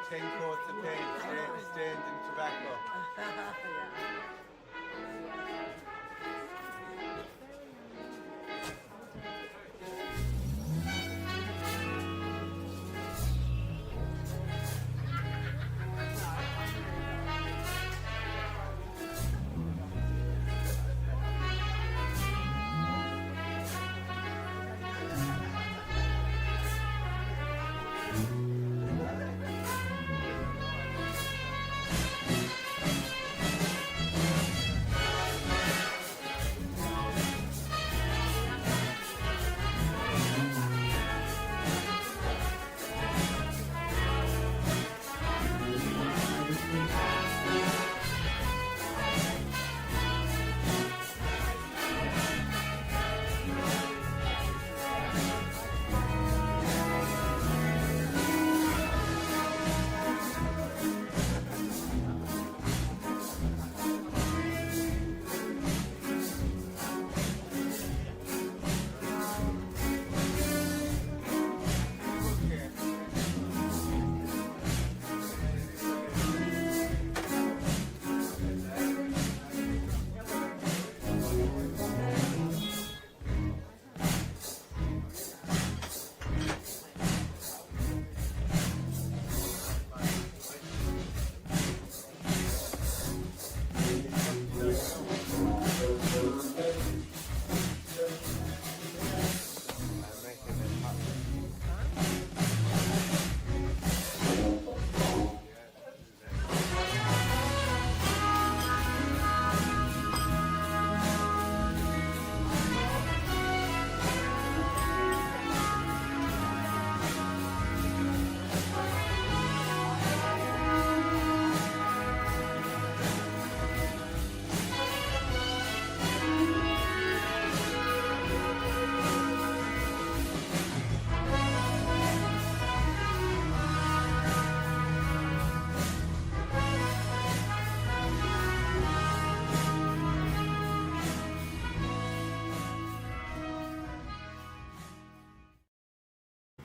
10 coats of paint, stained in tobacco.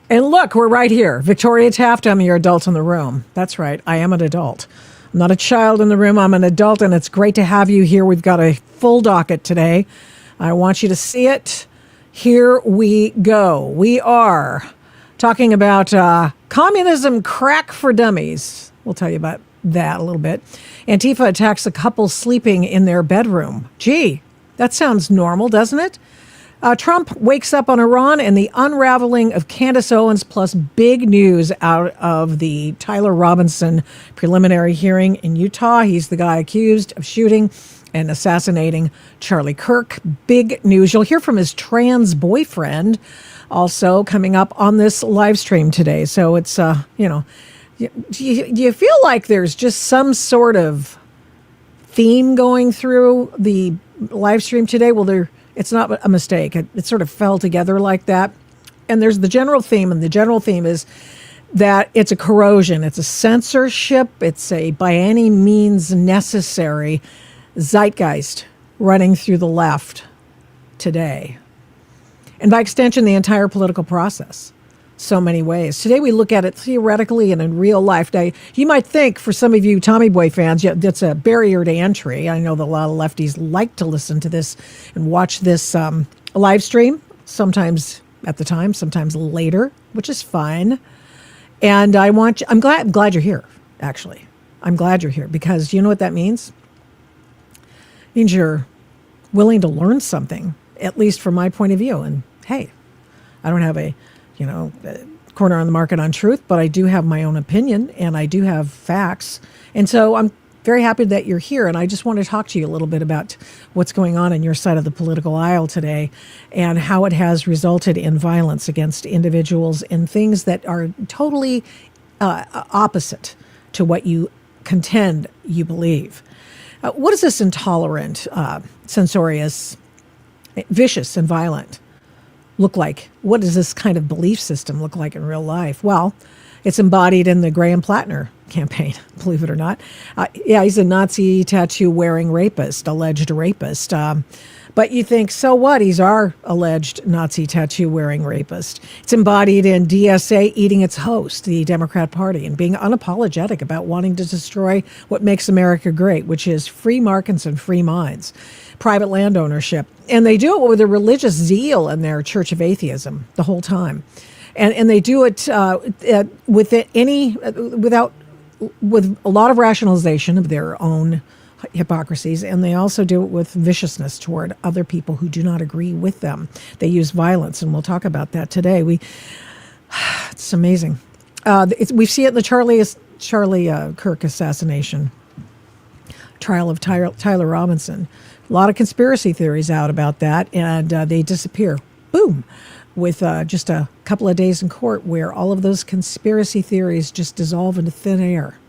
And look, we're right here. Victoria Taft, I'm your adult in the room. That's right, I am an adult. I'm not a child in the room, I'm an adult, and it's great to have you here. We've got a full docket today. I want you to see it. Here we go. We are talking about communism crack for dummies. We'll tell you about that a little bit. Antifa attacks a couple sleeping in their bedroom. Gee, that sounds normal, doesn't it? Trump wakes up on Iran and the unraveling of Candace Owens, plus big news out of the Tyler Robinson preliminary hearing in Utah. He's the guy accused of shooting and assassinating Charlie Kirk. Big news. You'll hear from his trans boyfriend also coming up on this live stream today. So it's, do you feel like there's just some sort of theme going through the live stream today? Well, it's not a mistake. It sort of fell together like that. And there's the general theme, and the general theme is that it's a corrosion, it's a censorship, it's a by any means necessary zeitgeist running through the left today. And by extension, the entire political process. So many ways. Today we look at it theoretically and in real life. Now, you might think, for some of you Tommy Boy fans, yeah, that's a barrier to entry. I know that a lot of lefties like to listen to this and watch this live stream, sometimes at the time, sometimes later, which is fine. And I'm glad you're here, actually. I'm glad you're here, because you know what that means? It means you're willing to learn something, at least from my point of view. And hey, I don't have a corner on the market on truth, but I do have my own opinion and I do have facts. And so I'm very happy that you're here. And I just want to talk to you a little bit about what's going on in your side of the political aisle today and how it has resulted in violence against individuals and things that are totally opposite to what you contend you believe. What is this intolerant, censorious, vicious, and violent look like? What does this kind of belief system look like in real life? Well, it's embodied in the Graham Plattner campaign, believe it or not. He's a Nazi tattoo-wearing rapist, alleged rapist. But you think, so what? He's our alleged Nazi tattoo-wearing rapist. It's embodied in DSA eating its host, the Democrat Party, and being unapologetic about wanting to destroy what makes America great, which is free markets and free minds, private land ownership. And they do it with a religious zeal in their Church of Atheism the whole time. And they do it with a lot of rationalization of their own hypocrisies, and they also do it with viciousness toward other people who do not agree with them. They use violence, and we'll talk about that today. It's amazing. We see it in the Charlie Kirk assassination trial of Tyler Robinson. A lot of conspiracy theories out about that, and they disappear. Boom. With just a couple of days in court where all of those conspiracy theories just dissolve into thin air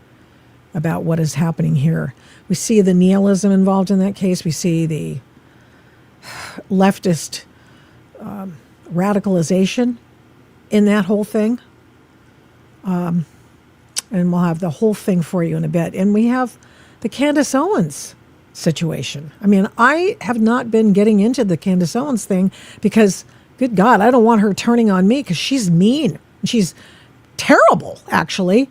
about what is happening here. We see the nihilism involved in that case. We see the leftist radicalization in that whole thing. And we'll have the whole thing for you in a bit. And we have the Candace Owens situation. I mean, I have not been getting into the Candace Owens thing because, good God, I don't want her turning on me because she's mean. She's terrible, actually.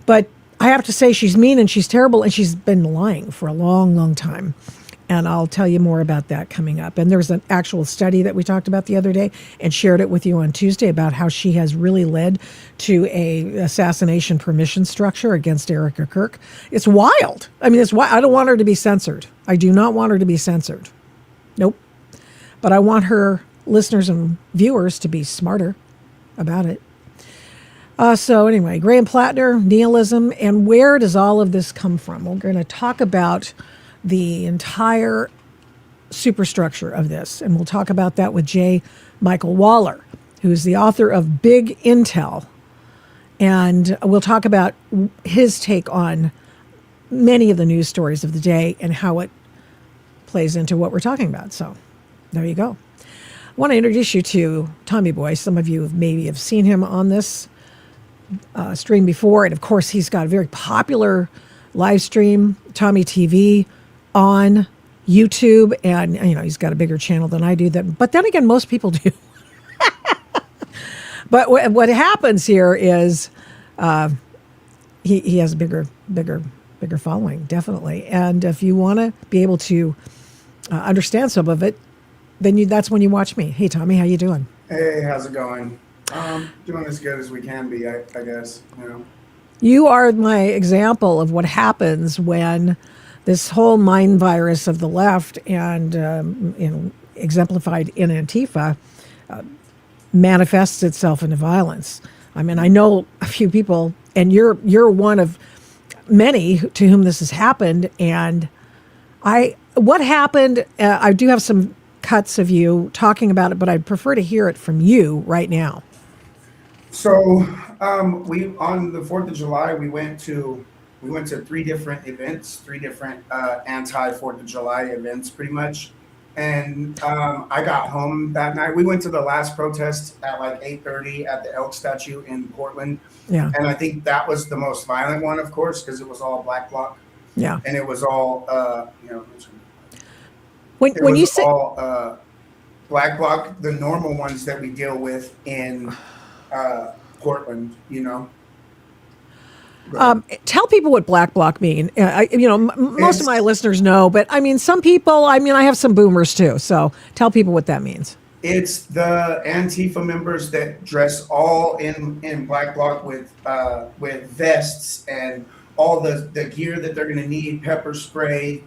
But I have to say she's mean and she's terrible, and she's been lying for a long, long time. And I'll tell you more about that coming up. And there's an actual study that we talked about the other day and shared it with you on Tuesday about how she has really led to a assassination permission structure against Erica Kirk. It's wild. I mean, it's wild. I don't want her to be censored. I do not want her to be censored. Nope. But I want her listeners and viewers to be smarter about it. So anyway, Graham Plattner, nihilism, and where does all of this come from? We're going to talk about the entire superstructure of this, and we'll talk about that with J. Michael Waller, who's the author of Big Intel, and we'll talk about his take on many of the news stories of the day and how it plays into what we're talking about. So there you go. I want to introduce you to Tommy Boy. Some of you maybe have seen him on this stream before, and of course he's got a very popular live stream, Tommy TV, on YouTube, and he's got a bigger channel than I do. But then again, most people do. But what happens here is he has a bigger following, definitely. And if you want to be able to understand some of it, then that's when you watch me. Hey Tommy, how you doing? Hey, how's it going? Doing as good as we can be, I guess. You are my example of what happens when this whole mind virus of the left and exemplified in Antifa manifests itself into violence. I mean, I know a few people, and you're one of many to whom this has happened. And what happened? I do have some cuts of you talking about it, but I'd prefer to hear it from you right now. So we on the 4th of July we went to 3 different events, 3 different anti-4th of July events, pretty much. And I got home that night. We went to the last protest at like 8:30 at the Elk statue in Portland. Yeah. And I think that was the most violent one, of course, because it was all black bloc. Yeah. And it was all when you say all black bloc, the normal ones that we deal with in Portland, Tell people what black bloc mean. Most of my listeners know, but I mean, some people. I mean, I have some boomers too. So tell people what that means. It's the Antifa members that dress all in black bloc with vests and all the gear that they're going to need, pepper spray,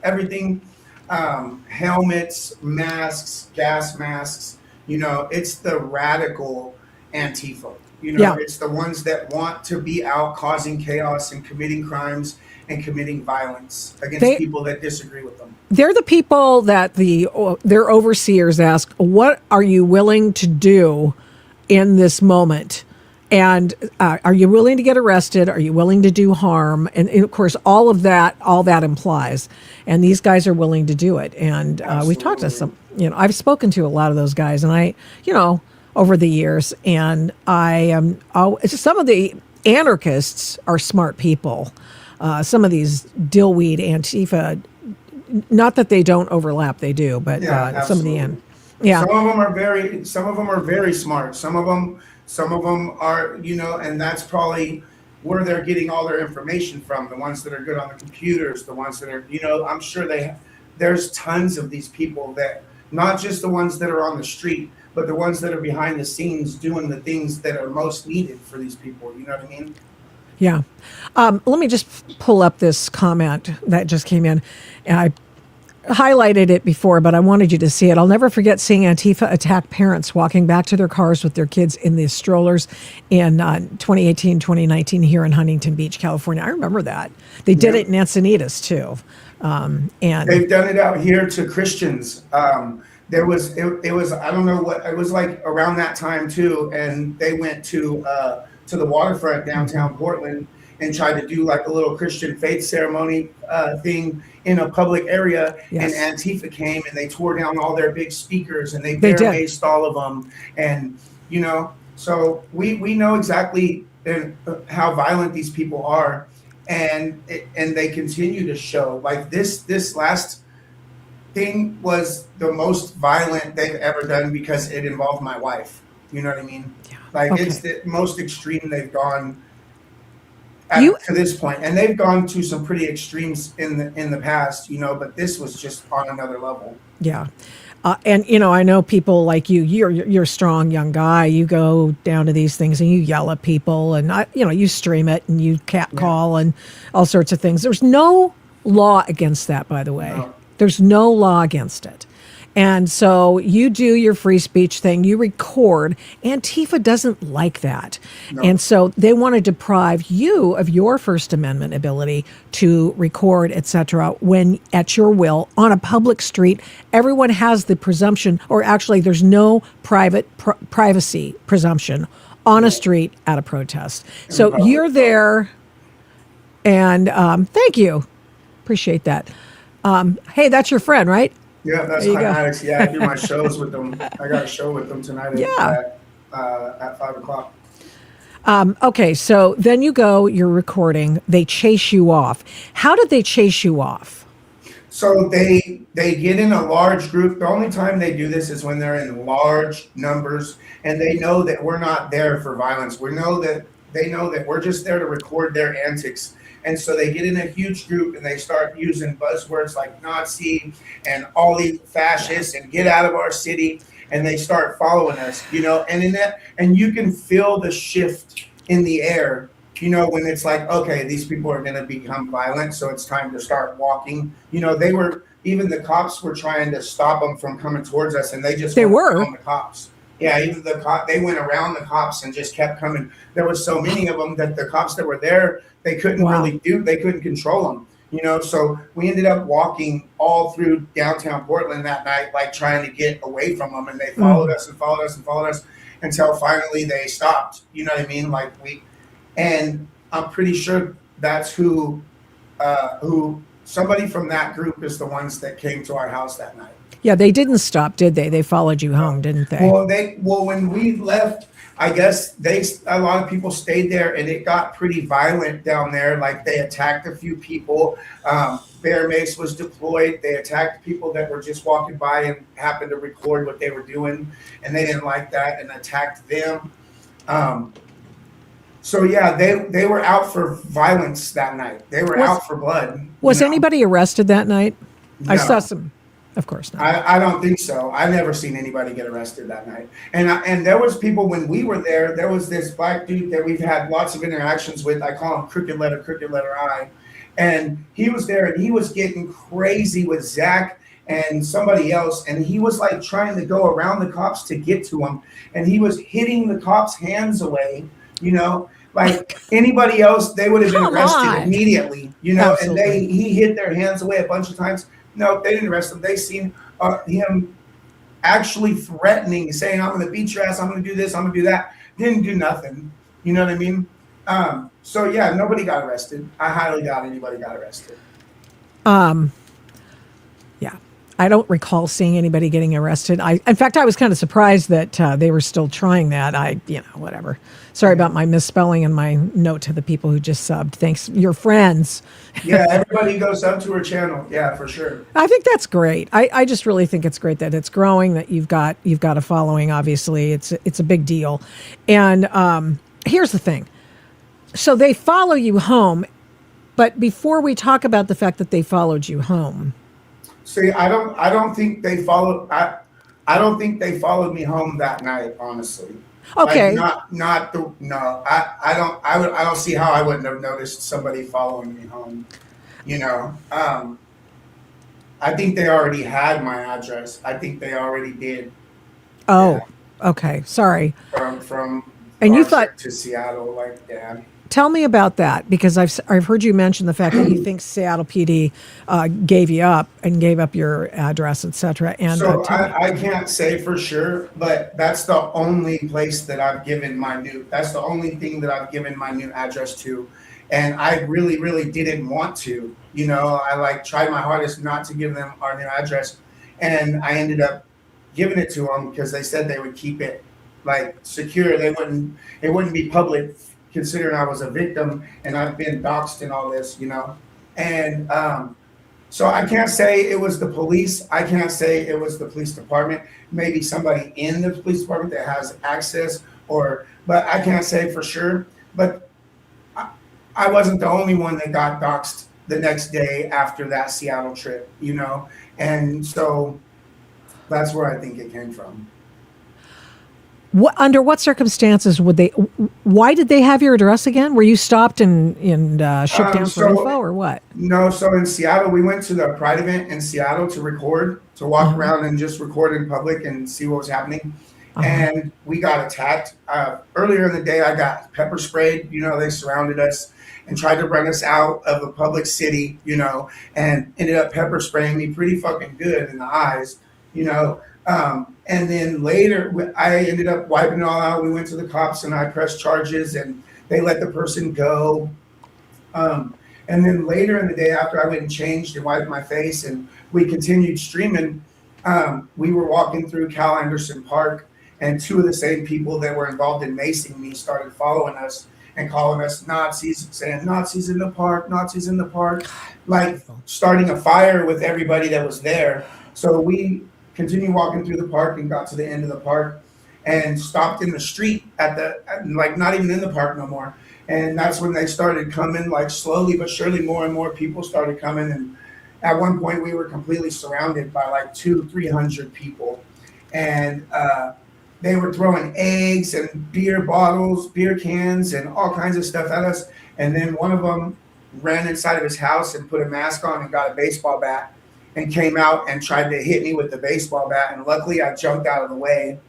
everything, helmets, masks, gas masks. It's the radical Antifa. It's the ones that want to be out causing chaos and committing crimes and committing violence against people that disagree with them. They're the people that their overseers ask, what are you willing to do in this moment? And are you willing to get arrested? Are you willing to do harm? And of course, all that implies. And these guys are willing to do it. And we've talked to some, I've spoken to a lot of those guys, and over the years, and some of the anarchists are smart people. Some of these dillweed Antifa not that they don't overlap, they do, but Yeah, some of the absolutely. end. Yeah. Some of them are very smart. Some of them are, and that's probably where they're getting all their information from. The ones that are good on the computers, the ones that are, I'm sure there's tons of these people that, not just the ones that are on the street, but the ones that are behind the scenes doing the things that are most needed for these people. You know what I mean? Yeah. Let me just pull up this comment that just came in. I highlighted it before, but I wanted you to see it. I'll never forget seeing Antifa attack parents walking back to their cars with their kids in the strollers in 2018, 2019 here in Huntington Beach, California. I remember that. They did it in Encinitas too. And They've done it out here to Christians. There was it was, I don't know what it was, like around that time too, and they went to the waterfront downtown Portland and tried to do like a little Christian faith ceremony thing in a public area. Yes. And Antifa came and they tore down all their big speakers and they They did. barricaded all of them. And so we know exactly how violent these people are, and they continue to show. Like this last thing was the most violent they've ever done because it involved my wife. You know what I mean? Yeah. Like Okay. it's the most extreme they've gone to this point, and they've gone to some pretty extremes in the past, but this was just on another level. Yeah. And I know people like you. You're a strong young guy. You go down to these things and you yell at people, and you stream it and you catcall and all sorts of things. There's no law against that, by the way. No. There's no law against it. And so you do your free speech thing, you record. Antifa doesn't like that. No. And so they want to deprive you of your First Amendment ability to record, etc., when at your will on a public street. Everyone has the presumption, or actually there's no privacy presumption on a street at a protest. So you're there, and thank you. Appreciate that. Hey, that's your friend, right? Yeah, that's There you go. Candace. Yeah, I do my shows with them. I got a show with them tonight at 5:00. Okay, so then you're recording. They chase you off. How did they chase you off? So they get in a large group. The only time they do this is when they're in large numbers, and they know that we're not there for violence. They know that we're just there to record their antics. And so they get in a huge group and they start using buzzwords like Nazi and all these fascists and get out of our city. And they start following us, and you can feel the shift in the air, when it's like, okay, these people are going to become violent. So it's time to start walking. Even the cops were trying to stop them from coming towards us, and they were on the cops. Yeah, even they went around the cops and just kept coming. There was so many of them that the cops that were there, they couldn't they couldn't control them, so we ended up walking all through downtown Portland that night, like trying to get away from them, and they followed us and followed us and followed us until finally they stopped. You know what I mean? And I'm pretty sure that's who somebody from that group is the ones that came to our house that night. Yeah, they didn't stop, did they? They followed you home, didn't they? Well, when we left, I guess a lot of people stayed there, and it got pretty violent down there. Like they attacked a few people. Bear mace was deployed. They attacked people that were just walking by and happened to record what they were doing, and they didn't like that and attacked them. So yeah, they were out for violence that night. They were out for blood. Was anybody arrested that night? No. I saw some. Of course not. I don't think so. I've never seen anybody get arrested that night. And there was people when we were there. There was this black dude that we've had lots of interactions with. I call him Crooked Letter I. And he was there, and he was getting crazy with Zach and somebody else. And he was like trying to go around the cops to get to him. And he was hitting the cops' hands away, like anybody else, they would have been arrested immediately, Absolutely. And he hit their hands away a bunch of times. No, they didn't arrest him. They seen him actually threatening, saying, I'm going to beat your ass, I'm going to do this, I'm going to do that. Didn't do nothing. You know what I mean? So, yeah, nobody got arrested. I highly doubt anybody got arrested. Yeah. I don't recall seeing anybody getting arrested. In fact, I was kind of surprised that they were still trying that. Whatever. Sorry about my misspelling and my note to the people who just subbed. Thanks, your friends. Yeah, everybody goes up to her channel. Yeah, for sure. I think that's great. I just really think it's great that it's growing, that you've got a following. Obviously, it's a big deal. And here's the thing. So they follow you home, but before we talk about the fact that they followed you home. See, I don't think they followed. I don't think they followed me home that night. Honestly. Okay. Like no. I don't see how I wouldn't have noticed somebody following me home. I think they already had my address. I think they already did. Oh, yeah. Okay. Sorry. From and you thought to Seattle, like, yeah. Tell me about that, because I've heard you mention the fact that you think Seattle PD gave you up and gave up your address, etc. And so I can't say for sure, but that's the only place that I've given that's the only thing that I've given my new address to. And I really, really didn't want to, I tried my hardest not to give them our new address. And I ended up giving it to them because they said they would keep it secure. It wouldn't be public, considering I was a victim and I've been doxxed and all this, And so I can't say it was the police. I can't say it was the police department. Maybe somebody in the police department that has access, but I can't say for sure. But I wasn't the only one that got doxxed the next day after that Seattle trip, And so that's where I think it came from. Under what circumstances why did they have your address again? Were you stopped and shook down for info or what? No, so in Seattle, we went to the Pride event in Seattle to record, to walk around and just record in public and see what was happening. And we got attacked. Earlier in the day, I got pepper sprayed. They surrounded us and tried to run us out of a public city, and ended up pepper spraying me pretty fucking good in the eyes, And then later, I ended up wiping it all out. We went to the cops and I pressed charges and they let the person go. And then later in the day, after I went and changed and wiped my face and we continued streaming, we were walking through Cal Anderson Park, and two of the same people that were involved in macing me started following us and calling us Nazis, saying Nazis in the park, starting a fire with everybody that was there. So we continued walking through the park and got to the end of the park and stopped in the street not even in the park no more. And that's when they started coming, slowly but surely more and more people started coming. And at one point we were completely surrounded by 200-300 people. And they were throwing eggs and beer bottles, beer cans, and all kinds of stuff at us. And then one of them ran inside of his house and put a mask on and got a baseball bat and came out and tried to hit me with the baseball bat. And luckily I jumped out of the way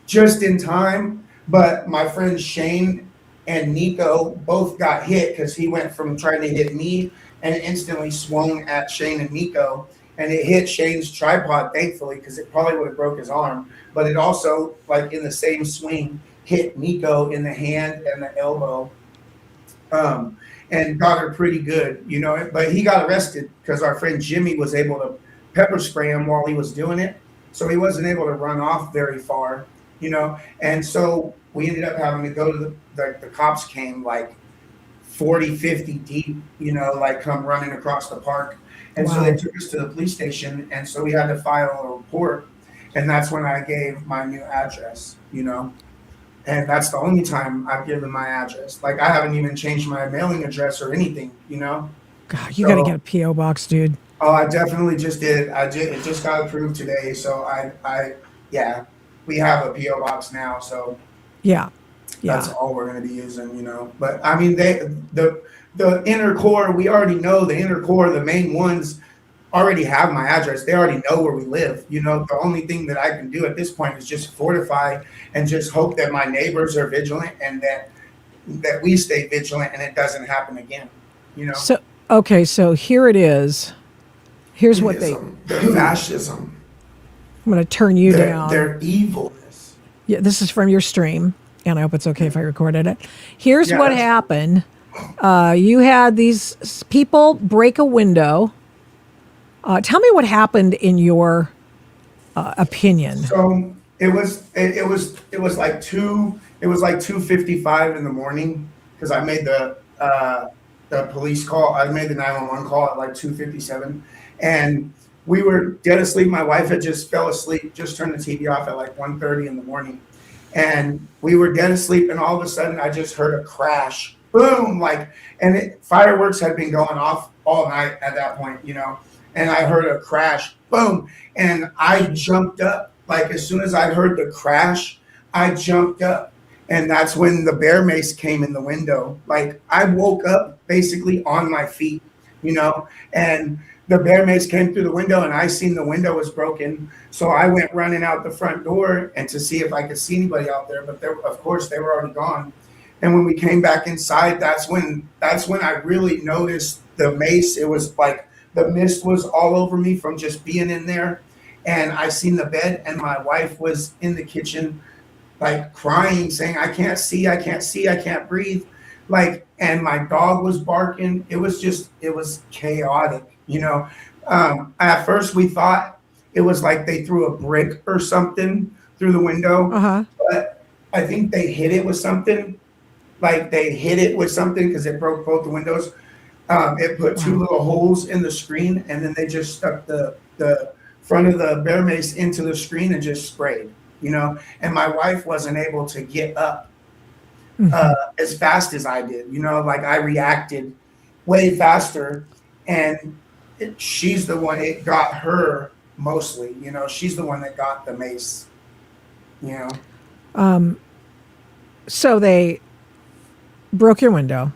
just in time. But my friends Shane and Nico both got hit because he went from trying to hit me and instantly swung at Shane and Nico. And it hit Shane's tripod, thankfully, because it probably would have broke his arm. But it also, in the same swing, hit Nico in the hand and the elbow. And got her pretty good, but he got arrested because our friend Jimmy was able to pepper spray him while he was doing it. So he wasn't able to run off very far, and so we ended up having to go to the cops came 40, 50 deep, come running across the park. And so they took us to the police station. And so we had to file a report. And that's when I gave my new address, And that's the only time I've given my address. I haven't even changed my mailing address or anything, God, you got to get a P.O. box, dude. Oh, I definitely just did. It just got approved today. So yeah, we have a P.O. box now. So yeah, that's all we're going to be using, But I mean, the inner core, we already know the inner core, the main ones already have my address. They already know where we live. The only thing that I can do at this point is just fortify and just hope that my neighbors are vigilant and that we stay vigilant and it doesn't happen again. So here it is. Here's what their fascism. I'm going to turn you down. Their evilness. Yeah, this is from your stream, and I hope it's okay if I recorded it. Here's what happened. You had these people break a window Tell me what happened in your opinion. So it was like 2:55 in the morning because I made the police call. I made the 911 call at like 2:57, and we were dead asleep. My wife had just fell asleep, just turned the TV off at like 1:30 in the morning, and we were dead asleep. And all of a sudden, I just heard a crash, boom, fireworks had been going off all night at that point, and I heard a crash, boom, and I jumped up. Like as soon as I heard the crash, I jumped up, and that's when the bear mace came in the window. Like I woke up basically on my feet, and the bear mace came through the window, and I seen the window was broken. So I went running out the front door and to see if I could see anybody out there, but of course they were already gone. And when we came back inside, that's when I really noticed the mace. It was like the mist was all over me from just being in there. And I seen the bed, and my wife was in the kitchen, like crying, saying, I can't see, I can't breathe. And my dog was barking. It was chaotic, At first we thought it was like they threw a brick or something through the window, but I think they hit it with something. Like they hit it with something because it broke both the windows. It put two little holes in the screen, and then they just stuck the front of the bear mace into the screen and just sprayed, and my wife wasn't able to get up as fast as I did, like I reacted way faster, and she's the one, it got her mostly, she's the one that got the mace, So they broke your window.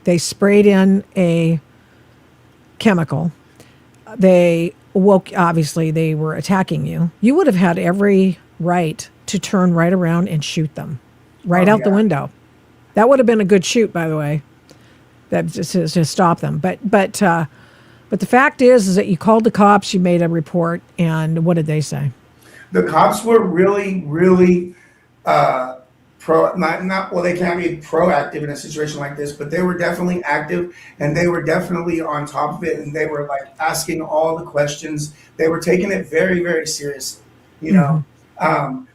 They sprayed in a chemical. They obviously they were attacking you. You would have had every right to turn right around and shoot them out the window. That would have been a good shoot, by the way, that just to stop them. But the fact is that you called the cops, you made a report, and what did they say? The cops were really, really they can't be proactive in a situation like this, but they were definitely active, and they were definitely on top of it, and they were like asking all the questions. They were taking it very, very seriously,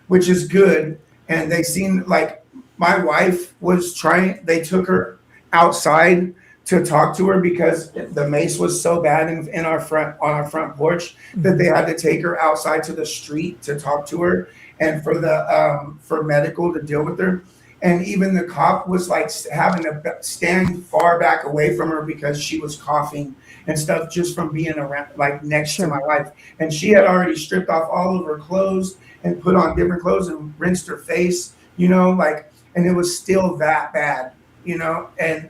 which is good. And they seemed like my wife was they took her outside to talk to her because the mace was so bad on our front porch that they had to take her outside to the street to talk to her and for medical to deal with her. And even the cop was like having to stand far back away from her because she was coughing and stuff just from being around, like next to my wife. And she had already stripped off all of her clothes and put on different clothes and rinsed her face, and it was still that bad, and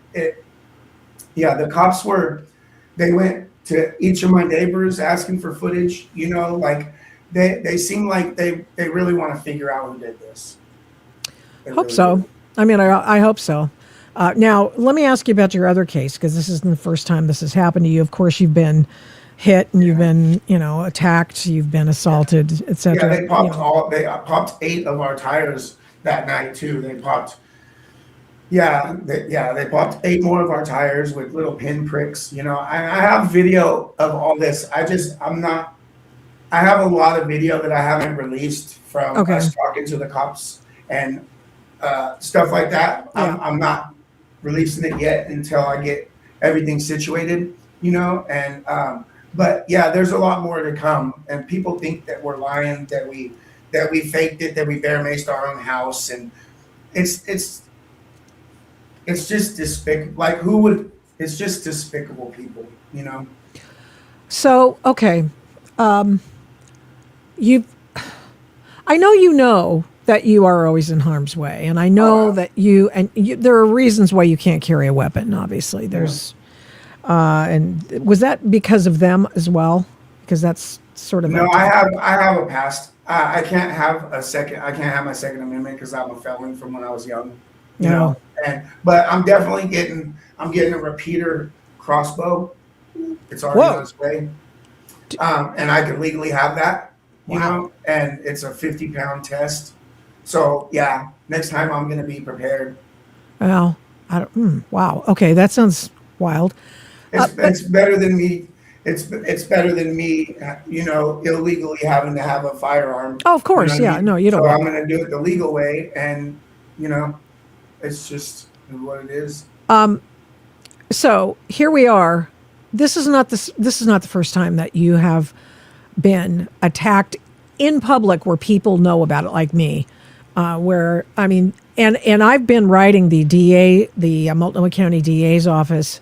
the cops they went to each of my neighbors asking for footage, they seem like they really want to figure out who did this. Hope so. I mean, I hope so. Now, let me ask you about your other case, because this isn't the first time this has happened to you. Of course, you've been hit and you've been, attacked, you've been assaulted, etc. Yeah, they popped 8 of our tires that night too. They popped. They popped 8 more of our tires with little pin pricks. I have video of all this. I have a lot of video that I haven't released from us talking to the cops and stuff like that. Yeah. I'm not releasing it yet until I get everything situated, but yeah, there's a lot more to come, and people think that we're lying, that we faked it, that we bear maced our own house, and it's just despicable. Like it's just despicable people, So, okay. I know that you are always in harm's way, and I know that there are reasons why you can't carry a weapon. Obviously, there's, and was that because of them as well? Because that's sort of no. I have a past. I can't have my Second Amendment because I'm a felon from when I was young. But I'm definitely getting a repeater crossbow. It's already on its way, and I can legally have that. And it's a 50-pound test. So yeah, next time I'm going to be prepared. Well, wow. Okay, that sounds wild. It's better than me. it's better than me, illegally having to have a firearm. Oh, of You know course. what I Yeah. mean? No, you don't So I'm want. going to do it the legal way, and it's just what it is. So here we are. This is not the first time that you have been attacked in public where people know about it, like me. Where I mean, and I've been writing the DA, the Multnomah County DA's office,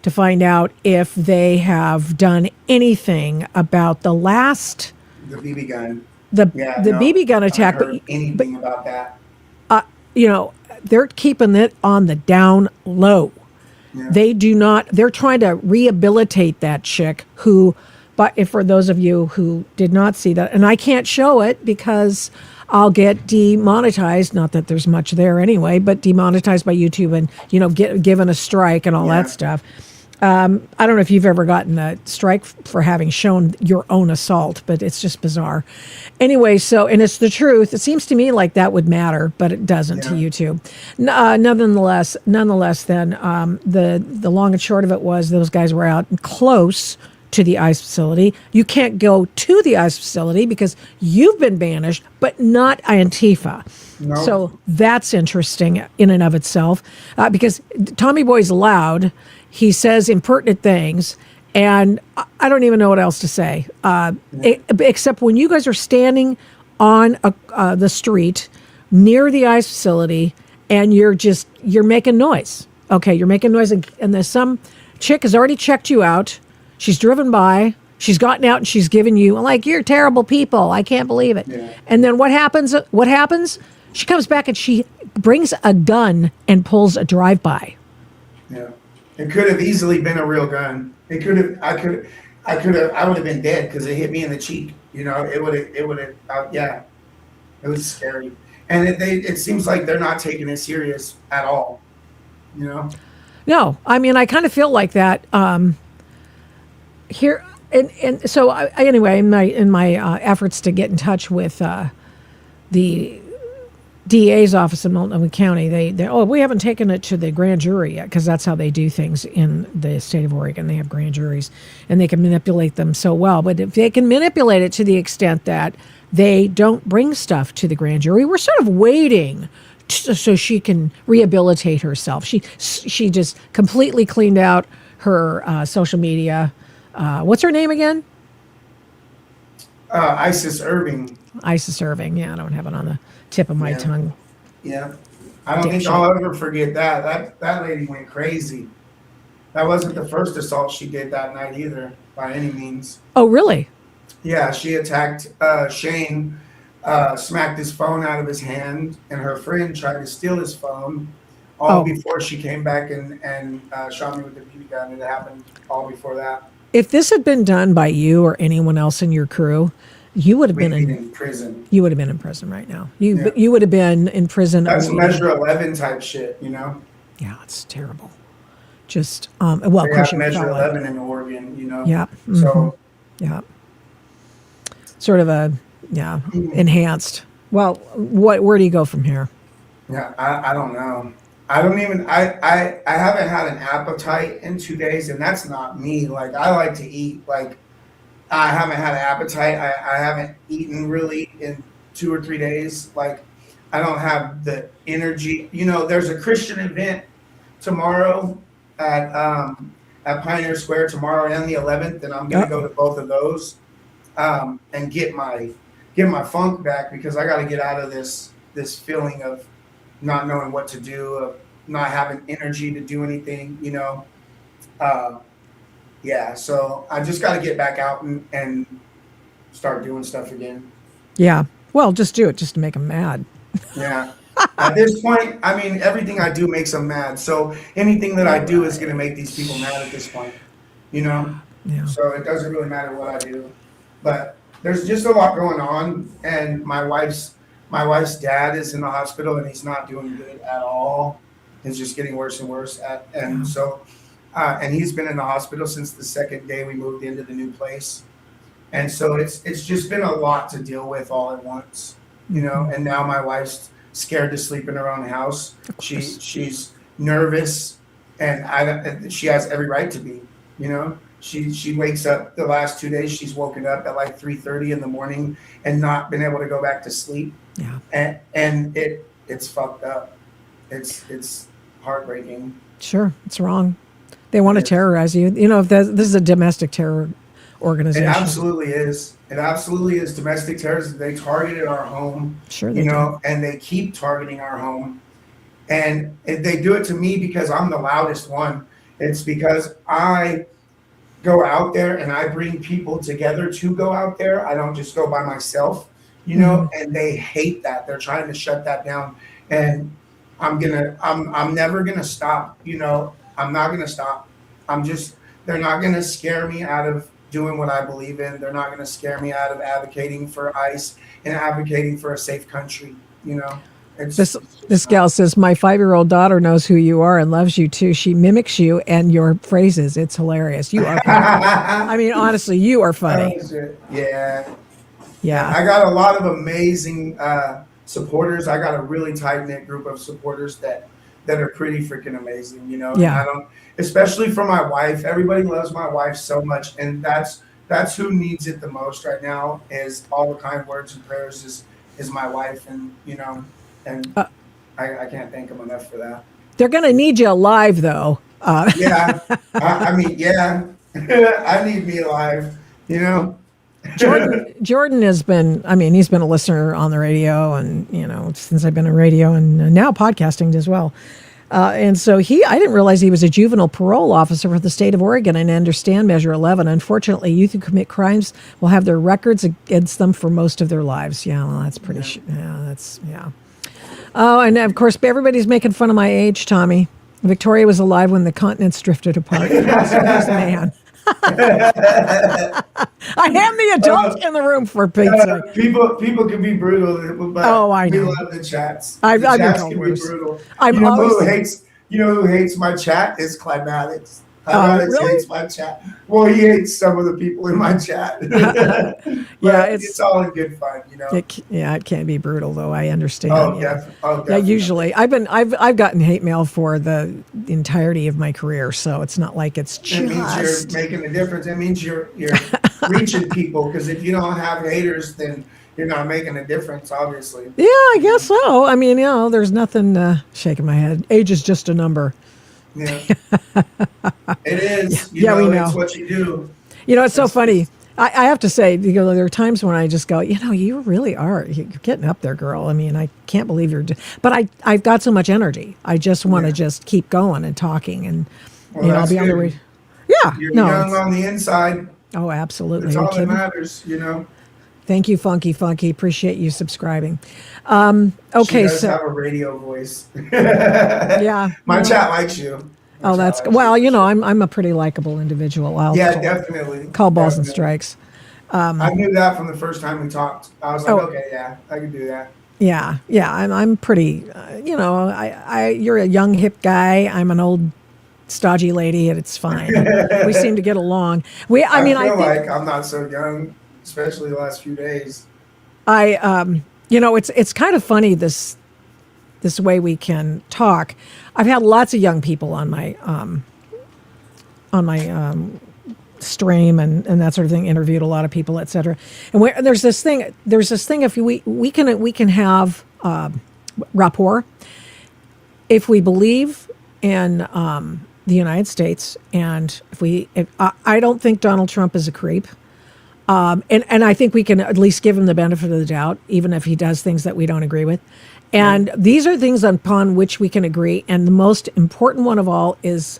to find out if they have done anything about the last The BB gun. the Yeah, the no, BB gun I attack. haven't heard But anything about that. you know, they're keeping it on the down low. Yeah. They do not, they're trying to rehabilitate that chick who, but if for those of you who did not see that, and I can't show it because I'll get demonetized, not that there's much there anyway, but demonetized by YouTube and, given a strike and all Yeah. that stuff. I don't know if you've ever gotten a strike for having shown your own assault, but it's just bizarre. Anyway, and it's the truth. It seems to me like that would matter, but it doesn't to Yeah. YouTube. Nonetheless, then the long and short of it was those guys were out close to the ICE facility. You can't go to the ICE facility because you've been banished, but not Antifa. No. So that's interesting in and of itself, because Tommy Boy's loud. He says impertinent things, and I don't even know what else to say, except when you guys are standing on the street near the ICE facility and you're making noise. Okay, you're making noise, and there's some chick has already checked you out. She's driven by. She's gotten out and she's given you, like, you're terrible people. I can't believe it. Yeah. And then what happens? She comes back and she brings a gun and pulls a drive-by. Yeah. It could have easily been a real gun. I would have been dead because it hit me in the cheek. It would have, yeah. It was scary. And it seems like they're not taking it serious at all. No, I mean, I kind of feel like that here. And so anyway, in my efforts to get in touch with the DA's office in Multnomah County, we haven't taken it to the grand jury yet, because that's how they do things in the state of Oregon. They have grand juries and they can manipulate them so well. But if they can manipulate it to the extent that they don't bring stuff to the grand jury, we're sort of waiting so she can rehabilitate herself. She just completely cleaned out her social media. What's her name again? Isis Irving. Isis Irving. Yeah, I don't have it on the tip of my tongue. Yeah. I don't think I'll ever forget that. That lady went crazy. That wasn't the first assault she did that night either, by any means. Oh, really? Yeah, she attacked Shane, smacked his phone out of his hand, and her friend tried to steal his phone all before she came back and shot me with the BB gun. It happened all before that. If this had been done by you or anyone else in your crew, you would have been in prison. You would have been in prison right now. You would have been in prison. That's Measure 11 type shit, Yeah, it's terrible. Just they of Measure 11 in Oregon, Yeah. Mm-hmm. So yeah, sort of enhanced. Well, where do you go from here? Yeah, I don't know. I haven't had an appetite in 2 days, and that's not me. Like, I like to eat. Like, I haven't had an appetite. I haven't eaten really in 2 or 3 days. Like, I don't have the energy. There's a Christian event tomorrow at Pioneer Square tomorrow and the 11th, and I'm gonna go to both of those and get my funk back, because I got to get out of this feeling of not knowing what to do, of not having energy to do anything. Yeah, so I just got to get back out and start doing stuff again. Yeah, well, just do it just to make them mad. Yeah. At this point, I mean, everything I do makes them mad. So anything that I do is going to make these people mad at this point, Yeah. So it doesn't really matter what I do. But there's just a lot going on, and my wife's dad is in the hospital, and he's not doing good at all. It's just getting worse and worse. And he's been in the hospital since the second day we moved into the new place. And so it's just been a lot to deal with all at once, and now my wife's scared to sleep in her own house. She's nervous, and she has every right to be, She wakes up the last 2 days. She's woken up at like 3:30 in the morning and not been able to go back to sleep. Yeah. And it's fucked up. It's heartbreaking. Sure, it's wrong. They want to terrorize you. You know, if this is a domestic terror organization. It absolutely is. It absolutely is domestic terrorism. They targeted our home. Sure, they you know, and they keep targeting our home. And they do it to me because I'm the loudest one. It's because I go out there and I bring people together to go out there. I don't just go by myself, you know, and they hate that. They're trying to shut that down. And I'm never gonna stop, you know. I'm not gonna stop. They're not gonna scare me out of doing what I believe in. They're not gonna scare me out of advocating for ICE and advocating for a safe country, you know. This gal says, my 5-year-old daughter knows who you are and loves you too. She mimics you and your phrases. It's hilarious. You are funny. I mean, honestly, you are funny. Yeah. Yeah. I got a lot of amazing supporters. I got a really tight-knit group of supporters that are pretty freaking amazing, you know. Yeah. And especially for my wife. Everybody loves my wife so much, and that's who needs it the most right now. Is all the kind words and prayers is my wife, and you know. And I can't thank them enough for that. They're going to need you alive, though. Yeah. I mean, yeah. I need me alive, you know. Jordan has been, I mean, he's been a listener on the radio and, you know, since I've been on radio and now podcasting as well. And so I didn't realize he was a juvenile parole officer for the state of Oregon and understand Measure 11. Unfortunately, youth who commit crimes will have their records against them for most of their lives. Yeah, well, that's pretty, yeah. Oh, and of course, everybody's making fun of my age, Tommy. Victoria was alive when the continents drifted apart. So he's a man. I am the adult in the room for Pete's sake. People can be brutal, but I know. We love the chats. I've been chats told can be worse. brutal. You know who hates my chat is Climatics. Really? Hates my chat. Well, he hates some of the people in my chat. Yeah, it's all in good fun, you know. It can be brutal, though. I understand. Definitely. Yeah, usually I've gotten hate mail for the entirety of my career, so it's not like it's just. It means you're making a difference. It means you're reaching people, because if you don't have haters, then you're not making a difference, obviously. Yeah, I guess so. I mean, you know, there's nothing shaking my head. Age is just a number. Yeah, it is. We know. It's what you do. You know, it's so funny. I have to say, you know, there are times when I just go, you know, you really are. You're getting up there, girl. I mean, I can't believe you're. But I've got so much energy. I just want to just keep going and talking, and you know, I'll be on the radio. Yeah, you're young on the inside. Oh, absolutely. That's all that matters, you know. Thank you, Funky. Appreciate you subscribing. Okay, she does have a radio voice. Yeah, my chat likes you. That's well. You know, I'm a pretty likable individual. Definitely. Call balls and strikes. I knew that from the first time we talked. I was like, okay, yeah, I can do that. Yeah. I'm pretty. You know, you're a young hip guy. I'm an old stodgy lady, and it's fine. We seem to get along. I feel like I'm not so young, especially the last few days. You know, it's kind of funny this way we can talk. I've had lots of young people on my stream and that sort of thing. Interviewed a lot of people, etc. And there's this thing. If we can have rapport if we believe in the United States, and if I don't think Donald Trump is a creep. And I think we can at least give him the benefit of the doubt, even if he does things that we don't agree with. And these are things upon which we can agree. And the most important one of all is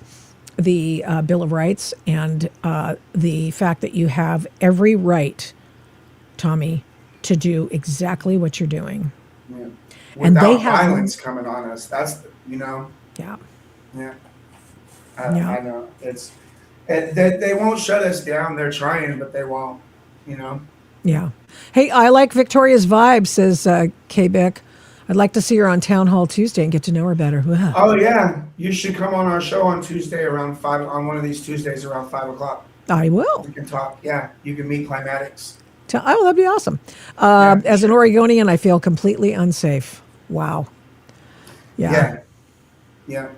the Bill of Rights and the fact that you have every right, Tommy, to do exactly what you're doing. Yeah. And without violence coming on us. That's, you know. Yeah. Yeah. I know. And they won't shut us down. They're trying, but they won't, you know? Yeah. Hey, I like Victoria's vibe, says K-Bick. I'd like to see her on Town Hall Tuesday and get to know her better. Wow. Oh, yeah. You should come on our show on Tuesday around 5, on one of these Tuesdays around 5 o'clock. I will. We can talk. Yeah. You can meet Climatics. Oh, that'd be awesome. As an Oregonian, I feel completely unsafe. Wow. Yeah. Yeah.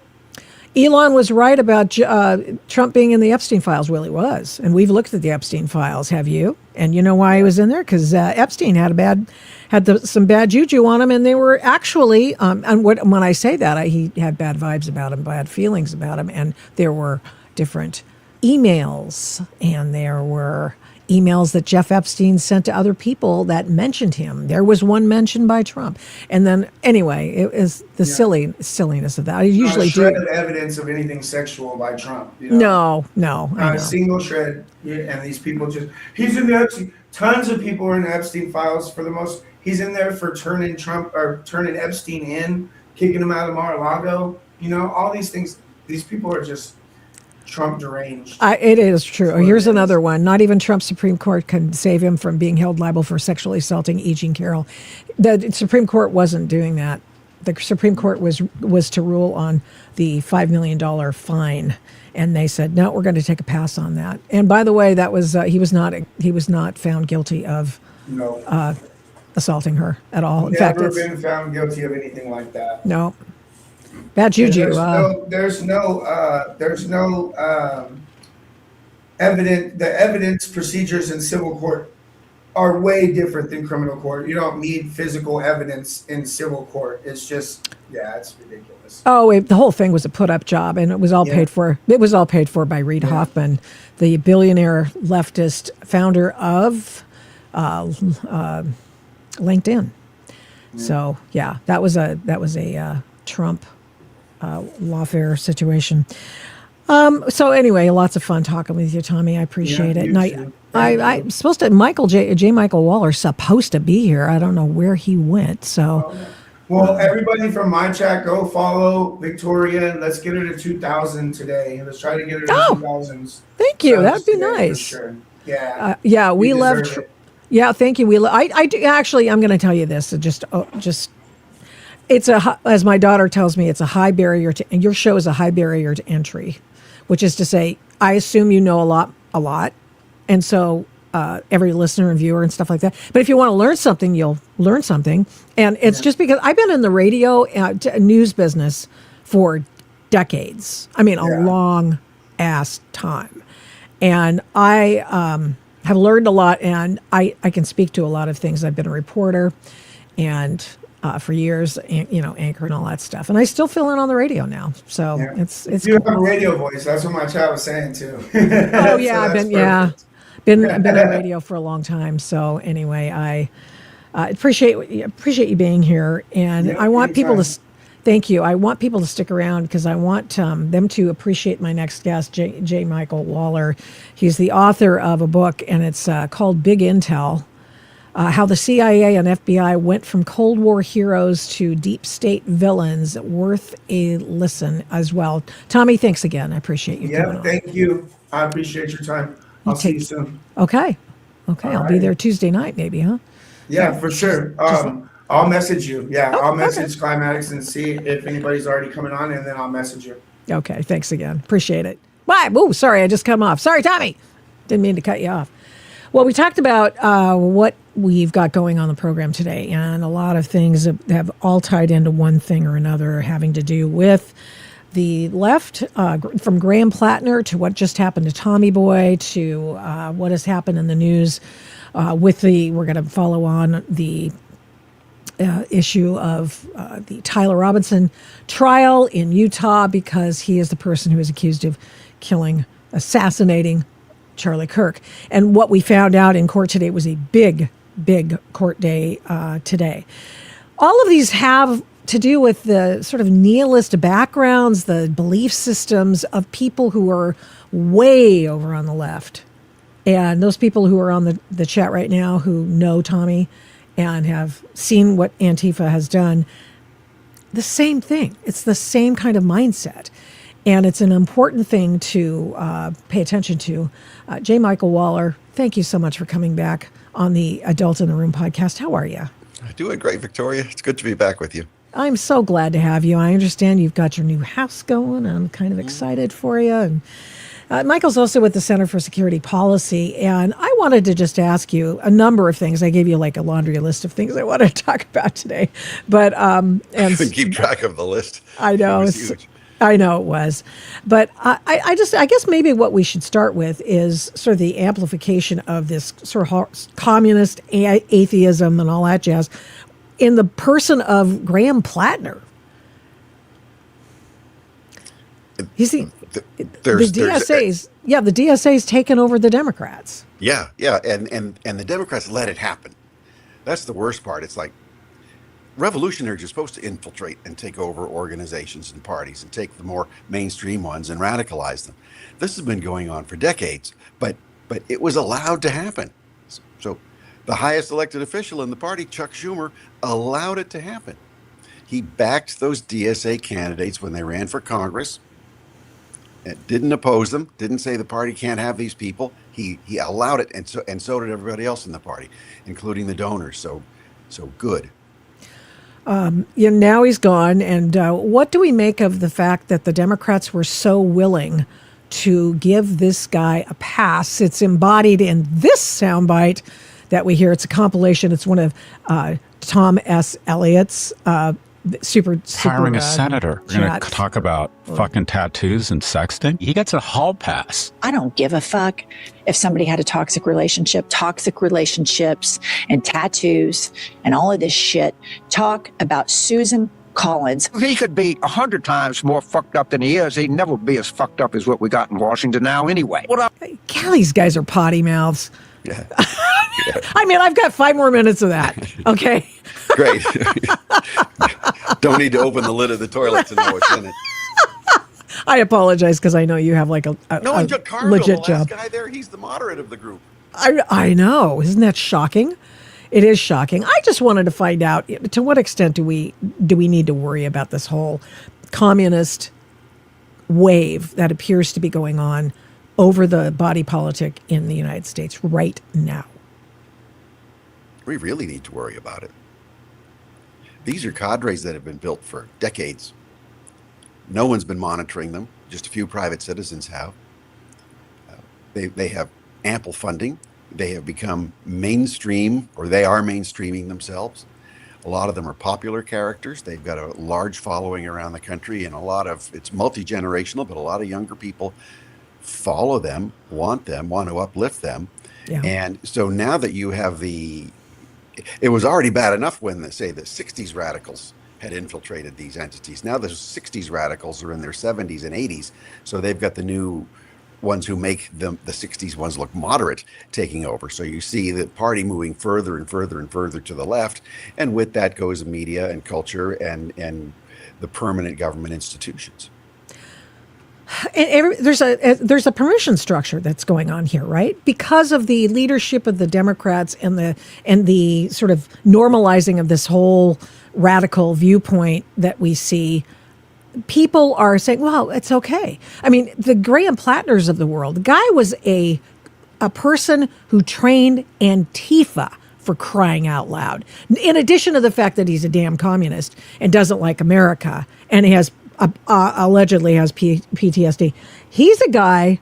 Elon was right about Trump being in the Epstein files. Well, he was. And we've looked at the Epstein files. Have you? And you know why he was in there? Because Epstein had some bad juju on him. And they were actually, and when I say that, he had bad vibes about him, bad feelings about him. And there were different emails, and there were emails that Jeff Epstein sent to other people that mentioned him. There was one mentioned by Trump. And then, anyway, it is the silliness of that. I usually not a shred of evidence of anything sexual by Trump. You know? No. Not a single shred. And these people he's in the Epstein. Tons of people are in the Epstein files for the most. He's in there for turning Epstein in, kicking him out of Mar-a-Lago. You know, all these things. These people are just Trump deranged. It is true. Here's another one. Not even Trump's Supreme Court can save him from being held liable for sexually assaulting E. Jean Carroll. The Supreme Court wasn't doing that. The Supreme Court was to rule on the $5 million fine, and they said no, we're going to take a pass on that. And by the way, that was he was not found guilty of assaulting her at all. In fact, never been found guilty of anything like that. No. Bad juju. There's no evidence. The evidence procedures in civil court are way different than criminal court. You don't need physical evidence in civil court. It's just, it's ridiculous. Oh, the whole thing was a put-up job, and it was all paid for. It was all paid for by Reid Hoffman, the billionaire leftist founder of LinkedIn. So that was a Trump lawfare situation. So anyway, lots of fun talking with you, Tommy. I appreciate it. And I'm supposed to, J. Michael Waller's supposed to be here. I don't know where he went. So, well, everybody from my chat, go follow Victoria. Let's get her to 2,000 today. Let's try to get her to 2,000s. Thank you. That'd be nice. Sure. We love. Yeah, thank you. I do, actually. I'm going to tell you this. It's as my daughter tells me, it's a high barrier to, and your show is a high barrier to entry, which is to say, I assume you know a lot. And so every listener and viewer and stuff like that. But if you want to learn something, you'll learn something. And it's just because I've been in the radio news business for decades. I mean, a long ass time. And I have learned a lot, and I can speak to a lot of things. I've been a reporter and for years, anchor and all that stuff. And I still fill in on the radio now. So it's you have a radio voice. That's what my child was saying too. Oh yeah, I've been on radio for a long time. So anyway, I appreciate you being here, and I want people to thank you. I want people to stick around because I want them to appreciate my next guest, J. Michael Waller. He's the author of a book, and it's called Big Intel. How the CIA and FBI went from Cold War heroes to deep state villains. Worth a listen as well. Tommy, thanks again. I appreciate you coming on. Thank you. I appreciate your time. I'll see you soon. Okay. I'll be there Tuesday night, maybe, huh? Yeah, for sure. I'll message you. I'll message Climatics and see if anybody's already coming on, and then I'll message you. Okay, thanks again. Appreciate it. Bye. Whoa, sorry, I just come off. Sorry, Tommy. Didn't mean to cut you off. Well, we talked about what we've got going on the program today, and a lot of things have all tied into one thing or another, having to do with the left, from Graham Plattner to what just happened to Tommy Boy to what has happened in the news we're going to follow on the issue of the Tyler Robinson trial in Utah, because he is the person who is accused of assassinating Charlie Kirk. And what we found out in court today was a big court day today. All of these have to do with the sort of nihilist backgrounds, the belief systems of people who are way over on the left. And those people who are on the chat right now who know Tommy and have seen what Antifa has done, the same thing. It's the same kind of mindset. And it's an important thing to pay attention to. J. Michael Waller, thank you so much for coming back on the Adult in the Room podcast. How are you? Doing great, Victoria. It's good to be back with you. I'm so glad to have you. I understand you've got your new house going. I'm kind of excited for you. And Michael's also with the Center for Security Policy. And I wanted to just ask you a number of things. I gave you like a laundry list of things I wanted to talk about today. But and keep track of the list. I know. I know it was, but I guess maybe what we should start with is sort of the amplification of this sort of communist atheism and all that jazz in the person of Graham Plattner. He's the DSA's. Yeah, the DSA's taken over the Democrats. Yeah, and the Democrats let it happen. That's the worst part. It's like revolutionaries are supposed to infiltrate and take over organizations and parties and take the more mainstream ones and radicalize them. This has been going on for decades, but it was allowed to happen. So the highest elected official in the party, Chuck Schumer, allowed it to happen. He backed those DSA candidates when they ran for Congress. Didn't oppose them, didn't say the party can't have these people. He allowed it, and so did everybody else in the party, including the donors. So good. Now he's gone, and what do we make of the fact that the Democrats were so willing to give this guy a pass? It's embodied in this soundbite that we hear. It's a compilation. It's one of Tom S. Elliott's super hiring a senator. We're going to talk about Oh. fucking tattoos and sexting. He gets a hall pass. I don't give a fuck if somebody had a toxic relationship. Toxic relationships and tattoos and all of this shit. Talk about Susan Collins. He could be 100 times more fucked up than he is. He'd never be as fucked up as what we got in Washington now anyway. What up? God, these guys are potty mouths. Yeah. I mean, I've got 5 more minutes of that. Okay. Great. Don't need to open the lid of the toilet to know what's in it. I apologize because I know you have like a Carville, legit the last job. guy there, he's the moderate of the group. I know. Isn't that shocking? It is shocking. I just wanted to find out, to what extent do we need to worry about this whole communist wave that appears to be going on over the body politic in the United States right now? We really need to worry about it. These are cadres that have been built for decades. No one's been monitoring them. Just a few private citizens have. They have ample funding. They have become mainstream, or they are mainstreaming themselves. A lot of them are popular characters. They've got a large following around the country, and it's multi-generational, but a lot of younger people follow them, want to uplift them. Yeah. And so now that you have it was already bad enough when the 60s radicals had infiltrated these entities. Now the 60s radicals are in their 70s and 80s, so they've got the new ones who make the 60s ones look moderate taking over. So you see the party moving further and further and further to the left, and with that goes media and culture and the permanent government institutions. And there's a permission structure that's going on here, right? Because of the leadership of the Democrats and the sort of normalizing of this whole radical viewpoint that we see, people are saying, well, it's okay. I mean, the Graham Plattners of the world, the guy was a person who trained Antifa, for crying out loud. In addition to the fact that he's a damn communist and doesn't like America, and he has allegedly has PTSD. He's a guy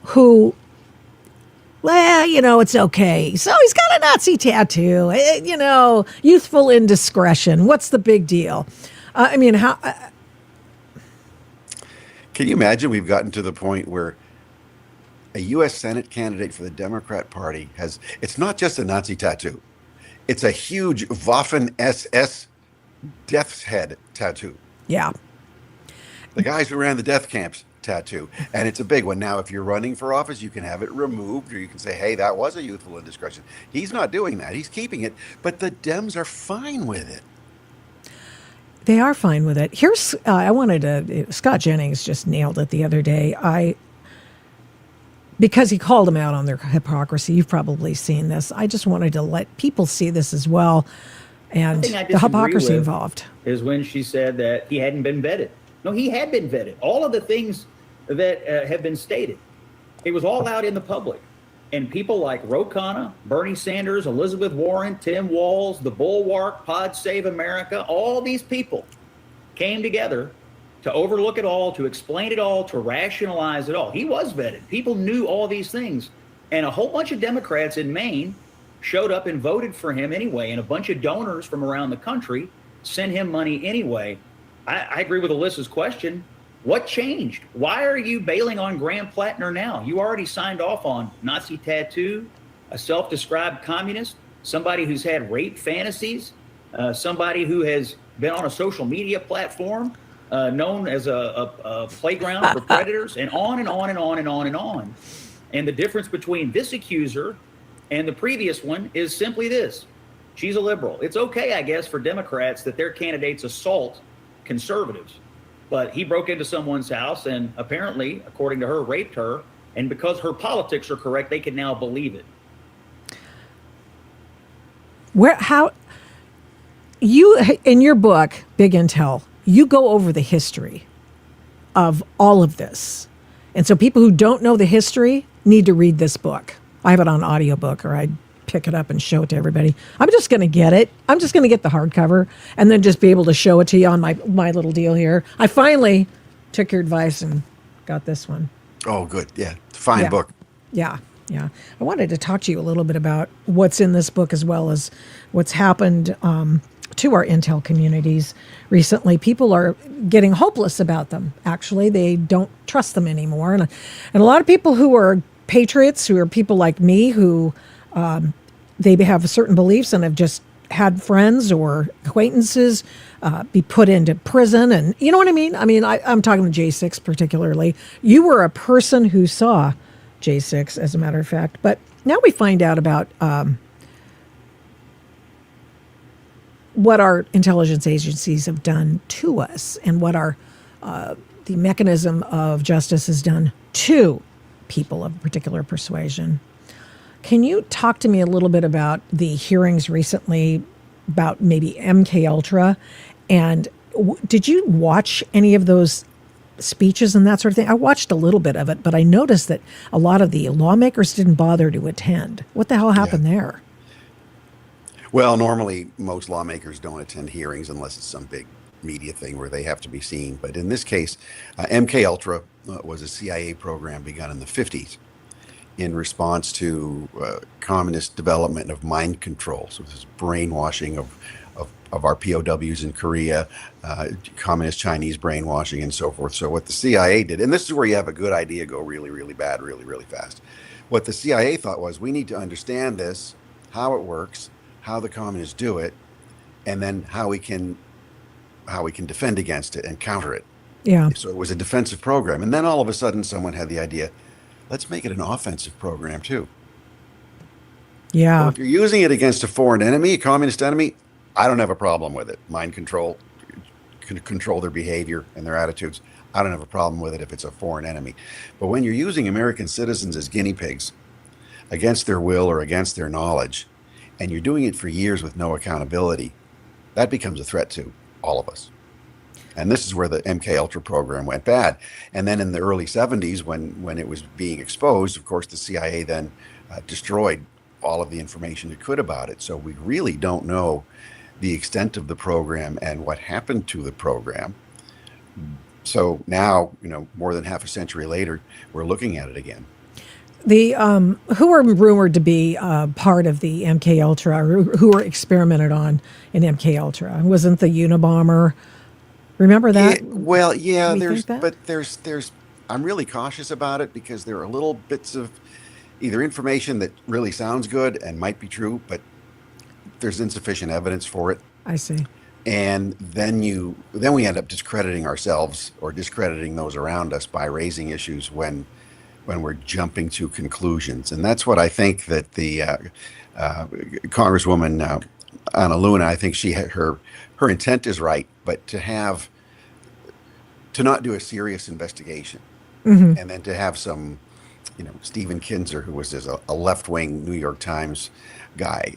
who, it's okay. So he's got a Nazi tattoo, youthful indiscretion. What's the big deal? How... Can you imagine we've gotten to the point where a U.S. Senate candidate for the Democrat Party it's not just a Nazi tattoo. It's a huge Waffen-SS death's head tattoo. Yeah. The guys who ran the death camps tattoo. And it's a big one. Now, if you're running for office, you can have it removed, or you can say, hey, that was a youthful indiscretion. He's not doing that. He's keeping it. But the Dems are fine with it. They are fine with it. Here's, Scott Jennings just nailed it the other day. Because he called them out on their hypocrisy. You've probably seen this. I just wanted to let people see this as well. And the hypocrisy involved is when she said that he hadn't been vetted. No, he had been vetted. All of the things that have been stated, it was all out in the public. And people like Ro Khanna, Bernie Sanders, Elizabeth Warren, Tim Walz, the Bulwark, Pod Save America, all these people came together to overlook it all, to explain it all, to rationalize it all. He was vetted. People knew all these things. And a whole bunch of Democrats in Maine showed up and voted for him anyway. And a bunch of donors from around the country sent him money anyway. I agree with Alyssa's question. What changed? Why are you bailing on Graham Plattner now? You already signed off on Nazi tattoo, a self-described communist, somebody who's had rape fantasies, somebody who has been on a social media platform known as a playground for predators, and on and on and on and on and on. And the difference between this accuser and the previous one is simply this. She's a liberal. It's okay, I guess, for Democrats that their candidates assault conservatives. But he broke into someone's house and apparently, according to her, raped her. And because her politics are correct, they can now believe it. How you, in your book, Big Intel, you go over the history of all of this. And so people who don't know the history need to read this book. I have it on audiobook, or I'd pick it up and show it to everybody. I'm just going to get it. I'm just going to get the hardcover and then just be able to show it to you on my little deal here. I finally took your advice and got this one. Oh, good. Yeah. It's a fine book. Yeah. Yeah. I wanted to talk to you a little bit about what's in this book as well as what's happened to our intel communities recently. People are getting hopeless about them. Actually, they don't trust them anymore. And a lot of people who are patriots, who are people like me, who they have certain beliefs and have just had friends or acquaintances be put into prison. And you know what I mean? I mean, I'm talking to J6 particularly. You were a person who saw J6, as a matter of fact. But now we find out about what our intelligence agencies have done to us and what the mechanism of justice has done to people of particular persuasion. Can you talk to me a little bit about the hearings recently about maybe MK Ultra? And did you watch any of those speeches and that sort of thing? I watched a little bit of it, but I noticed that a lot of the lawmakers didn't bother to attend. What the hell happened there? Well, normally most lawmakers don't attend hearings unless it's some big media thing where they have to be seen. But in this case, MK Ultra was a CIA program begun in the 50s in response to communist development of mind control. So this is brainwashing of our POWs in Korea, communist Chinese brainwashing and so forth. So what the CIA did, and this is where you have a good idea go really, really bad, really, really fast. What the CIA thought was, we need to understand this, how it works, how the communists do it, and then how we can defend against it and counter it. Yeah. So it was a defensive program. And then all of a sudden someone had the idea, let's make it an offensive program too. Yeah. Well, if you're using it against a foreign enemy, a communist enemy, I don't have a problem with it. Mind control, control their behavior and their attitudes. I don't have a problem with it if it's a foreign enemy. But when you're using American citizens as guinea pigs against their will or against their knowledge, and you're doing it for years with no accountability, that becomes a threat to all of us. And this is where the MK Ultra program went bad. And then in the early 70s, when it was being exposed, of course, the CIA then destroyed all of the information it could about it. So we really don't know the extent of the program and what happened to the program. So now, more than half a century later, we're looking at it again. The who are rumored to be part of the MK Ultra, or who were experimented on in MK Ultra, wasn't the Unabomber? Remember that? There's I'm really cautious about it because there are little bits of either information that really sounds good and might be true, but there's insufficient evidence for it. I see. And then we end up discrediting ourselves or discrediting those around us by raising issues when we're jumping to conclusions. And that's what I think that the Congresswoman Ana Luna, I think she had her intent is right, but to not do a serious investigation, Mm-hmm. and then to have some, Stephen Kinzer, who was a left-wing New York Times guy,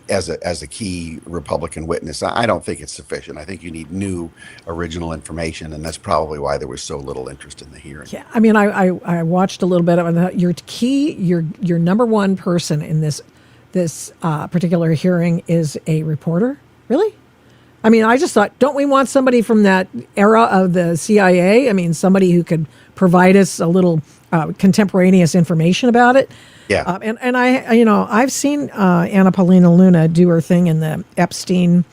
as a key Republican witness, I don't think it's sufficient. I think you need new, original information, and that's probably why there was so little interest in the hearing. Yeah, I mean, I watched a little bit of it. Your number one person in this particular hearing is a reporter. Really? I mean, I just thought, don't we want somebody from that era of the CIA? I mean, somebody who could provide us a little contemporaneous information about it. Yeah. And I've seen Anna Paulina Luna do her thing in the Epstein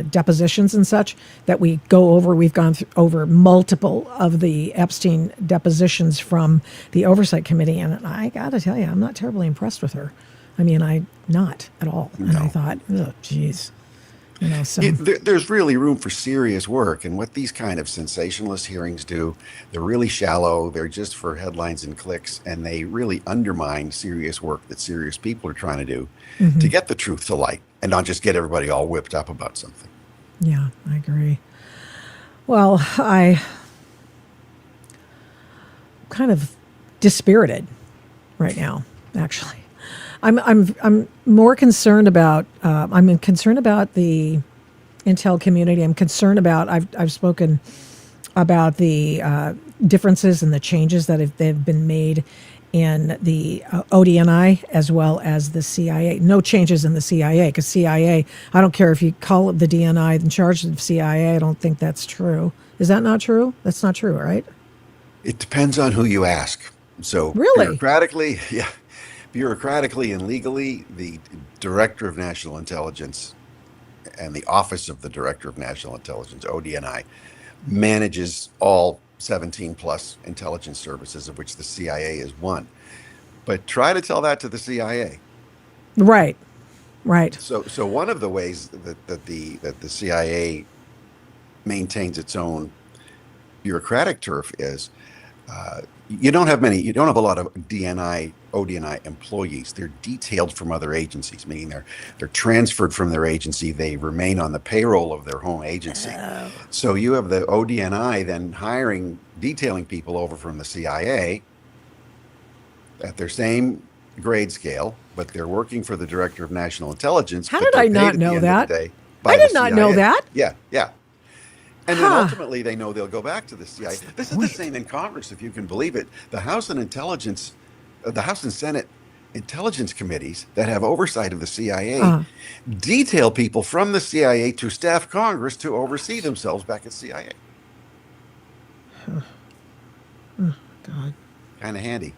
depositions and such that we go over. We've gone over multiple of the Epstein depositions from the Oversight Committee, and I got to tell you, I'm not terribly impressed with her. I mean, not at all. And I thought, oh, geez. So There's really room for serious work, and what these kind of sensationalist hearings do, they're really shallow. They're just for headlines and clicks, and they really undermine serious work that serious people are trying to do to get the truth to light, and not just get everybody all whipped up about something. Yeah, I agree. Well, I kind of dispirited right now, actually. I'm more concerned about I'm concerned about the intel community. I'm concerned about I've spoken about the differences and the changes that have been made in the ODNI as well as the CIA. No changes in the CIA, because CIA, I don't care if you call it the DNI in charge of CIA, I don't think that's true. Is that not true? That's not true, right? It depends on who you ask. So Really? Bureaucratically and legally, the Director of National Intelligence and the Office of the Director of National Intelligence, ODNI, manages all 17 plus intelligence services, of which the CIA is one. But try to tell that to the CIA. Right. So one of the ways that the CIA maintains its own bureaucratic turf is you don't have a lot of ODNI employees. They're detailed from other agencies, meaning they're transferred from their agency. They remain on the payroll of their home agency. Oh. So you have the ODNI then detailing people over from the CIA at their same grade scale, but they're working for the Director of National Intelligence. How did I not know that? I did not know that. Yeah. And then ultimately they know they'll go back to the CIA. This is the same in Congress, if you can believe it. The House and Senate intelligence committees that have oversight of the CIA detail people from the CIA to staff Congress to oversee themselves back at CIA. Oh, God. Kind of handy.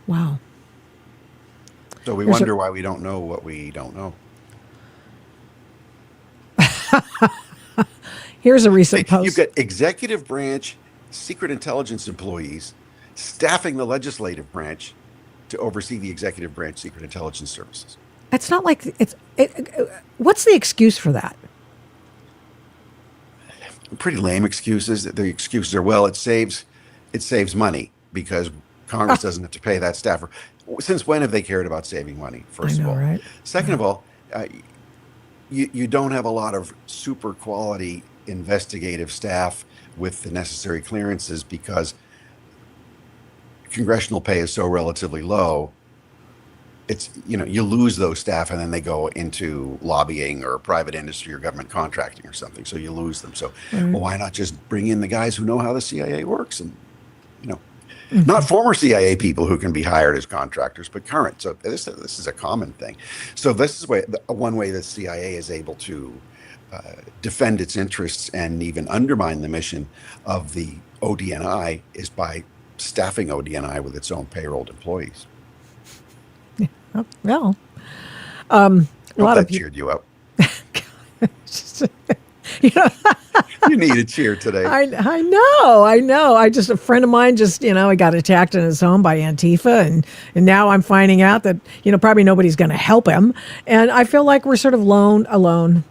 Wow. So we wonder why we don't know what we don't know. Here's a recent post. You've got executive branch, secret intelligence employees staffing the legislative branch to oversee the executive branch secret intelligence services. It's not like what's the excuse for that? Pretty lame excuses. The excuses are, well, it saves money because Congress doesn't have to pay that staffer. Since when have they cared about saving money? First of all, right? Second of all, you don't have a lot of super quality investigative staff with the necessary clearances because congressional pay is so relatively low. It's, you lose those staff and then they go into lobbying or private industry or government contracting or something. So you lose them. So well, why not just bring in the guys who know how the CIA works and, not former CIA people who can be hired as contractors, but current. So this is a common thing. So this is one way the CIA is able to defend its interests and even undermine the mission of the ODNI is by staffing ODNI with its own payrolled employees. Well, a lot of cheered you up. Just, You need a cheer today. I know. A friend of mine just, he got attacked in his home by Antifa, and now I'm finding out that, probably nobody's going to help him. And I feel like we're sort of alone.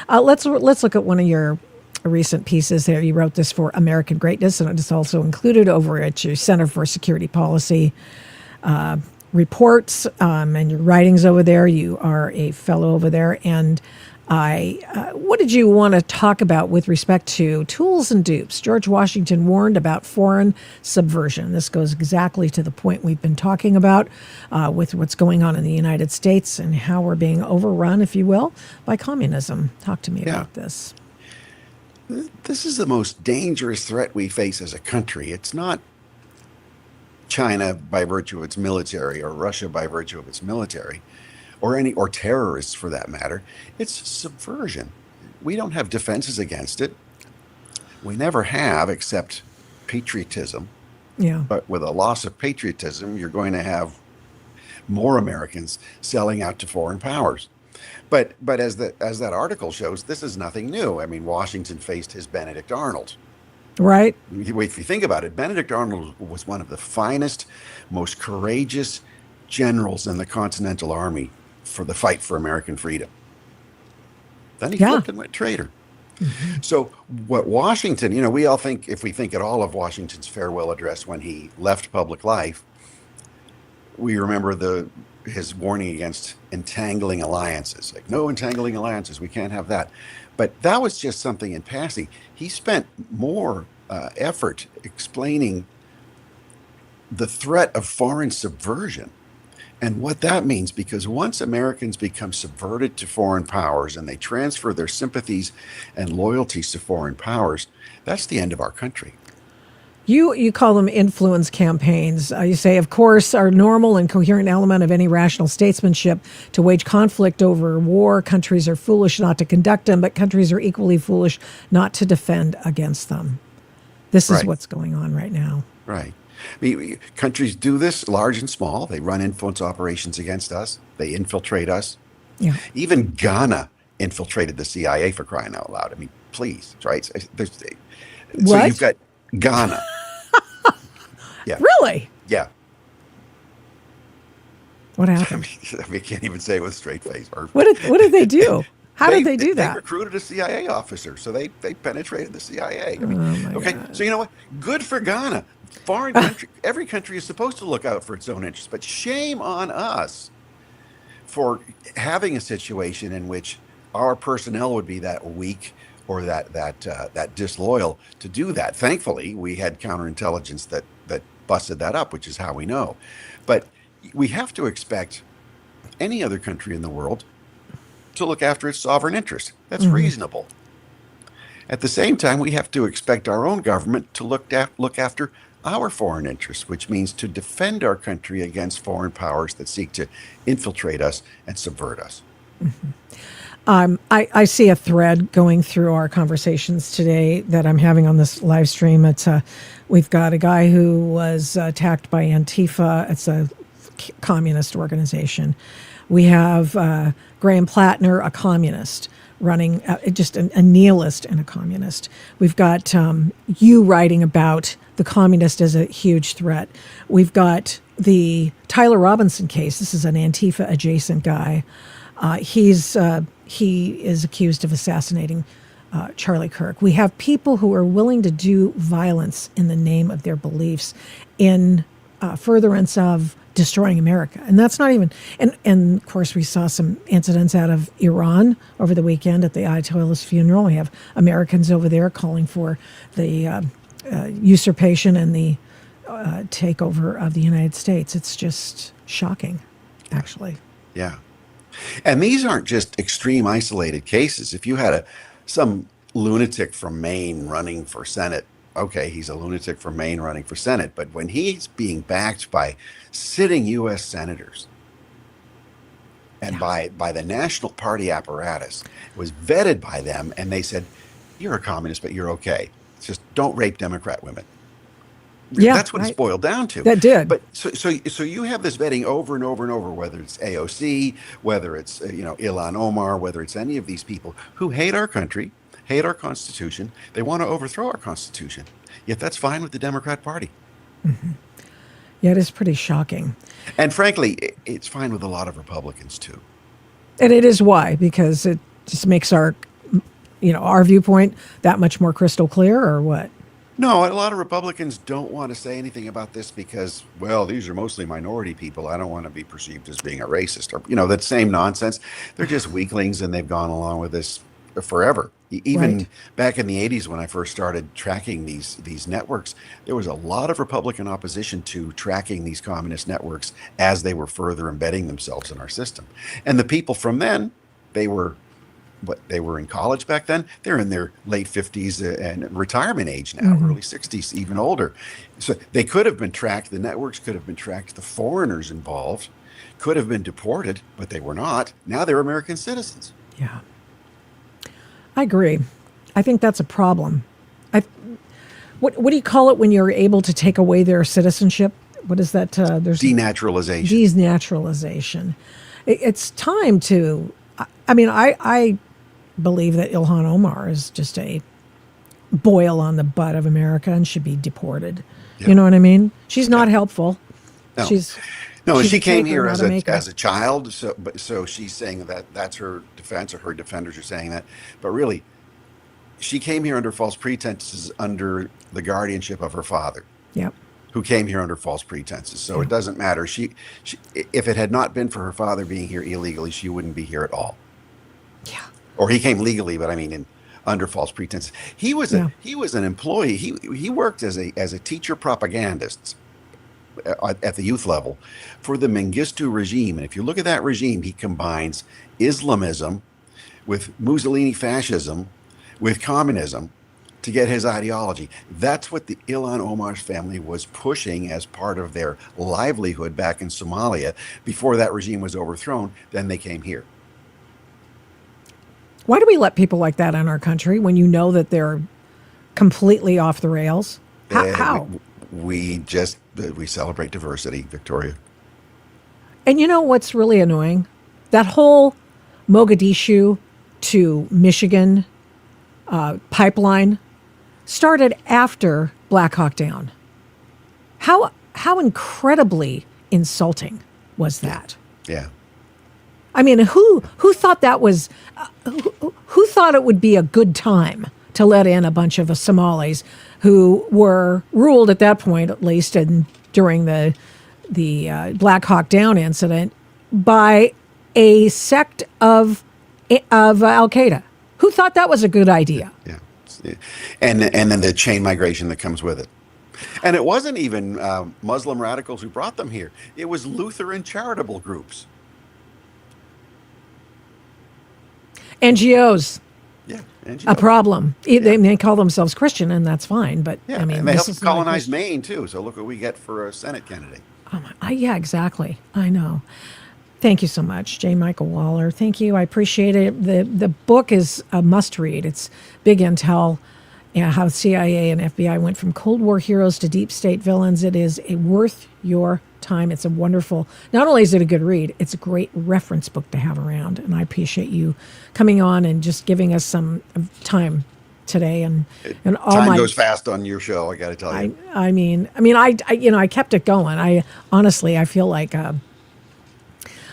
Let's look at one of your recent pieces there. You wrote this for American Greatness, and it's also included over at your Center for Security Policy reports and your writings over there. You are a fellow over there, and what did you want to talk about with respect to tools and dupes? George Washington warned about foreign subversion. This goes exactly to the point we've been talking about with what's going on in the United States and how we're being overrun, if you will, by communism. Talk to me about this. This is the most dangerous threat we face as a country. It's not China by virtue of its military or Russia by virtue of its military. Or terrorists for that matter. It's subversion. We don't have defenses against it. We never have, except patriotism. Yeah. But with a loss of patriotism, you're going to have more Americans selling out to foreign powers. But as that article shows, this is nothing new. I mean, Washington faced his Benedict Arnold. Right. If you think about it, Benedict Arnold was one of the finest, most courageous generals in the Continental Army for the fight for American freedom. Then he flipped and went traitor. So what Washington, we all think, if we think at all of Washington's farewell address when he left public life, we remember his warning against entangling alliances. Like, no entangling alliances, we can't have that. But that was just something in passing. He spent more effort explaining the threat of foreign subversion and what that means, because once Americans become subverted to foreign powers and they transfer their sympathies and loyalties to foreign powers, that's the end of our country. You call them influence campaigns. You say, of course, are normal and coherent element of any rational statesmanship to wage conflict over war. Countries are foolish not to conduct them, but countries are equally foolish not to defend against them. This is what's going on right now. Right. I mean, countries do this, large and small. They run influence operations against us. They infiltrate us. Yeah. Even Ghana infiltrated the CIA, for crying out loud. I mean, please, right? So you've got Ghana. Yeah. Really? Yeah. What happened? I mean, I can't even say it with a straight face. What did they do? How did they do that? They recruited a CIA officer, so they penetrated the CIA. I mean, God. So you know what? Good for Ghana. Foreign country, every country is supposed to look out for its own interests, but shame on us for having a situation in which our personnel would be that weak or that disloyal to do that. Thankfully, we had counterintelligence that busted that up, which is how we know. But we have to expect any other country in the world to look after its sovereign interests. That's reasonable. At the same time, we have to expect our own government to look after our foreign interests, which means to defend our country against foreign powers that seek to infiltrate us and subvert us. I see a thread going through our conversations today that I'm having on this live stream. It's we've got a guy who was attacked by Antifa. It's a communist organization. We have Graham Plattner, a communist, running just a nihilist and a communist. We've got you writing about the communist as a huge threat. We've got the Tyler Robinson case. This is an Antifa adjacent guy. He is accused of assassinating Charlie Kirk. We have people who are willing to do violence in the name of their beliefs in furtherance of destroying America. And that's not even, and of course we saw some incidents out of Iran over the weekend at the Ayatollah's funeral. We have Americans over there calling for the usurpation and the takeover of the United States. It's just shocking, actually. Yeah. And these aren't just extreme isolated cases. If you had some lunatic from Maine running for Senate, okay, he's a lunatic from Maine running for Senate. But when he's being backed by sitting U.S. senators and by the National Party apparatus, was vetted by them, and they said, you're a communist, but you're okay. It's just don't rape Democrat women. Yeah, that's what it's boiled down to. That did. But so you have this vetting over and over and over, whether it's AOC, whether it's Ilhan Omar, whether it's any of these people who hate our country, hate our Constitution. They want to overthrow our Constitution. Yet that's fine with the Democrat Party. Mm-hmm. Yeah, it is pretty shocking. And frankly, it's fine with a lot of Republicans too. And it is why, because it just makes our viewpoint that much more crystal clear, or what? No, a lot of Republicans don't want to say anything about this because, well, these are mostly minority people. I don't want to be perceived as being a racist or, that same nonsense. They're just weaklings and they've gone along with this forever. Even back in the 80s when I first started tracking these networks, there was a lot of Republican opposition to tracking these communist networks as they were further embedding themselves in our system. And the people from then, they were in college back then. They're in their late 50s and retirement age now, early 60s, even older. So they could have been tracked. The networks could have been tracked. The foreigners involved could have been deported, but they were not. Now they're American citizens. Yeah. I agree. I think that's a problem. What do you call it when you're able to take away their citizenship? What is that? There's denaturalization. Denaturalization. It's time to, I mean, I believe that Ilhan Omar is just a boil on the butt of America and should be deported. Yeah. You know what I mean? She's not helpful. No. She's No, she's she a came taker, here not as a a maker. as a child, so she's saying that that's her defense, or her defenders are saying that. But really, she came here under false pretenses, under the guardianship of her father, Yep. who came here under false pretenses. So it doesn't matter. She, if it had not been for her father being here illegally, she wouldn't be here at all. Yeah. Or he came legally, but I mean under false pretenses. He was an employee. He worked as a teacher propagandist at the youth level for the Mengistu regime. And if you look at that regime, he combines Islamism with Mussolini fascism with communism to get his ideology. That's what the Ilhan Omar's family was pushing as part of their livelihood back in Somalia before that regime was overthrown. Then they came here. Why do we let people like that in our country when you know that they're completely off the rails? How? We celebrate diversity, Victoria. And you know what's really annoying? That whole Mogadishu to Michigan pipeline started after Black Hawk Down. How incredibly insulting was that? Yeah. I mean, who thought that was who thought it would be a good time to let in a bunch of Somalis who were ruled at that point, at least, and during the Black Hawk Down incident, by a sect of Al Qaeda? Who thought that was a good idea? Yeah. And then the chain migration that comes with it. And it wasn't even Muslim radicals who brought them here. It was Lutheran charitable groups. NGOs. Yeah, NGOs. A problem. They call themselves Christian, and that's fine. But Yeah, I mean, and they this helped is not colonize Maine too. So look what we get for a Senate candidate. Oh my, yeah, exactly. I know. Thank you so much, J. Michael Waller. Thank you. I appreciate it. The book is a must read. It's big intel. Yeah, how CIA and FBI went from Cold War heroes to deep state villains. It is worth your time. It's a wonderful, not only is it a good read, it's a great reference book to have around. And I appreciate you coming on and just giving us some time today. And all Time goes fast on your show, I got to tell you. I kept it going. I honestly feel like I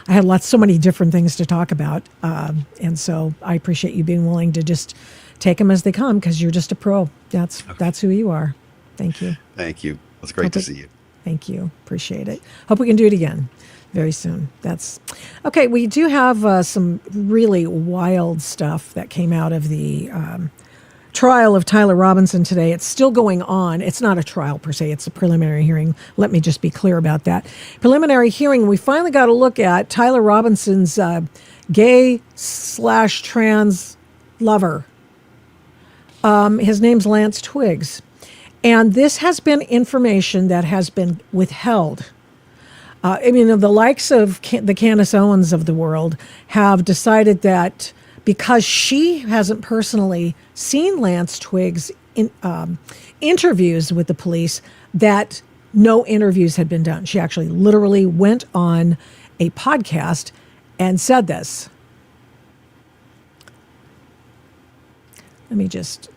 had so many different things to talk about. And so I appreciate you being willing to just take them as they come, because you're just a pro. That's who you are. Thank you. Thank you. It's great to see you. Thank you. Appreciate it. Hope we can do it again very soon. That's okay. We do have some really wild stuff that came out of the trial of Tyler Robinson today. It's still going on. It's not a trial per se. It's a preliminary hearing. Let me just be clear about that. Preliminary hearing. We finally got a look at Tyler Robinson's gay/trans lover. His name's Lance Twiggs. And this has been information that has been withheld. The likes of the Candace Owens of the world have decided that because she hasn't personally seen Lance Twiggs in interviews with the police, that no interviews had been done. She actually literally went on a podcast and said this. Let me just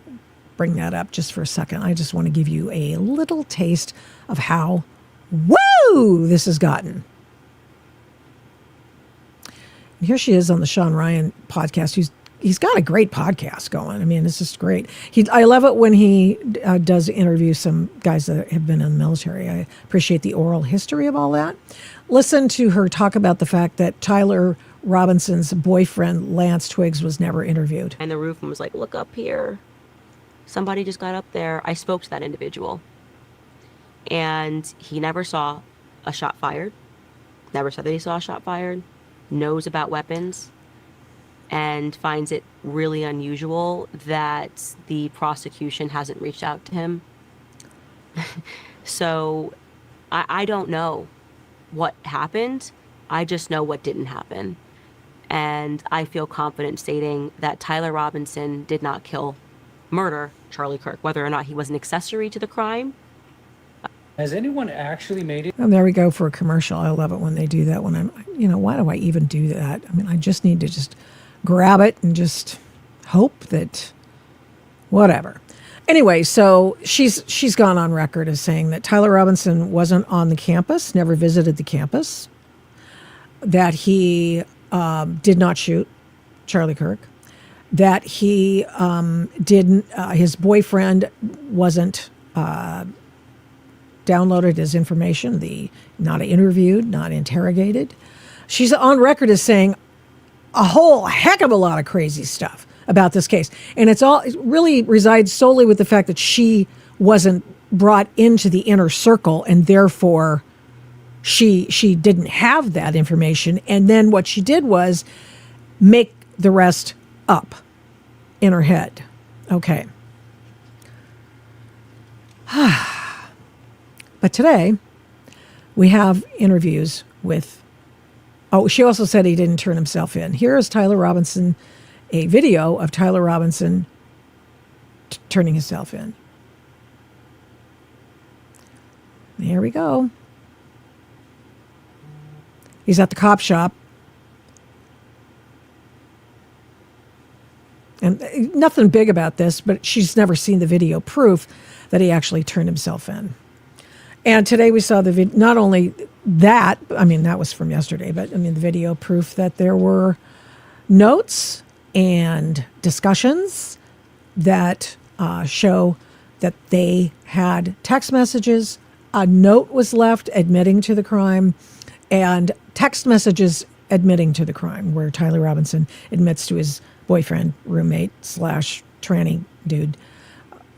bring that up just for a second. I just want to give you a little taste of how woo this has gotten. And here she is on the Sean Ryan podcast. He's got a great podcast going. I mean, it's just great. I love it when he does interview some guys that have been in the military. I appreciate the oral history of all that. Listen to her talk about the fact that Tyler Robinson's boyfriend, Lance Twiggs, was never interviewed. And the roof was like, look up here. Somebody just got up there. I spoke to that individual. And he never saw a shot fired. Never said that he saw a shot fired. Knows about weapons. And finds it really unusual that the prosecution hasn't reached out to him. So I don't know what happened. I just know what didn't happen. And I feel confident stating that Tyler Robinson did not murder Charlie Kirk, whether or not he was an accessory to the crime. Has anyone actually made it? And there we go for a commercial. I love it when they do that. Why do I even do that? I mean, I just need to just grab it and just hope that whatever. Anyway, so she's gone on record as saying that Tyler Robinson wasn't on the campus, never visited the campus, that he did not shoot Charlie Kirk, that he didn't, his boyfriend wasn't downloaded his information, not interviewed, not interrogated. She's on record as saying a whole heck of a lot of crazy stuff about this case. And it really resides solely with the fact that she wasn't brought into the inner circle, and therefore she didn't have that information. And then what she did was make the rest up in her head. Okay. But today we have interviews with, she also said he didn't turn himself in. Here is Tyler Robinson, a video of Tyler Robinson turning himself in. There we go. He's at the cop shop. And nothing big about this, but she's never seen the video proof that he actually turned himself in. And today we saw the video, not only that, I mean, that was from yesterday, but I mean, the video proof that there were notes and discussions that show that they had text messages. A note was left admitting to the crime, and text messages admitting to the crime, where Tyler Robinson admits to his boyfriend, roommate / tranny dude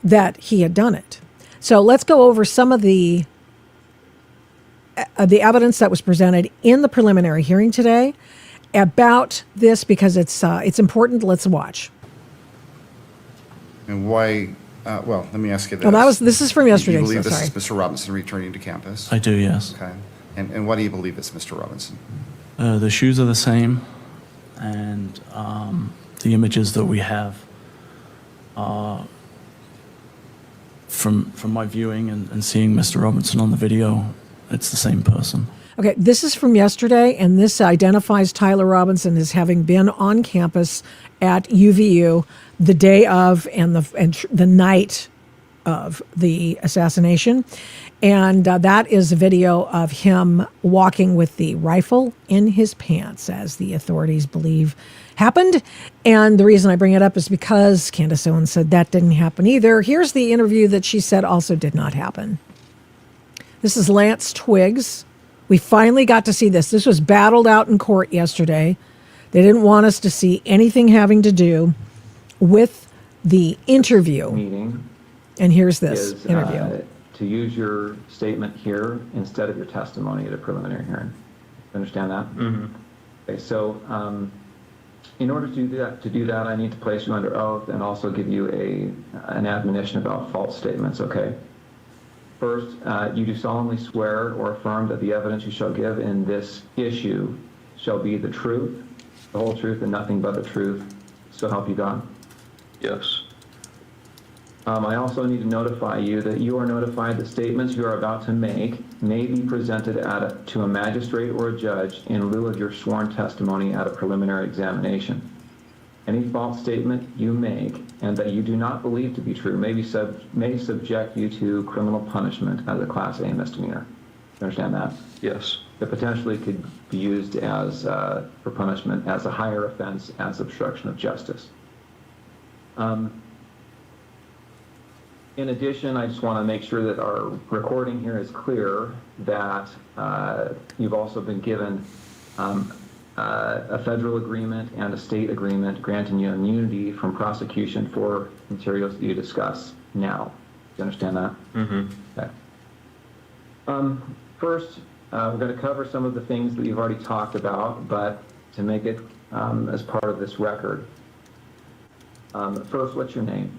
that he had done it. So let's go over some of the evidence that was presented in the preliminary hearing today about this, because it's important. Let's watch. And why? Well, let me ask you this. Well, this is from yesterday. You believe so this sorry. is Mr. Robinson returning to campus? I do, yes. Okay. And why do you believe it's Mr. Robinson? The shoes are the same, and the images that we have are from my viewing and seeing Mr. Robinson on the video, it's the same person. Okay, this is from yesterday, and this identifies Tyler Robinson as having been on campus at UVU the day of and the night of the assassination. And that is a video of him walking with the rifle in his pants, as the authorities believe happened. And the reason I bring it up is because Candace Owens said that didn't happen either. Here's the interview that she said also did not happen. This is Lance Twiggs. We finally got to see this. This was battled out in court yesterday. They didn't want us to see anything having to do with the interview. Meeting. And here's this interview. To use your statement here instead of your testimony at a preliminary hearing. Understand that? Mm-hmm. Okay, so in order to do that, I need to place you under oath and also give you an admonition about false statements, okay? First, you do solemnly swear or affirm that the evidence you shall give in this issue shall be the truth, the whole truth, and nothing but the truth. So help you God? Yes. I also need to notify you that you are notified that statements you are about to make may be presented to a magistrate or a judge in lieu of your sworn testimony at a preliminary examination. Any false statement you make and that you do not believe to be true may subject you to criminal punishment as a Class A misdemeanor. You understand that? Yes. It potentially could be used as for punishment as a higher offense as obstruction of justice. In addition, I just want to make sure that our recording here is clear that you've also been given a federal agreement and a state agreement granting you immunity from prosecution for materials that you discuss now. Do you understand that? Mm-hmm. Okay. First, we're going to cover some of the things that you've already talked about, but to make it as part of this record. First, what's your name?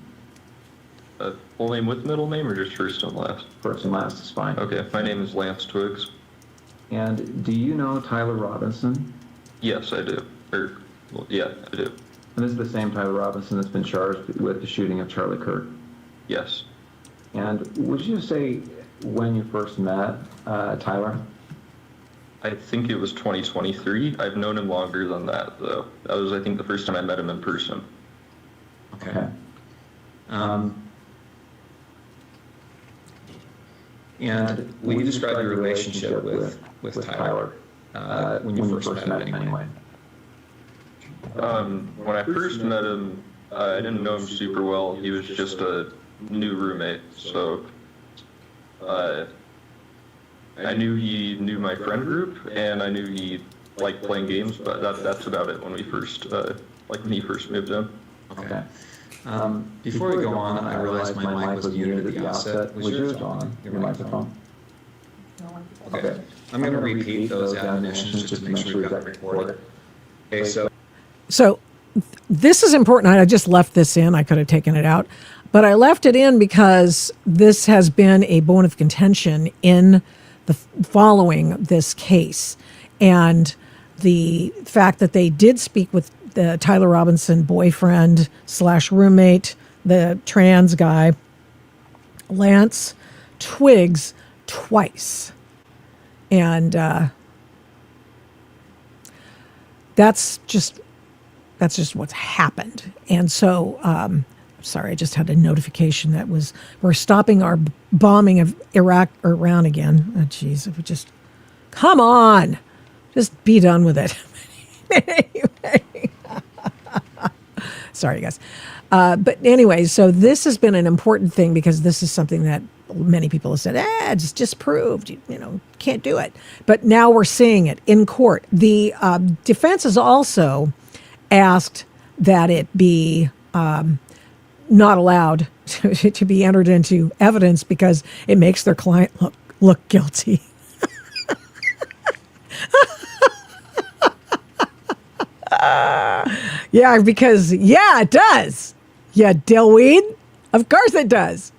Full name with middle name or just first and last? First and last is fine. Okay, my name is Lance Twiggs. And do you know Tyler Robinson? Yes, I do. Yeah, I do. And this is the same Tyler Robinson that's been charged with the shooting of Charlie Kirk? Yes. And would you say when you first met Tyler? I think it was 2023. I've known him longer than that, though. That was, I think, the first time I met him in person. Okay. And will you describe your relationship with Tyler when you first met him anyway? When I first met him, I didn't know him super well. He was just a new roommate, so I knew he knew my friend group, and I knew he liked playing games, but that's about it when we first, when he first moved in. Okay. Before we go on, I realized my mic was muted at the outset. Was yours on, your microphone? Okay. I'm going to repeat those admonitions just to make sure we got recorded. Okay, So this is important. I just left this in. I could have taken it out, but I left it in because this has been a bone of contention in the following this case, and the fact that they did speak with the Tyler Robinson boyfriend / roommate, the trans guy, Lance Twiggs, twice, and that's just what's happened. And so, sorry, I just had a notification that we're stopping our bombing of Iraq or Iran again. Oh, geez, if we just, come on, just be done with it. Anyway. Sorry, guys. But anyway, so this has been an important thing because this is something that many people have said, it's disproved, can't do it. But now we're seeing it in court. The defense has also asked that it be not allowed to be entered into evidence because it makes their client look guilty. Yeah, because, it does. Yeah, dillweed? Of course it does.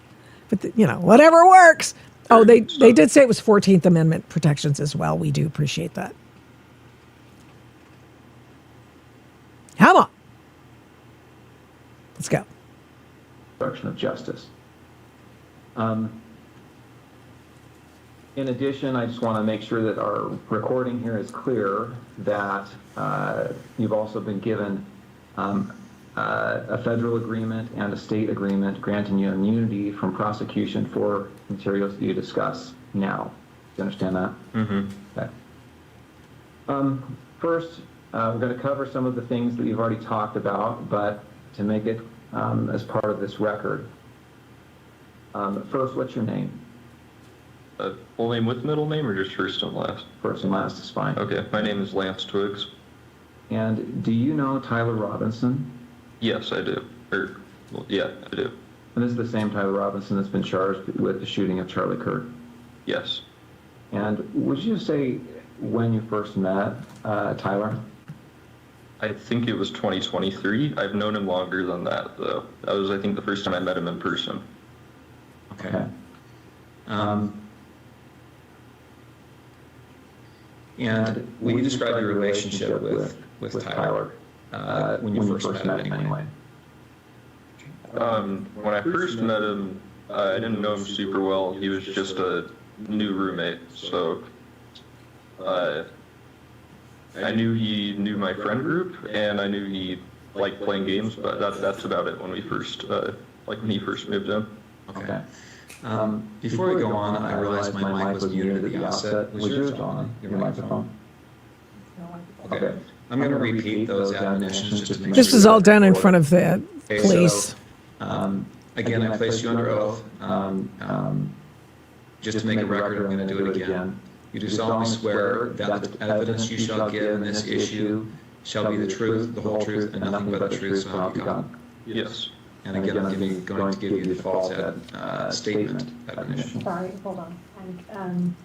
But, whatever works. Oh, they did say it was 14th Amendment protections as well. We do appreciate that. Come on. Let's go. Obstruction of justice. In addition, I just want to make sure that our recording here is clear that you've also been given a federal agreement and a state agreement granting you immunity from prosecution for materials that you discuss now. Do you understand that? Mm-hmm. Okay. First, we're going to cover some of the things that you've already talked about, but to make it as part of this record. First, what's your name? Full name with middle name or just first and last? First and last is fine. Okay, my name is Lance Twiggs. And do you know Tyler Robinson? Yes, I do. Yeah, I do. And this is the same Tyler Robinson that's been charged with the shooting of Charlie Kirk? Yes. And would you say when you first met Tyler? I think it was 2023. I've known him longer than that, though. That was, I think, the first time I met him in person. Okay. And will you describe your relationship with Tyler when you first met him anyway? When I first met him, I didn't know him super well. He was just a new roommate, so I knew he knew my friend group, and I knew he liked playing games, but that's about it when we first, when he first moved in. Okay. Before we go on, I realized my mic was muted at the outset. Was yours on, your microphone? Okay. I'm going to repeat those admonitions just to make sure. This is all done in front of the police. So, again, I place you under oath. Just to make a record, I'm going to do it again. You do solemnly swear that the evidence you shall give in this issue shall be the truth, the whole truth, and nothing but the truth, so help you God. Yes. And again, I'm going to give you the false statement admonition. Sorry, hold on.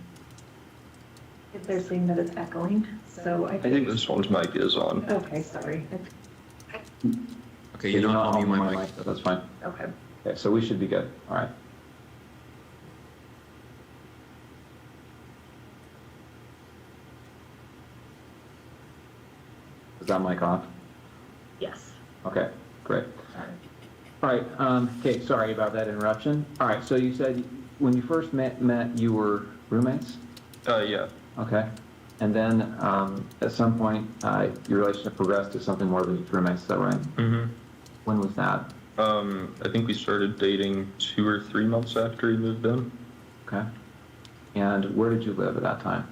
They're saying that it's echoing, so I think this one's mic is on. Okay, sorry. Okay, you don't owe me my mic, but that's fine. Okay. Okay, so we should be good. All right. Is that mic off? Yes. Okay, great. All right, okay, sorry about that interruption. All right, so you said when you first met you were roommates? Yeah. Okay. And then at some point, your relationship progressed to something more than roommates. Is that right? Mm-hmm. When was that? I think we started dating 2 or 3 months after he moved in. Okay. And where did you live at that time?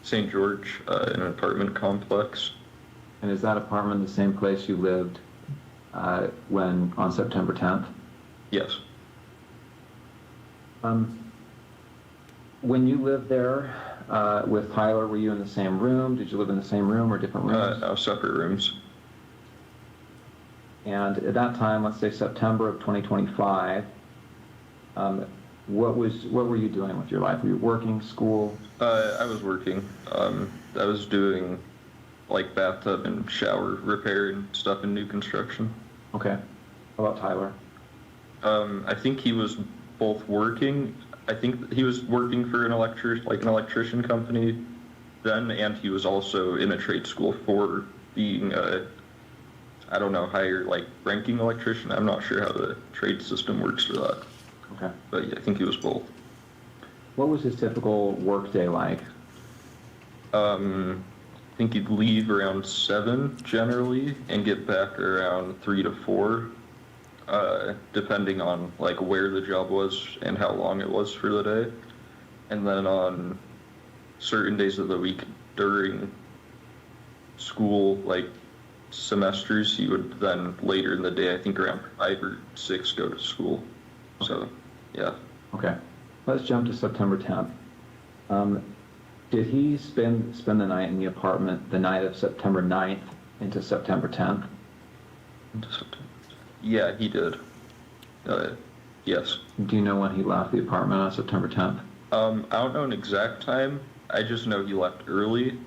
St. George, in an apartment complex. And is that apartment the same place you lived when on September 10th? Yes. When you lived there with Tyler, were you in the same room? Did you live in the same room or different rooms? No, separate rooms. And at that time, let's say September of 2025, what were you doing with your life? Were you working, school? I was working. I was doing like bathtub and shower repair and stuff in new construction. Okay. How about Tyler? I think he was both working. I think he was working for an electrician company then, and he was also in a trade school for being I don't know, higher ranking electrician. I'm not sure how the trade system works for that. Okay. But yeah, I think he was both. What was his typical work day like? I think he'd leave around 7 generally and get back around 3 to 4, depending on where the job was and how long it was for the day. And then on certain days of the week during school, semesters, he would then later in the day, I think around 5 or 6, go to school. So, yeah. Okay. Let's jump to September 10th. Did he spend the night in the apartment the night of September 9th into September 10th? Yeah, he did. Yes. Do you know when he left the apartment on September 10th? I don't know an exact time. I just know he left early.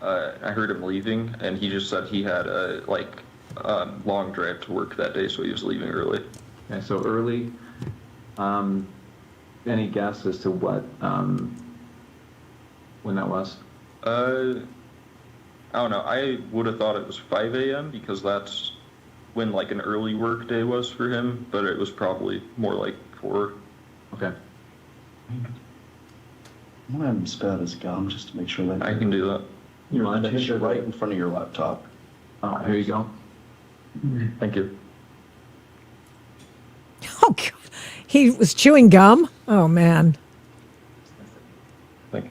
I heard him leaving, and he just said he had a long drive to work that day, so he was leaving early. Okay, so early. Any guess as to what when that was? I don't know. I would have thought it was 5 a.m. because that's when an early work day was for him, but it was probably more like 4. Okay. I'm gonna have him spit out his gum just to make sure that I can do that. You mind? It's right in front of your laptop. Oh, here you go. Thank you. Oh, God. He was chewing gum? Oh, man. Thank you.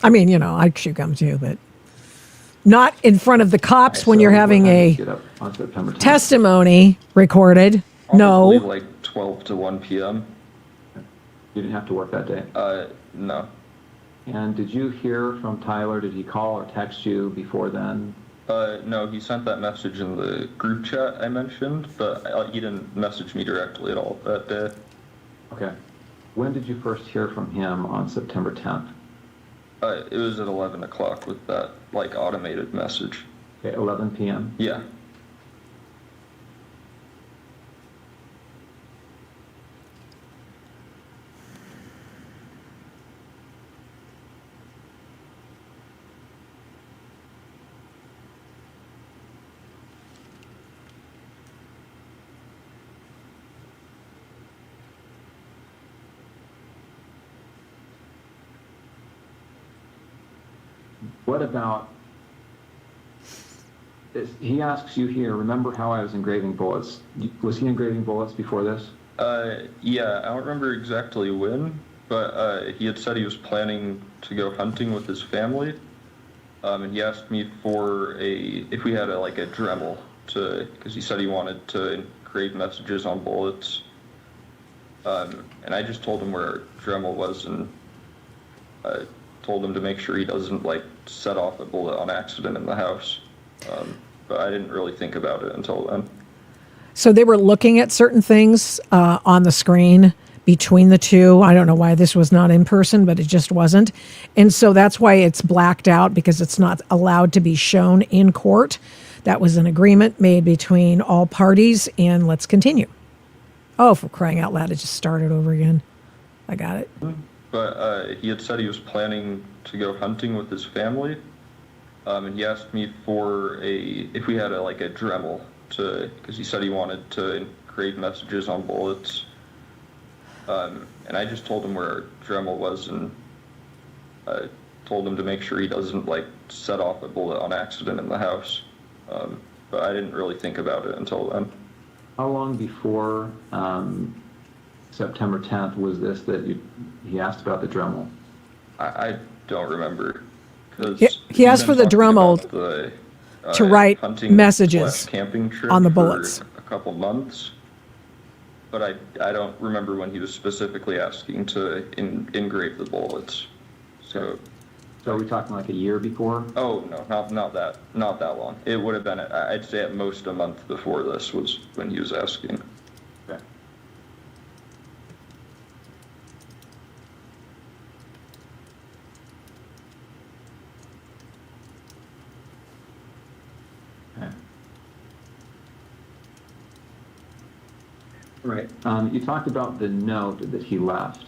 I mean, I chew gum too, but not in front of the cops when So you're having what time a did you get up on September 10th? testimony recorded. Probably No. 12 to 1 p.m. You didn't have to work that day? No. And did you hear from Tyler? Did he call or text you before then? No, he sent that message in the group chat I mentioned, but he didn't message me directly at all that day. Okay. When did you first hear from him on September 10th? It was at 11 o'clock with that, automated message. Okay, 11 p.m.? Yeah. What about, he asks you here, remember how I was engraving bullets? Was he engraving bullets before this? Yeah, I don't remember exactly when, but he had said he was planning to go hunting with his family. And he asked me for if we had a Dremel because he said he wanted to engrave messages on bullets. And I just told him where our Dremel was and told him to make sure he doesn't set off a bullet on accident in the house. But I didn't really think about it until then. So they were looking at certain things on the screen between the two. I don't know why this was not in person, but it just wasn't. And so that's why it's blacked out, because it's not allowed to be shown in court. That was an agreement made between all parties, and let's continue. Oh, for crying out loud, it just started over again. I got it. But he had said he was planning to go hunting with his family. And he asked me for if we had a Dremel because he said he wanted to engrave messages on bullets. And I just told him where our Dremel was and I told him to make sure he doesn't like set off a bullet on accident in the house. But I didn't really think about it until then. How long before September 10th was this that he asked about the Dremel? I don't remember. He asked for the Dremel to write messages camping trip on the for bullets. a couple months, but I don't remember when he was specifically asking to engrave the bullets. So are we talking like a year before? Oh no, not that long. It would have been, I'd say at most a month before this was when he was asking. Okay. Right. You talked about the note that he left.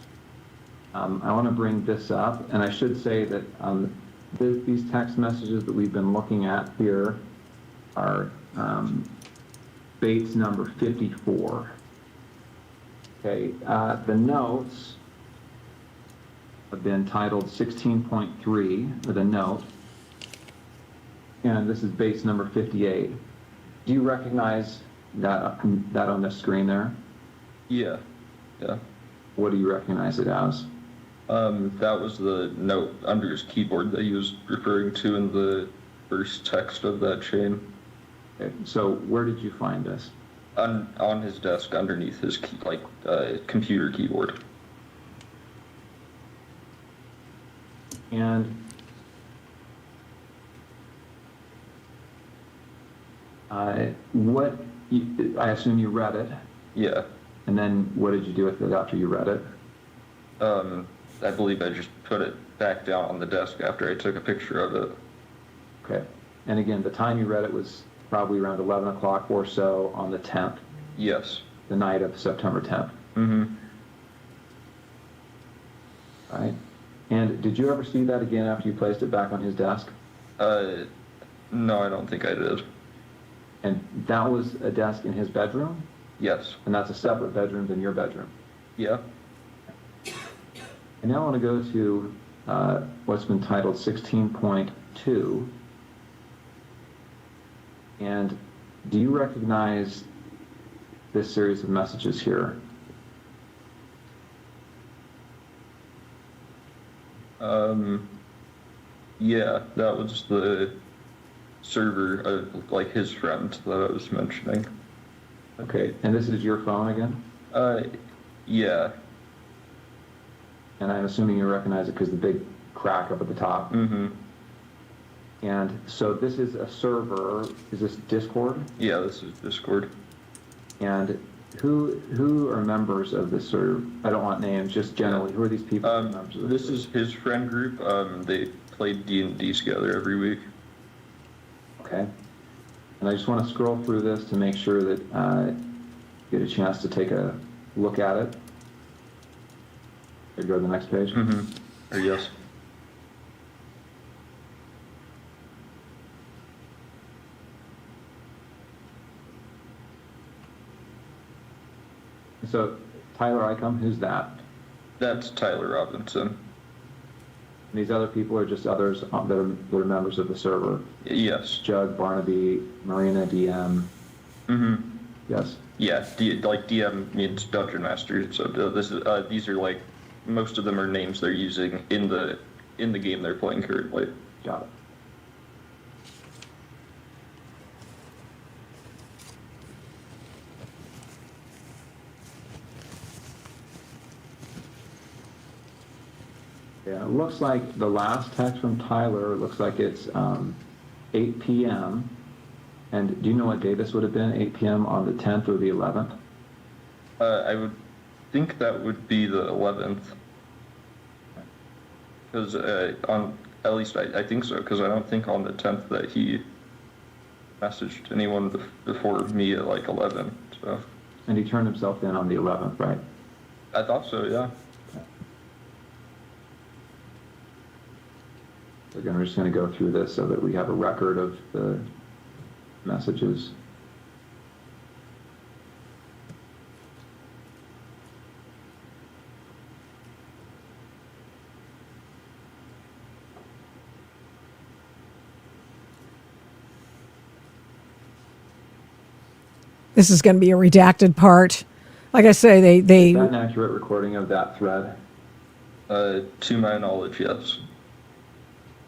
I want to bring this up, and I should say that these text messages that we've been looking at here are Bates number 54. Okay, the notes have been titled 16.3, or the note, and this is Bates number 58. Do you recognize that on the screen there? Yeah. What do you recognize it as? That was the note under his keyboard that he was referring to in the first text of that chain. Okay, so where did you find this? On his desk underneath his computer keyboard. And I assume you read it. Yeah. And then what did you do with it after you read it? I believe I just put it back down on the desk after I took a picture of it. Okay. And again, the time you read it was probably around 11 o'clock or so on the 10th. Yes. The night of September 10th. Mm-hmm. All right. And did you ever see that again after you placed it back on his desk? No, I don't think I did. And that was a desk in his bedroom? Yes. And that's a separate bedroom than your bedroom? Yeah. And now I want to go to what's been titled 16.2. And do you recognize this series of messages here? Yeah, that was the server of like his friend that I was mentioning. Okay, and this is your phone again? Yeah. And I'm assuming you recognize it because the big crack up at the top. Mm-hmm. And so this is a server. Is this Discord? Yeah, this is Discord. And who are members of this server? I don't want names, just generally. Who are these people? This is his friend group. They play D&D together every week. Okay. And I just want to scroll through this to make sure that you get a chance to take a look at it. Go to the next page. Mm-hmm. Or yes. So, Tyler Icom, who's that? That's Tyler Robinson. And these other people are just others that are members of the server? Yes. Jug, Barnaby, Marina, DM. Mm-hmm. Yes. Yeah, DM means Dungeon Master. So this is these are like most of them are names they're using in the game they're playing currently. Got it. Yeah, it looks like the last text from Tyler looks like it's 8 p.m. And do you know what day this would have been? 8 p.m. on the 10th or the 11th? I would think that would be the 11th. Because at least I think so, because I don't think on the 10th that he messaged anyone before me at like 11. So. And he turned himself in on the 11th, right? I thought so, yeah. Again, we're just going to go through this so that we have a record of the messages. This is going to be a redacted part. Like I say, Is they that an accurate recording of that thread? To my knowledge, yes.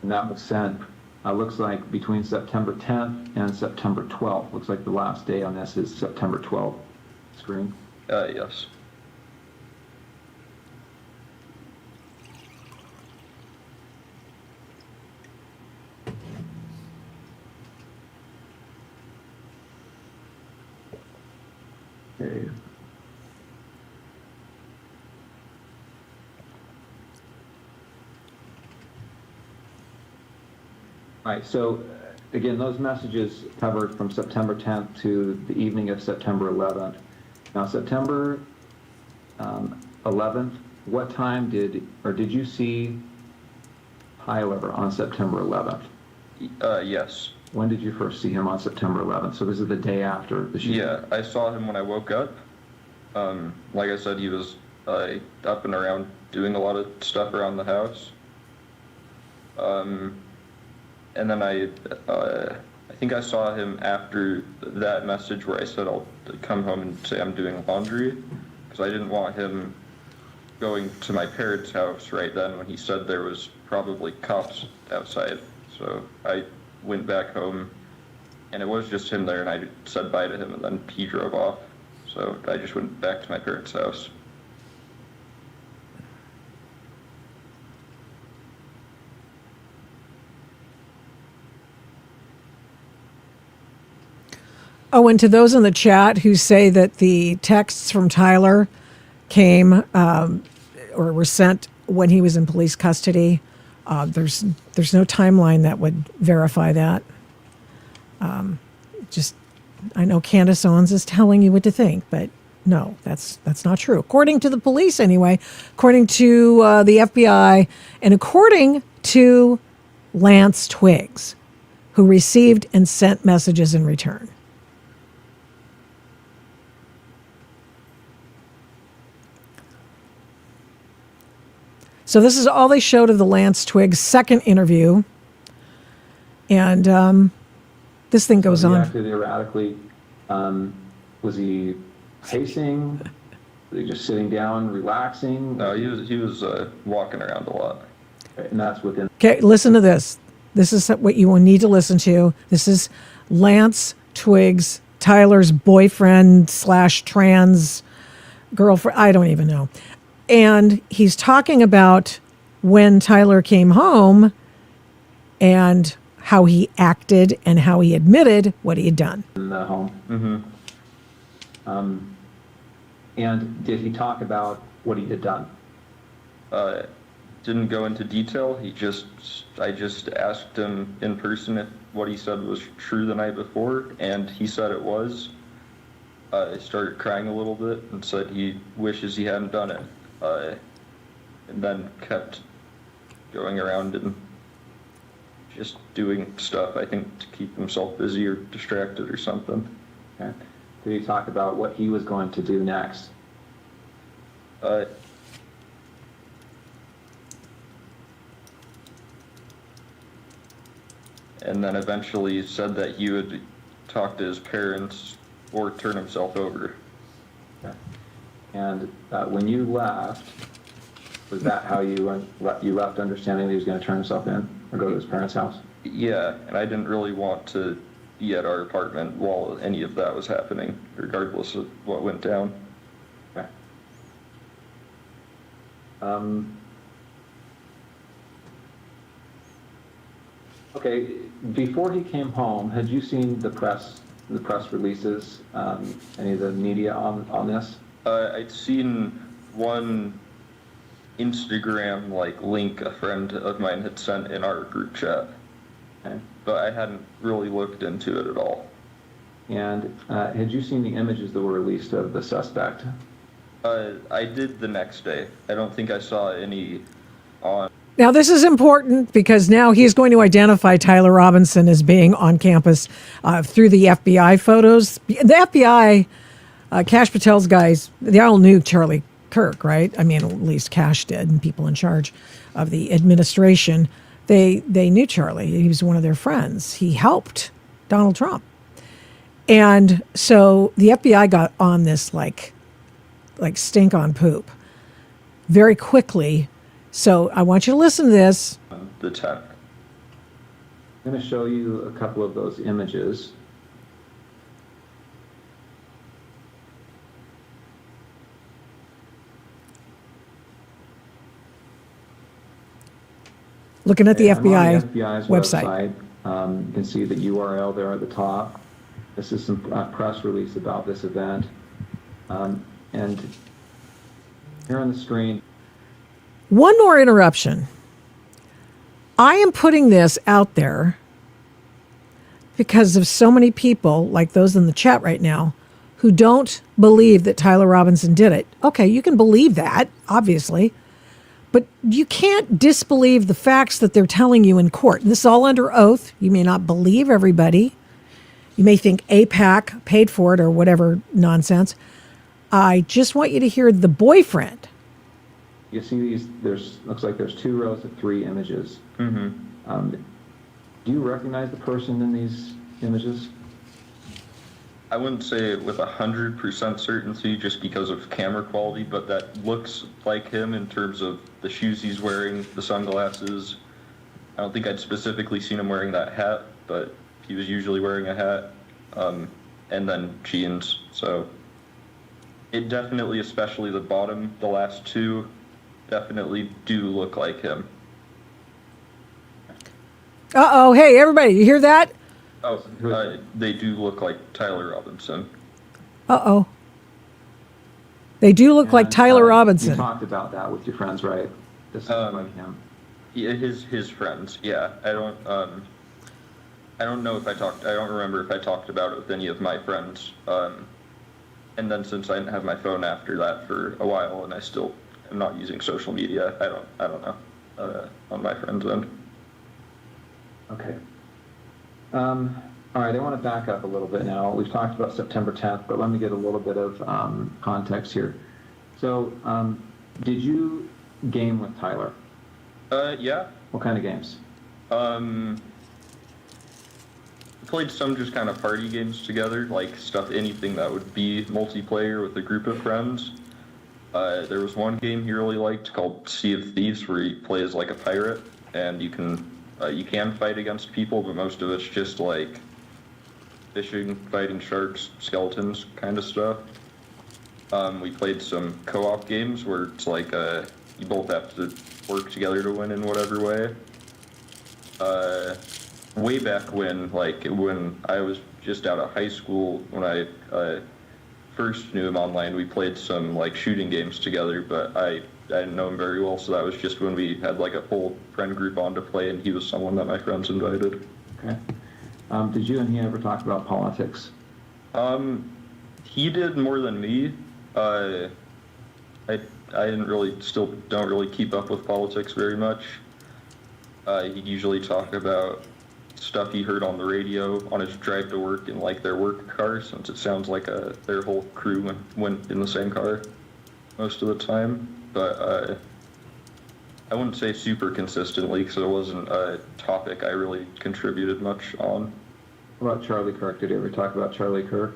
And that was sent, looks like between September 10th and September 12th. Looks like the last day on this is September 12th. Screen? Yes. Okay. All right, so again, those messages covered from September 10th to the evening of September 11th. Now, September 11th, what time did you see Tyler on September 11th? Yes. When did you first see him on September 11th? So this is the day after the shooting? Yeah, I saw him when I woke up. Like I said, he was up and around doing a lot of stuff around the house. And then I think I saw him after that message where I said I'll come home and say I'm doing laundry, because I didn't want him going to my parents' house right then when he said there was probably cops outside. So I went back home, and it was just him there, and I said bye to him, and then he drove off. So I just went back to my parents' house. Oh, and to those in the chat who say that the texts from Tyler came or were sent when he was in police custody, there's no timeline that would verify that. I know Candace Owens is telling you what to think, but no, that's not true. According to the police, anyway, according to the FBI, and according to Lance Twiggs, who received and sent messages in return. So this is all they showed of the Lance Twiggs second interview. And this thing goes on. Acted erratically. Was he pacing? Was he just sitting down, relaxing? No, he was walking around a lot. Okay, and that's within. Okay, listen to this. This is what you will need to listen to. This is Lance Twiggs, Tyler's boyfriend / trans girlfriend. I don't even know. And he's talking about when Tyler came home and how he acted and how he admitted what he had done. In the home. Mm-hmm. And did he talk about what he had done? Didn't go into detail. I just asked him in person if what he said was true the night before, and he said it was. I started crying a little bit and said he wishes he hadn't done it. And then kept going around and just doing stuff, I think, to keep himself busy or distracted or something. Okay. Did he talk about what he was going to do next? And then eventually said that he would talk to his parents or turn himself over. Okay. And when you left, was that how you left, understanding that he was going to turn himself in or go to his parents' house? Yeah, and I didn't really want to be at our apartment while any of that was happening, regardless of what went down. Okay. Okay, before he came home, had you seen the press releases, any of the media on this? I'd seen one Instagram link a friend of mine had sent in our group chat. Okay. But I hadn't really looked into it at all. And had you seen the images that were released of the suspect? I did the next day. I don't think I saw any on. Now, this is important because now he's going to identify Tyler Robinson as being on campus through the FBI photos. The FBI, Kash Patel's guys, they all knew Charlie Kirk, right? I mean, at least Kash did, and people in charge of the administration. They knew Charlie. He was one of their friends. He helped Donald Trump. And so the FBI got on this like stink on poop very quickly. So I want you to listen to this. The tech. I'm going to show you a couple of those images. Looking at the I'm on FBI's website. You can see the URL there at the top. This is some press release about this event. And here on the screen. One more interruption. I am putting this out there because of so many people, like those in the chat right now, who don't believe that Tyler Robinson did it. Okay, you can believe that, obviously, but you can't disbelieve the facts that they're telling you in court. And this is all under oath. You may not believe everybody. You may think AIPAC paid for it or whatever nonsense. I just want you to hear the boyfriend. You see these, looks like there's 2 rows of 3 images. Mm-hmm. Do you recognize the person in these images? I wouldn't say it with 100% certainty just because of camera quality, but that looks like him in terms of the shoes he's wearing, the sunglasses. I don't think I'd specifically seen him wearing that hat, but he was usually wearing a hat, and then jeans. So it definitely, especially the bottom, the last 2, definitely do look like him. Uh-oh, hey, everybody, you hear that? Oh, they do look like Tyler Robinson. Uh-oh. They do look like Tyler Robinson. You talked about that with your friends, right? This is like him. Yeah, his friends. Yeah, I don't know if I don't remember if I talked about it with any of my friends. And then since I didn't have my phone after that for a while, and I still am not using social media, I don't know on my friends' end. Okay. All right, I want to back up a little bit now. We've talked about September 10th, but let me get a little bit of context here. So, did you game with Tyler? Yeah. What kind of games? Played some just kind of party games together, like anything that would be multiplayer with a group of friends. There was one game he really liked called Sea of Thieves, where you play as like a pirate, and you can fight against people, but most of it's just like fishing, fighting sharks, skeletons kind of stuff. We played some co-op games where it's like you both have to work together to win in whatever way. Way back when I was just out of high school, when I first knew him online, we played some like shooting games together, but I didn't know him very well, so that was just when we had like a full friend group on to play, and he was someone that my friends invited. Okay. Did you and he ever talk about politics? He did more than me. I don't really keep up with politics very much. He'd usually talk about stuff he heard on the radio on his drive to work in like their work car, since it sounds like their whole crew went in the same car most of the time. But I wouldn't say super consistently, because it wasn't a topic I really contributed much on. What about Charlie Kirk? Did you ever talk about Charlie Kirk?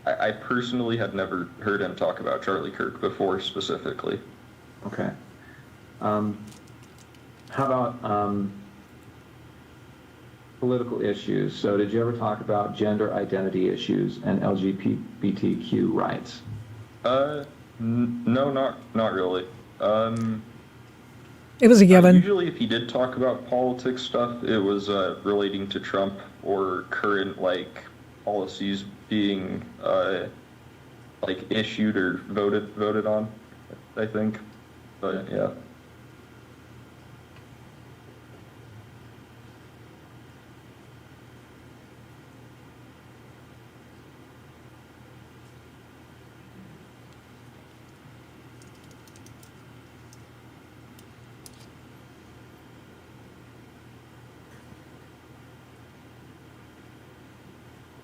I personally had never heard him talk about Charlie Kirk before specifically. Okay. How about political issues? So did you ever talk about gender identity issues and LGBTQ rights? No, not really. It was a given. Usually if he did talk about politics stuff, it was relating to Trump or current like policies being like issued or voted on, I think. But yeah.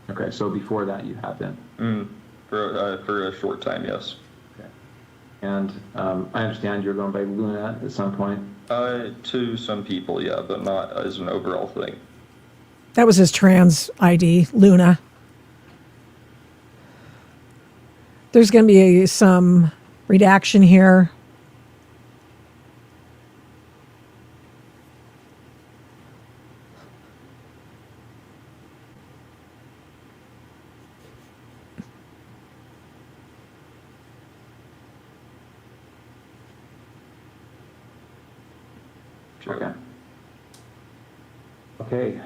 Okay, so before that you have been? For a short time, yes. Okay. And I understand you're going by Luna at some point? To some people, yeah, but not as an overall thing. That was his trans ID, Luna. There's going to be some redaction here. Okay. Okay.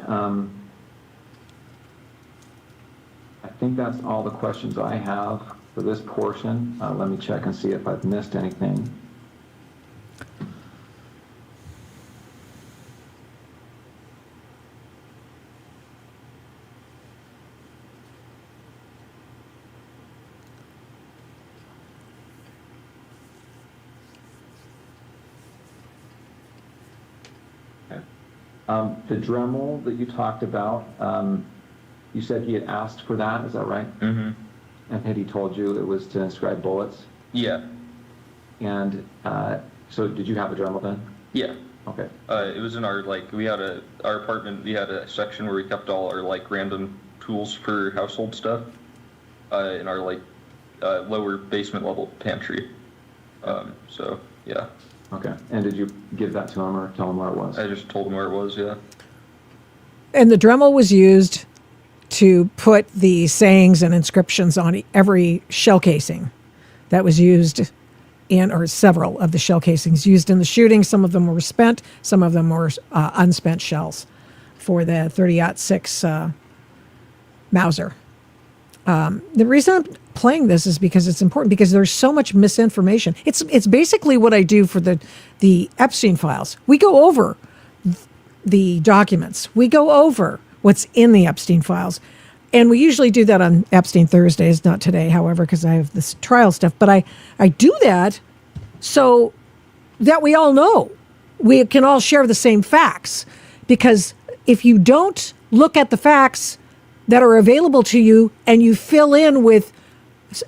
I think that's all the questions I have for this portion. Let me check and see if I've missed anything. The Dremel that you talked about, you said he had asked for that, is that right? Mm-hmm. And had he told you it was to inscribe bullets? Yeah. And so did you have a Dremel then? Yeah. Okay. It was in our, our apartment, we had a section where we kept all our, random tools for household stuff in our, lower basement level pantry. So, yeah. Okay. And did you give that to him or tell him where it was? I just told him where it was, yeah. And the Dremel was used to put the sayings and inscriptions on every shell casing that was used in, or several of the shell casings used in the shooting. Some of them were spent, some of them were unspent shells for the 30-06 Mauser. The reason I'm playing this is because it's important, because there's so much misinformation. It's basically what I do for the Epstein files. We go over the documents. We go over what's in the Epstein files. And we usually do that on Epstein Thursdays, not today, however, because I have this trial stuff. But I do that so that we all know. We can all share the same facts. Because if you don't look at the facts that are available to you and you fill in with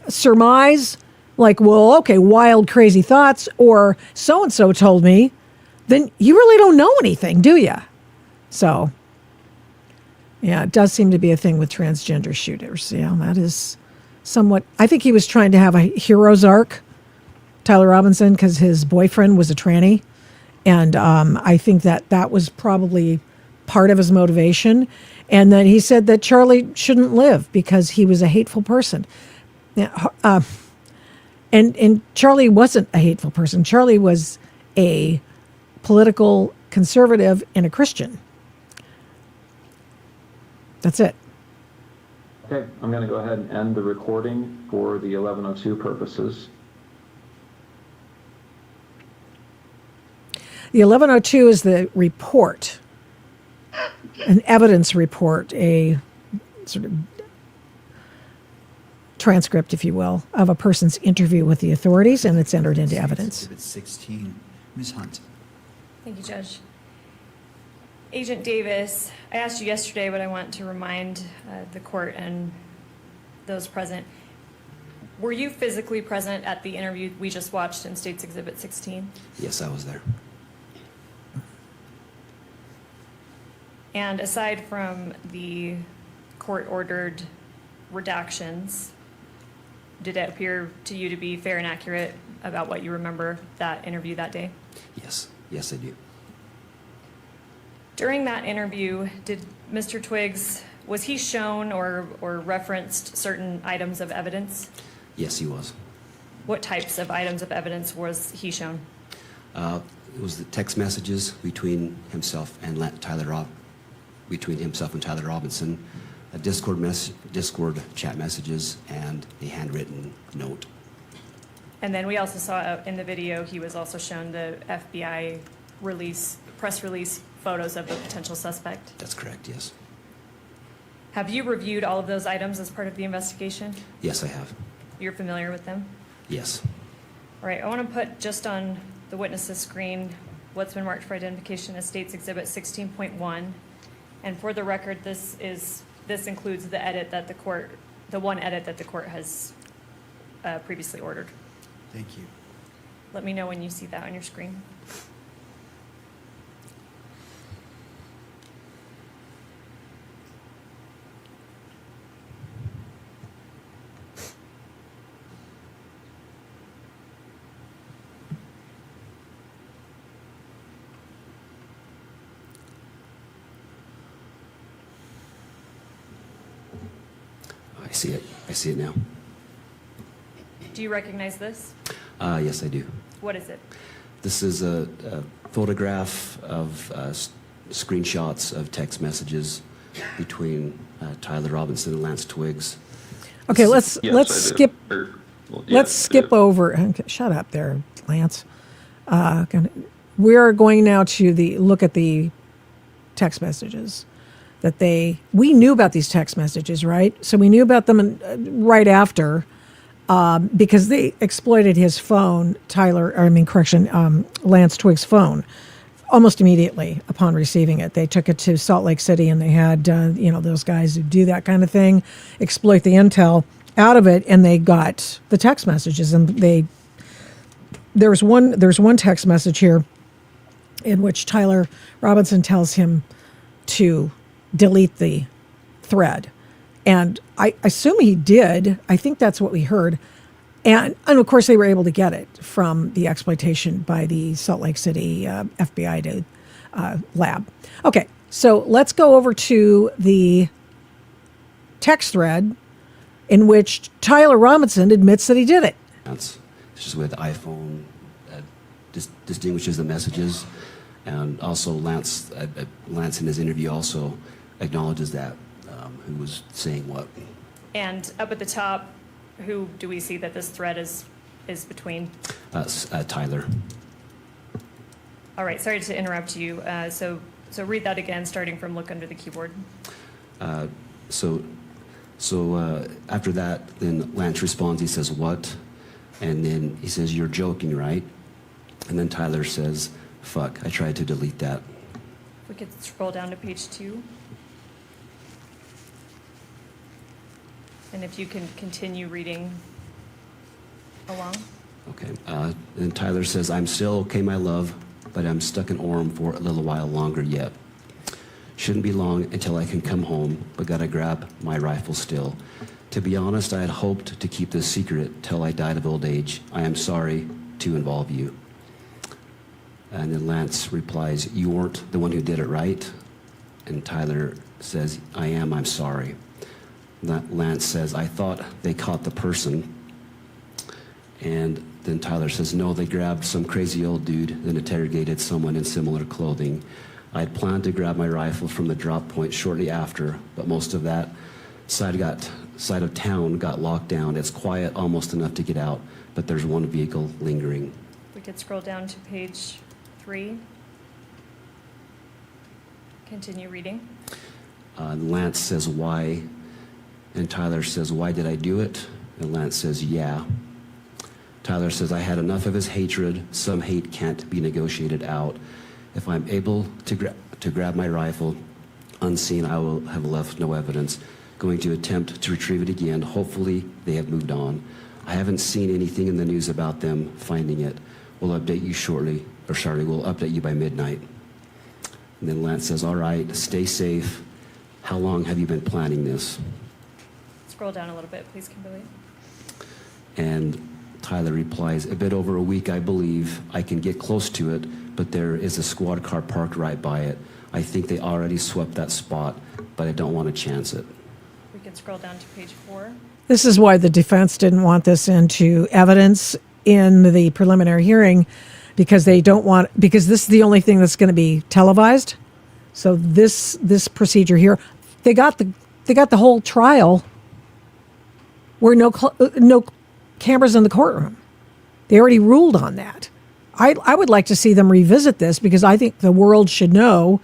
surmise, like, well, okay, wild, crazy thoughts, or so-and-so told me, then you really don't know anything, do you? So, yeah, it does seem to be a thing with transgender shooters. Yeah, that is somewhat... I think he was trying to have a hero's arc, Tyler Robinson, because his boyfriend was a tranny. And I think that was probably part of his motivation. And then he said that Charlie shouldn't live because he was a hateful person. Yeah, and Charlie wasn't a hateful person. Charlie was a political conservative and a Christian. That's it. Okay, I'm going to go ahead and end the recording for the 1102 purposes. The 1102 is the report, an evidence report, a sort of transcript, if you will, of a person's interview with the authorities, and it's entered into evidence. Exhibit 16. Ms. Hunt. Thank you, Judge. Agent Davis, I asked you yesterday, but I want to remind the court and those present. Were you physically present at the interview we just watched in State's Exhibit 16? Yes, I was there. And aside from the court-ordered redactions, did it appear to you to be fair and accurate about what you remember that interview that day? Yes. Yes, I do. During that interview, did Mr. Twiggs, was he shown or referenced certain items of evidence? Yes, he was. What types of items of evidence was he shown? It was the text messages between himself and Tyler Robinson, a Discord chat messages, and a handwritten note. And then we also saw in the video, he was also shown the FBI press release photos of the potential suspect. That's correct, yes. Have you reviewed all of those items as part of the investigation? Yes, I have. You're familiar with them? Yes. All right, I want to put just on the witness's screen what's been marked for identification as State's Exhibit 16.1. And for the record, this includes the edit that the one edit that the court has previously ordered. Thank you. Let me know when you see that on your screen. see it. I see it now. Do you recognize this? Yes, I do. What is it? This is a photograph of screenshots of text messages between Tyler Robinson and Lance Twiggs. Okay, let's skip. Let's skip yeah. over. Okay, shut up there, Lance. We're going now to look at the text messages that we knew about these text messages, right? So we knew about them right after because they exploited his phone, Lance Twiggs' phone, almost immediately upon receiving it. They took it to Salt Lake City and they had, those guys who do that kind of thing, exploit the intel out of it, and they got the text messages. And there's one text message here in which Tyler Robinson tells him to delete the thread. And I assume he did. I think that's what we heard. And of course, they were able to get it from the exploitation by the Salt Lake City FBI lab. Okay, so let's go over to the text thread in which Tyler Robinson admits that he did it. This is where the iPhone distinguishes the messages. And also Lance in his interview also acknowledges that, who was saying what. And up at the top, who do we see that this thread is between? Tyler. All right, sorry to interrupt you. So read that again, starting from look under the keyboard. So after that, then Lance responds, he says, what? And then he says, you're joking, right? And then Tyler says, fuck, I tried to delete that. If we could scroll down to page 2. And if you can continue reading along. Okay. And Tyler says, I'm still okay, my love, but I'm stuck in Orem for a little while longer yet. Shouldn't be long until I can come home, but gotta grab my rifle still. To be honest, I had hoped to keep this secret till I died of old age. I am sorry to involve you. And then Lance replies, you weren't the one who did it, right? And Tyler says, I am, I'm sorry. Lance says, I thought they caught the person. And then Tyler says, no, they grabbed some crazy old dude, then interrogated someone in similar clothing. I had planned to grab my rifle from the drop point shortly after, but most of that side of town got locked down. It's quiet, almost enough to get out, but there's one vehicle lingering. We could scroll down to page 3. Continue reading. Lance says, why? And Tyler says, why did I do it? And Lance says, yeah. Tyler says, I had enough of his hatred. Some hate can't be negotiated out. If I'm able to grab my rifle unseen, I will have left no evidence. Going to attempt to retrieve it again. Hopefully they have moved on. I haven't seen anything in the news about them finding it. We'll update you shortly, we'll update you by midnight. And then Lance says, all right, stay safe. How long have you been planning this? Scroll down a little bit, please, Kimberly. And Tyler replies, a bit over a week, I believe. I can get close to it, but there is a squad car parked right by it. I think they already swept that spot, but I don't want to chance it. We can scroll down to page 4. This is why the defense didn't want this into evidence in the preliminary hearing, because because this is the only thing that's going to be televised. So this procedure here, they got the whole trial where no cameras in the courtroom. They already ruled on that. I would like to see them revisit this, because I think the world should know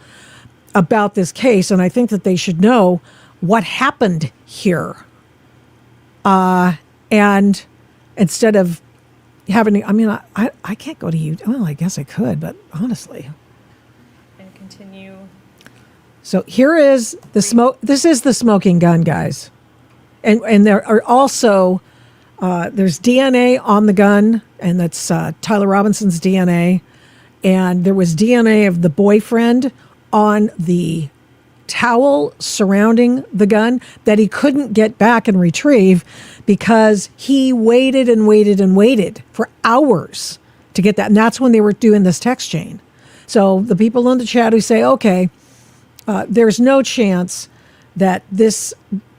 about this case, and I think that they should know what happened here. And instead of having, I can't go to you. Well, I guess I could, but honestly. And continue. So here is the smoke. This is the smoking gun, guys. And there are also, there's DNA on the gun, and that's Tyler Robinson's DNA. And there was DNA of the boyfriend on the towel surrounding the gun that he couldn't get back and retrieve because he waited and waited and waited for hours to get that. And that's when they were doing this text chain. So the people in the chat who say, okay, there's no chance that this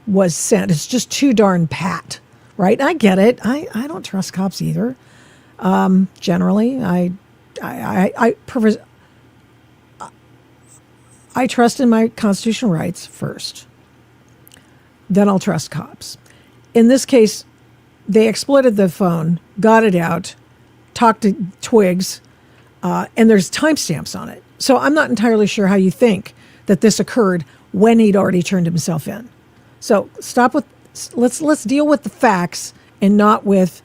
was sent. It's just too darn pat, right? I get it. I don't trust cops either. Generally, I trust in my constitutional rights first. Then I'll trust cops. In this case, they exploited the phone, got it out, talked to Twigs, and there's timestamps on it. So I'm not entirely sure how you think that this occurred when he'd already turned himself in. So stop with, let's deal with the facts and not with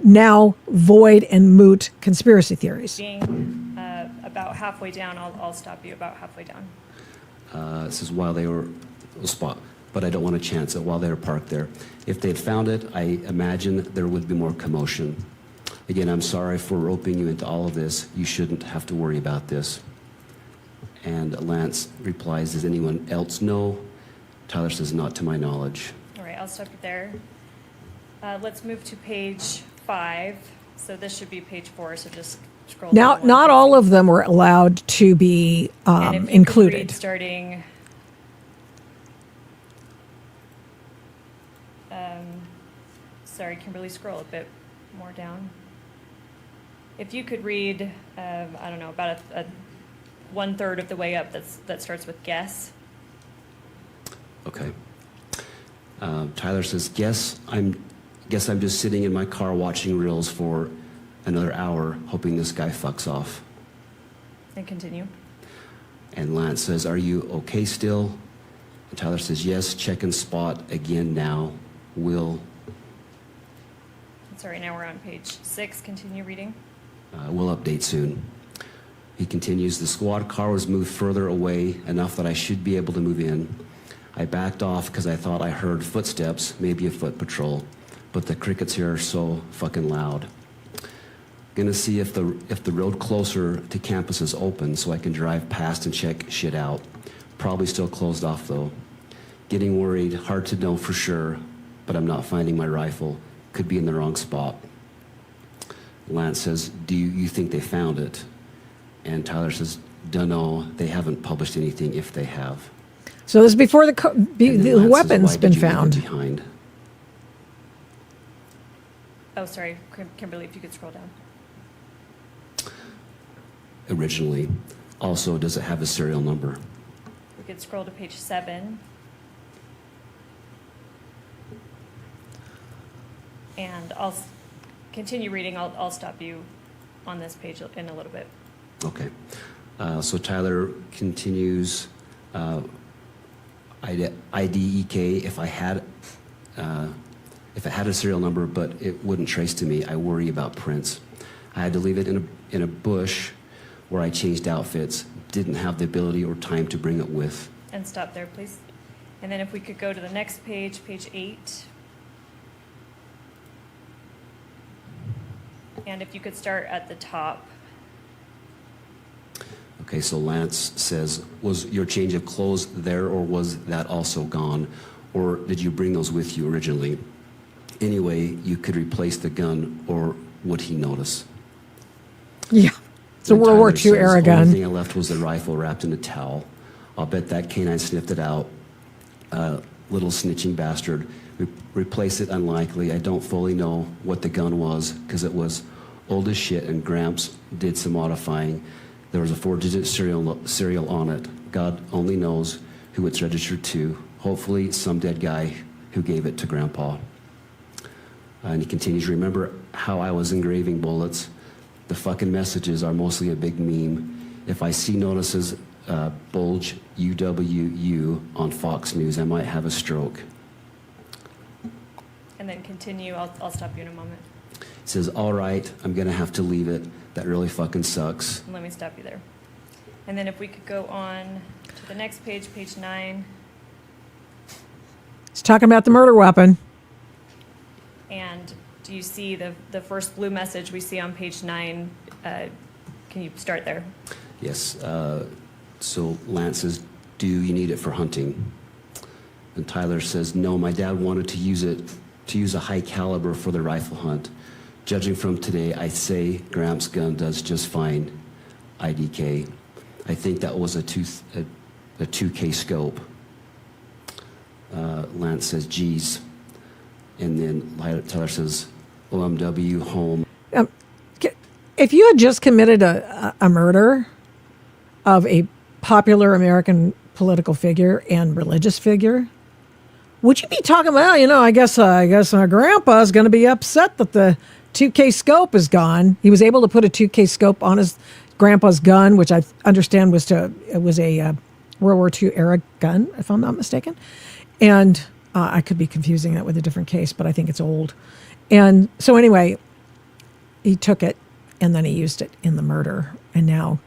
now void and moot conspiracy theories. Being about halfway down, I'll stop you about halfway down. This is while they were spot, but I don't want to chance it while they were parked there. If they'd found it, I imagine there would be more commotion. Again, I'm sorry for roping you into all of this. You shouldn't have to worry about this. And Lance replies, does anyone else know? Tyler says, not to my knowledge. All right, I'll stop you there. Let's move to page 5. So this should be page 4, so just scroll Now, down not one. all of them were allowed to be And if you could included. read starting, sorry, Kimberly, scroll a bit more down. If you could read, I don't know, about a 1/3 of the way up that starts with guess. Okay. Tyler says, guess I'm just sitting in my car watching reels for another hour, hoping this guy fucks off. And continue. And Lance says, are you okay still? And Tyler says, yes, check and spot again now. Will. Sorry, now we're on page 6. Continue reading. We'll update soon. He continues, the squad car was moved further away, enough that I should be able to move in. I backed off because I thought I heard footsteps, maybe a foot patrol, but the crickets here are so fucking loud. Gonna see if the road closer to campus is open so I can drive past and check shit out. Probably still closed off though. Getting worried, hard to know for sure, but I'm not finding my rifle. Could be in the wrong spot. Lance says, do you think they found it? And Tyler says, dunno, they haven't published anything if they have. So this is before the And then Lance weapon's says, why been did you leave it found. behind? Oh, sorry, Kimberly, if you could scroll down. Originally. Also, does it have a serial number? We could scroll to page 7. And I'll continue reading. I'll stop you on this page in a little bit. Okay. So Tyler continues, IDEK, if it had a serial number, but it wouldn't trace to me, I worry about prints. I had to leave it in a bush where I changed outfits, didn't have the ability or time to bring it with. And stop there, please. And then if we could go to the next page, page 8. And if you could start at the top. Okay, so Lance says, was your change of clothes there or was that also gone? Or did you bring those with you originally? Anyway, you could replace the gun or would he notice? Yeah, it's a And World War Tyler II era says, gun. only thing I left was the rifle wrapped in a towel. I'll bet that canine sniffed it out. Little snitching bastard. Replace it unlikely. I don't fully know what the gun was because it was old as shit and Gramps did some modifying. There was a 4-digit serial on it. God only knows who it's registered to. Hopefully some dead guy who gave it to Grandpa. And he continues, remember how I was engraving bullets? The fucking messages are mostly a big meme. If I see notices bulge UWU on Fox News, I might have a stroke. And then continue. I'll stop you in a moment. He says, all right, I'm going to have to leave it. That really fucking sucks. And let me stop you there. And then if we could go on to the next page, page 9. He's talking about the murder weapon. And do you see the first blue message we see on page 9? Can you start there? Yes. So Lance says, do you need it for hunting? And Tyler says, no, my dad wanted to use a high caliber for the rifle hunt. Judging from today, I say Gramps' gun does just fine. IDK. I think that was a 2K scope. Lance says, geez. And then Tyler says, OMW, home. If you had just committed a murder of a popular American political figure and religious figure, would you be talking about, I guess our grandpa's going to be upset that the 2K scope is gone. He was able to put a 2K scope on his grandpa's gun, which I understand was a World War II era gun, if I'm not mistaken. And I could be confusing that with a different case, but I think it's old. And so anyway, he took it and then he used it in the murder. And now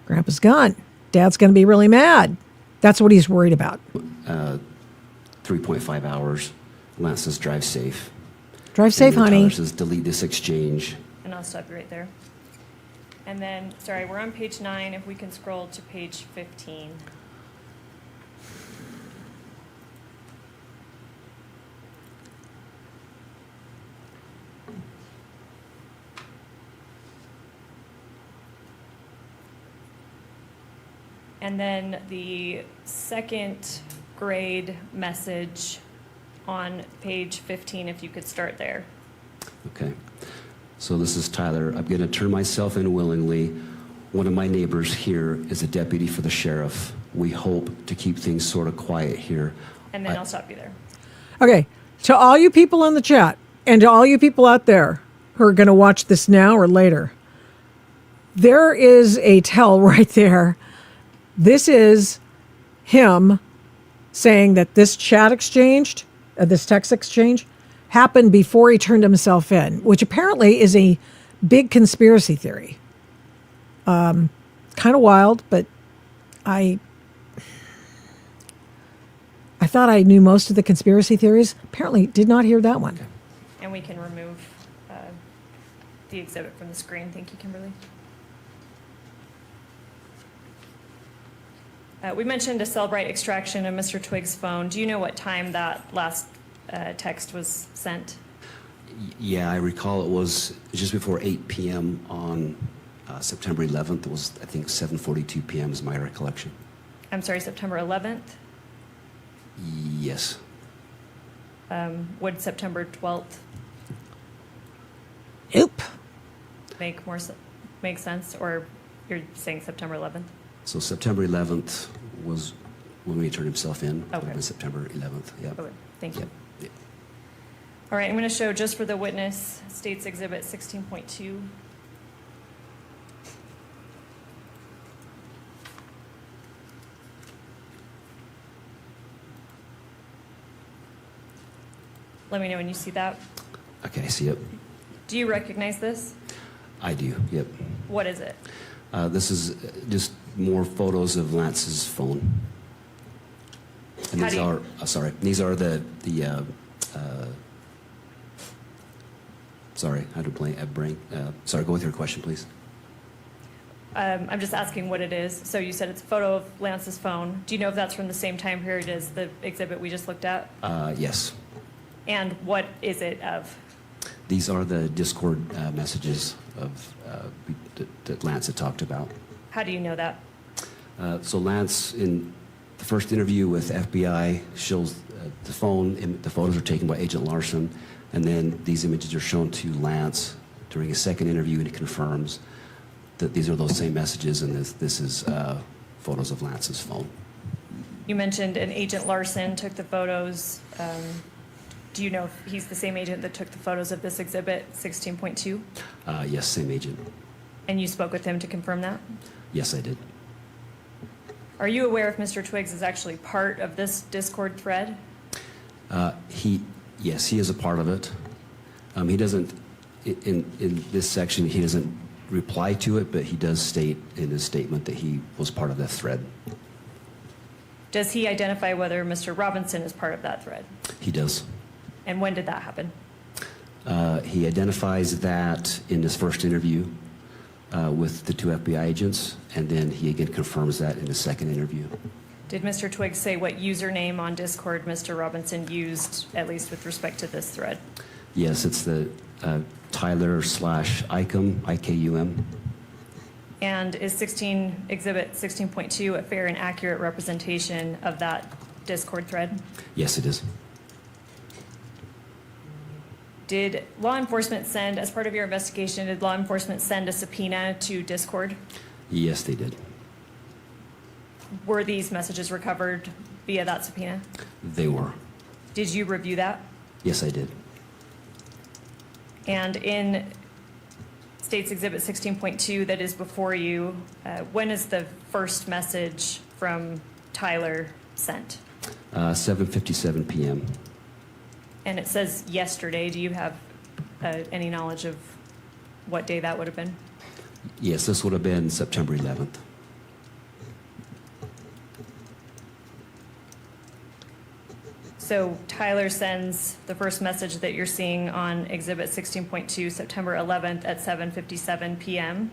Grandpa's gone. Dad's going to be really mad. That's what he's worried about. 3.5 hours. Lance says, drive safe. Drive safe, and then honey. Tyler says, delete this exchange. And I'll stop you right there. And then, sorry, we're on page 9. If we can scroll to page 15. And then the second grade message on page 15, if you could start there. Okay. So this is Tyler. I'm going to turn myself in willingly. One of my neighbors here is a deputy for the sheriff. We hope to keep things sort of quiet here. And then I'll stop you there. Okay. To all you people in the chat and to all you people out there who are going to watch this now or later, there is a tell right there. This is him saying that this chat exchange, this text exchange, happened before he turned himself in, which apparently is a big conspiracy theory. Kind of wild, but I thought I knew most of the conspiracy theories. Apparently did not hear that one. And we can remove the exhibit from the screen. Thank you, Kimberly. We mentioned a Cellbrite extraction of Mr. Twig's phone. Do you know what time that last text was sent? Yeah, I recall it was just before 8 p.m. on September 11th. It was, I think, 7:42 p.m. is my recollection. I'm sorry, September 11th? Yes. Would September 12th Nope. make sense? Or you're saying September 11th? So September 11th was when he turned himself in. It would have Okay. been September 11th. Yeah. Okay, thank you. Yep. All right, I'm going to show just for the witness, States Exhibit 16.2. Let me know when you see that. Okay, I see it. Do you recognize this? I do. Yep. What is it? This is just more photos of Lance's phone. And How these do you- are these are the sorry, I had a brain. Sorry, go with your question, please. I'm just asking what it is. So you said it's a photo of Lance's phone. Do you know if that's from the same time period as the exhibit we just looked at? Yes. And what is it of? These are the Discord messages of that Lance had talked about. How do you know that? So Lance, in the first interview with FBI, shows the phone. The photos are taken by Agent Larson, and then these images are shown to Lance during his second interview, and he confirms that these are those same messages, and this is photos of Lance's phone. You mentioned an Agent Larson took the photos. Do you know if he's the same agent that took the photos of this exhibit, 16.2? Yes, same agent. And you spoke with him to confirm that? Yes, I did. Are you aware if Mr. Twiggs is actually part of this Discord thread? Yes, he is a part of it. He doesn't, in this section, he doesn't reply to it, but he does state in his statement that he was part of that thread. Does he identify whether Mr. Robinson is part of that thread? He does. And when did that happen? He identifies that in his first interview with the two FBI agents, and then he again confirms that in his second interview. Did Mr. Twiggs say what username on Discord Mr. Robinson used, at least with respect to this thread? Yes, it's the Tyler/Icum, IKUM. And is Exhibit 16.2 a fair and accurate representation of that Discord thread? Yes, it is. Did law enforcement send, as part of your investigation, did law enforcement send a subpoena to Discord? Yes, they did. Were these messages recovered via that subpoena? They were. Did you review that? Yes, I did. And in States Exhibit 16.2 that is before you, when is the first message from Tyler sent? 7:57 p.m. And it says yesterday. Do you have any knowledge of what day that would have been? Yes, this would have been September 11th. So Tyler sends the first message that you're seeing on Exhibit 16.2, September 11th at 7:57 p.m.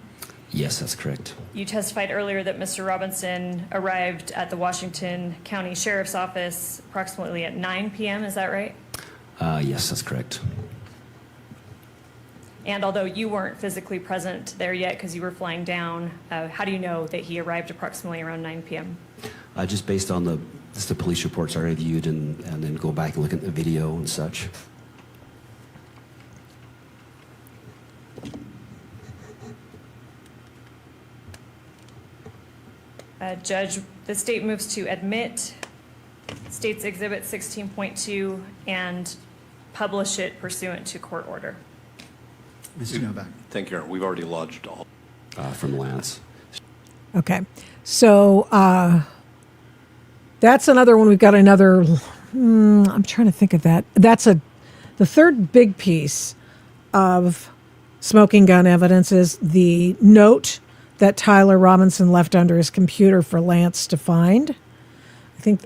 Yes, that's correct. You testified earlier that Mr. Robinson arrived at the Washington County Sheriff's Office approximately at 9 p.m. Is that right? Yes, that's correct. And although you weren't physically present there yet because you were flying down, how do you know that he arrived approximately around 9 p.m.? Just based on the police reports I reviewed and then go back and look at the video and such. Judge, the state moves to admit State's Exhibit 16.2 and publish it pursuant to court order. Mr. Novak. Thank you. We've already lodged all. From Lance. Okay. So that's another one. We've got another. I'm trying to think of that. That's the third big piece of smoking gun evidence is the note that Tyler Robinson left under his computer for Lance to find.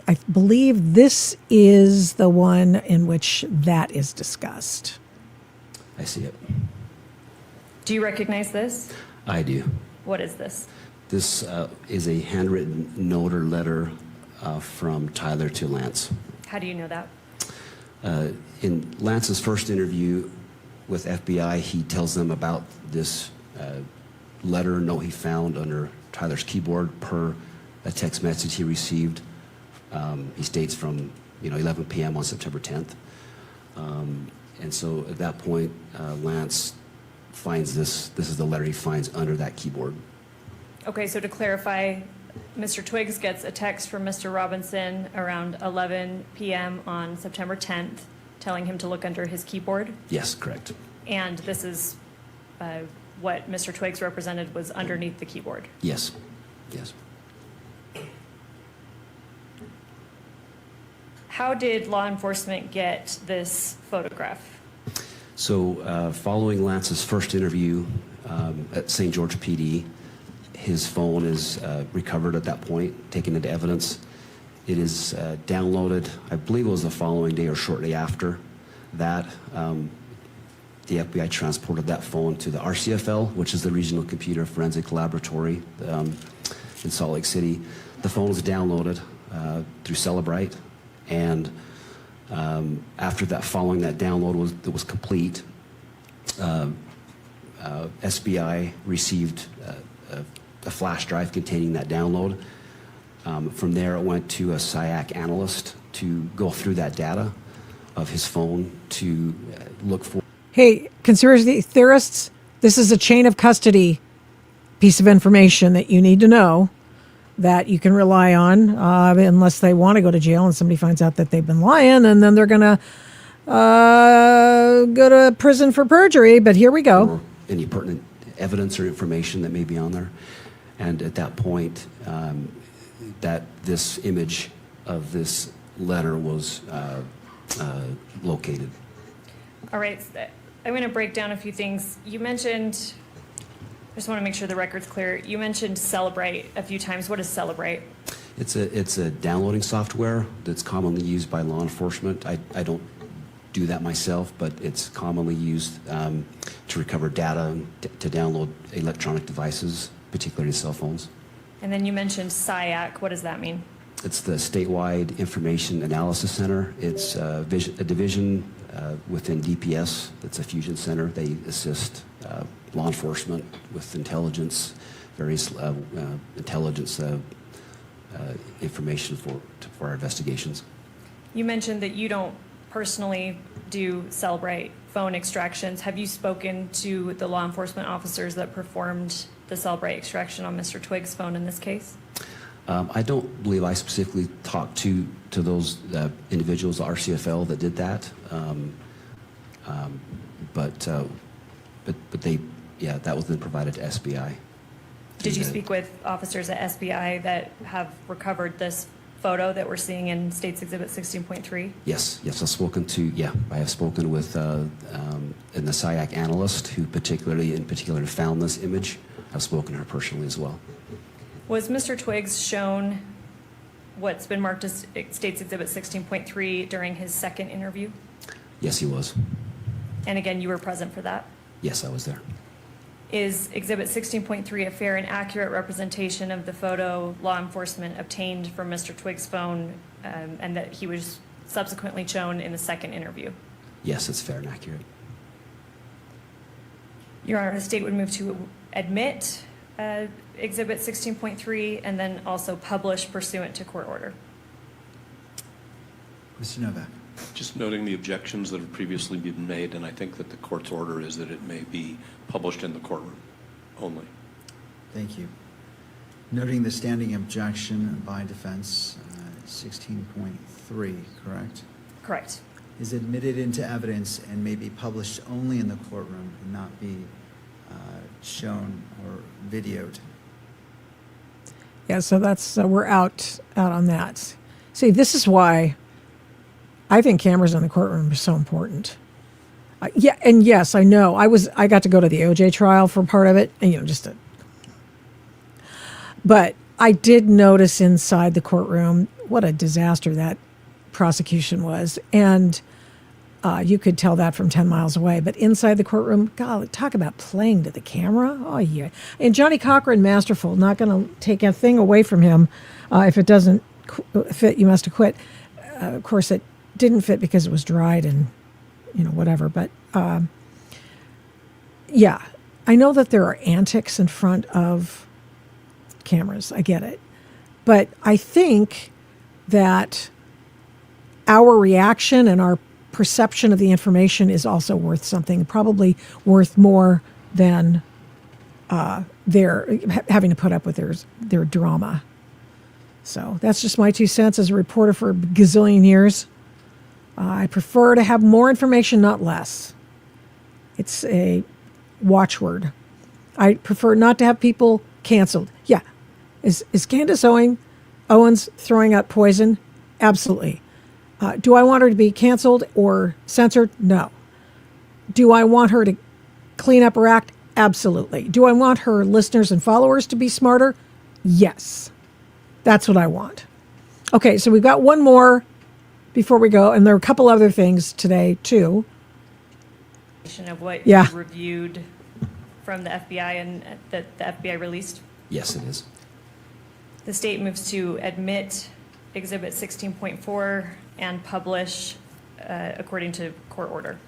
I believe this is the one in which that is discussed. I see it. Do you recognize this? I do. What is this? This is a handwritten note or letter from Tyler to Lance. How do you know that? In Lance's first interview with FBI, he tells them about this letter note he found under Tyler's keyboard per a text message he received. He states from 11 p.m. on September 10th. And so at that point, Lance finds this. This is the letter he finds under that keyboard. Okay, so to clarify, Mr. Twiggs gets a text from Mr. Robinson around 11 p.m. on September 10th telling him to look under his keyboard. Yes, correct. And this is what Mr. Twiggs represented was underneath the keyboard. Yes, yes. How did law enforcement get this photograph? So following Lance's first interview at St. George PD, his phone is recovered at that point, taken into evidence. It is downloaded, I believe it was the following day or shortly after that. The FBI transported that phone to the RCFL, which is the Regional Computer Forensic Laboratory in Salt Lake City. The phone was downloaded through Celebrite, and after that, following that download was complete, SBI received a flash drive containing that download. From there, it went to a SIAC analyst to go through that data of his phone to look for. Hey, conspiracy theorists, this is a chain of custody piece of information that you need to know that you can rely on unless they want to go to jail and somebody finds out that they've been lying, and then they're going to go to prison for perjury. But here we go. Or any pertinent evidence or information that may be on there. And at that point, that this image of this letter was located. All right, I'm going to break down a few things. You mentioned, I just want to make sure the record's clear. You mentioned Celebrite a few times. What is Celebrite? It's a downloading software that's commonly used by law enforcement. I don't do that myself, but it's commonly used to recover data, to download electronic devices, particularly cell phones. And then you mentioned SIAC. What does that mean? It's the Statewide Information Analysis Center. It's a division within DPS. It's a fusion center. They assist law enforcement with intelligence, various intelligence information for our investigations. You mentioned that you don't personally do Cellbrite phone extractions. Have you spoken to the law enforcement officers that performed the Cellbrite extraction on Mr. Twig's phone in this case? I don't believe I specifically talked to those individuals, the RCFL, that did that. But they, yeah, that was then provided to SBI. Did you speak with officers at SBI that have recovered this photo that we're seeing in States Exhibit 16.3? Yes, I have spoken with an SIAC analyst who in particular found this image. I've spoken to her personally as well. Was Mr. Twiggs shown what's been marked as States Exhibit 16.3 during his second interview? Yes, he was. And again, you were present for that? Yes, I was there. Is Exhibit 16.3 a fair and accurate representation of the photo law enforcement obtained from Mr. Twiggs' phone and that he was subsequently shown in the second interview? Yes, it's fair and accurate. Your Honor, the state would move to admit Exhibit 16.3 and then also publish pursuant to court order. Mr. Novak. Just noting the objections that have previously been made, and I think that the court's order is that it may be published in the courtroom only. Thank you. Noting the standing objection by defense, 16.3, correct? Correct. Is admitted into evidence and may be published only in the courtroom and not be shown or videoed. Yeah, so that's we're out on that. See, this is why I think cameras in the courtroom are so important. Yeah, and yes, I know. I got to go to the OJ trial for part of it, and but I did notice inside the courtroom what a disaster that prosecution was, and you could tell that from 10 miles away. But inside the courtroom, God, talk about playing to the camera. Oh yeah, and Johnny Cochran, masterful. Not going to take a thing away from him. If it doesn't fit, you must have quit. Of course, it didn't fit because it was dried and whatever. But yeah, I know that there are antics in front of cameras. I get it, but I think that our reaction and our perception of the information is also worth something, probably worth more than their having to put up with their drama. So that's just my 2 cents as a reporter for a gazillion years. I prefer to have more information, not less. It's a watchword. I prefer not to have people canceled. Yeah. Is Candace Owens throwing out poison? Absolutely. Do I want her to be canceled or censored? No. Do I want her to clean up her act? Absolutely. Do I want her listeners and followers to be smarter? Yes. That's what I want. Okay, so we've got one more before we go, and there are a couple other things today, too. Of what Yeah. you reviewed from the FBI and that the FBI released? Yes, it is. The state moves to admit Exhibit 16.4 and publish according to court order.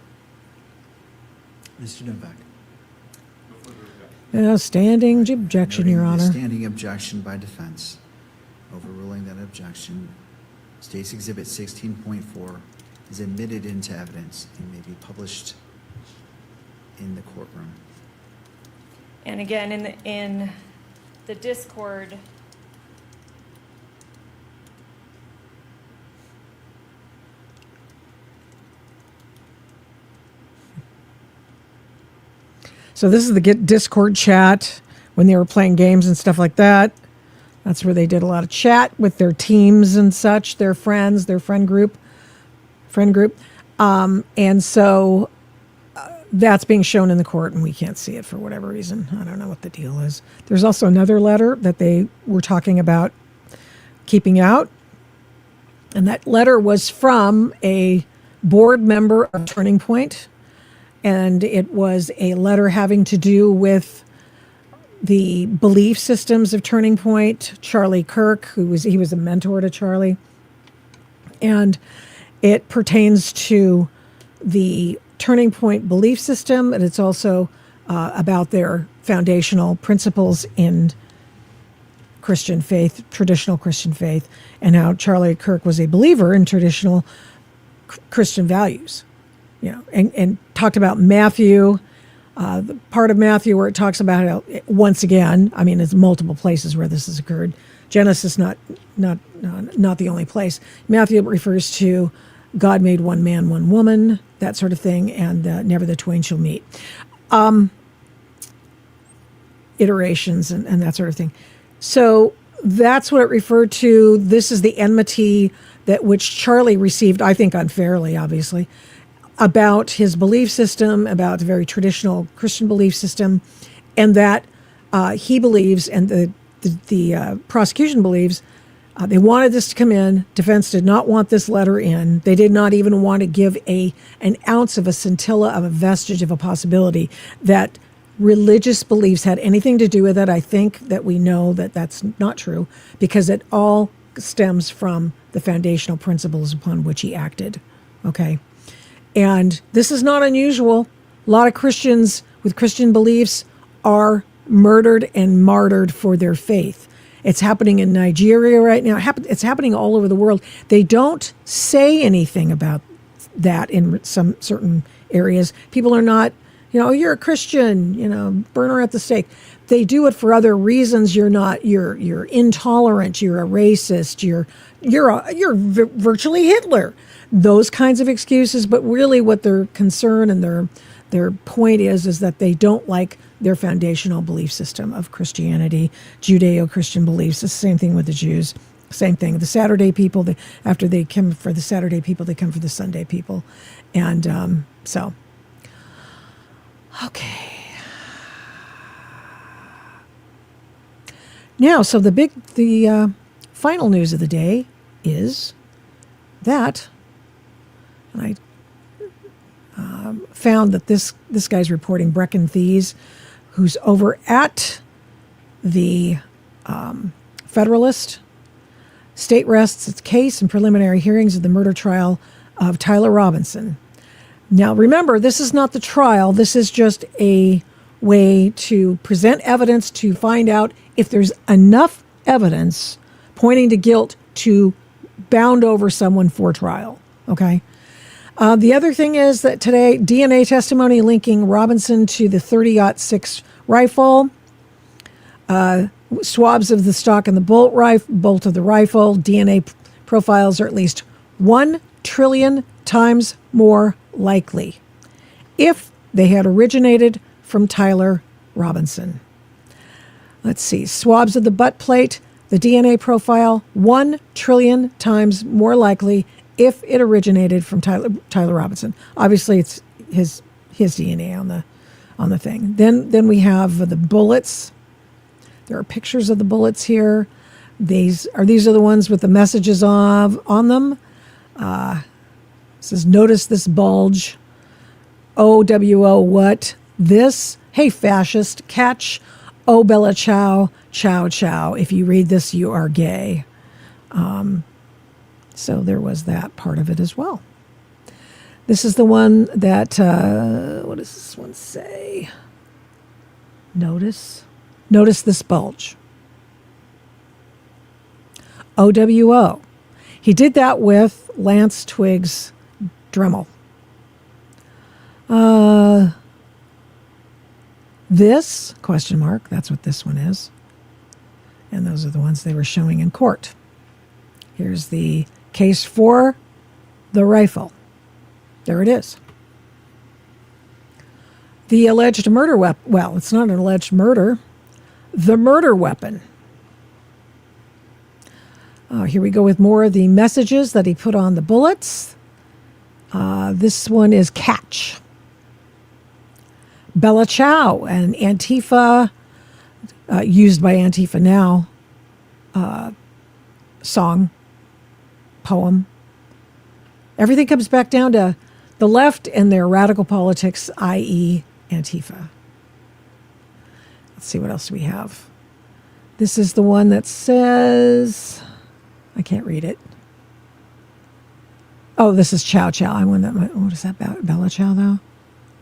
Mr. Novak. Standing objection, Your Honor. Standing objection by defense. Overruling that objection, State's Exhibit 16.4 is admitted into evidence and may be published in the courtroom. And again, in the Discord, So this is the Discord chat when they were playing games and stuff like that. That's where they did a lot of chat with their teams and such, their friends, their friend group. And so that's being shown in the court, and we can't see it for whatever reason. I don't know what the deal is. There's also another letter that they were talking about keeping out. And that letter was from a board member of Turning Point. And it was a letter having to do with the belief systems of Turning Point. Charlie Kirk, he was a mentor to Charlie. And it pertains to the Turning Point belief system, and it's also about their foundational principles in Christian faith, traditional Christian faith, and how Charlie Kirk was a believer in traditional Christian values, and talked about Matthew, the part of Matthew where it talks about how, once again, I mean, there's multiple places where this has occurred. Genesis not the only place. Matthew refers to God made one man, one woman, that sort of thing, and never the twain shall meet. Iterations and that sort of thing. So that's what it referred to. This is the enmity that which Charlie received, I think unfairly, obviously, about his belief system, about the very traditional Christian belief system, and that he believes, and the prosecution believes, they wanted this to come in. Defense did not want this letter in. They did not even want to give an ounce of a scintilla of a vestige of a possibility that religious beliefs had anything to do with it. I think that we know that that's not true, because it all stems from the foundational principles upon which he acted. Okay. And this is not unusual. A lot of Christians with Christian beliefs are murdered and martyred for their faith. It's happening in Nigeria right now. It's happening all over the world. They don't say anything about that in some certain areas. People are not, you're a Christian, burn her at the stake. They do it for other reasons. You're intolerant. You're a racist. You're virtually Hitler. Those kinds of excuses. But really, what their concern and their point is that they don't like their foundational belief system of Christianity, Judeo-Christian beliefs. It's the same thing with the Jews. Same thing. The Saturday people, after they come for the Saturday people, they come for the Sunday people. And so, okay. Now, so the final news of the day is that, and I found that this guy's reporting, Brecken Thies, who's over at the Federalist, state rests its case and preliminary hearings of the murder trial of Tyler Robinson. Now, remember, this is not the trial. This is just a way to present evidence to find out if there's enough evidence pointing to guilt to bound over someone for trial. Okay. The other thing is that today, DNA testimony linking Robinson to the 30-06 rifle, swabs of the stock and the bolt of the rifle, DNA profiles are at least 1 trillion times more likely if they had originated from Tyler Robinson. Let's see, swabs of the butt plate, the DNA profile, 1 trillion times more likely if it originated from Tyler Robinson. Obviously, it's his DNA on the thing. Then we have the bullets. There are pictures of the bullets here. These are the ones with the messages on them. It says, "Notice this bulge. OWO what? This? Hey, fascist, catch. Oh, Bella Ciao, Ciao Ciao. If you read this, you are gay." So there was that part of it as well. This is the one that, what does this one say? Notice this bulge. OWO. He did that with Lance Twiggs Dremel. This, question mark, that's what this one is. And those are the ones they were showing in court. Here's the case for the rifle. There it is. The alleged murder weapon. Well, it's not an alleged murder. The murder weapon. Here we go with more of the messages that he put on the bullets. This one is catch. Bella Ciao, an Antifa, used by Antifa now, song, poem. Everything comes back down to the left and their radical politics, i.e. Antifa. Let's see, what else do we have? This is the one that says, I can't read it. Oh, this is Chow Chow. What is that about? Bella Ciao, though?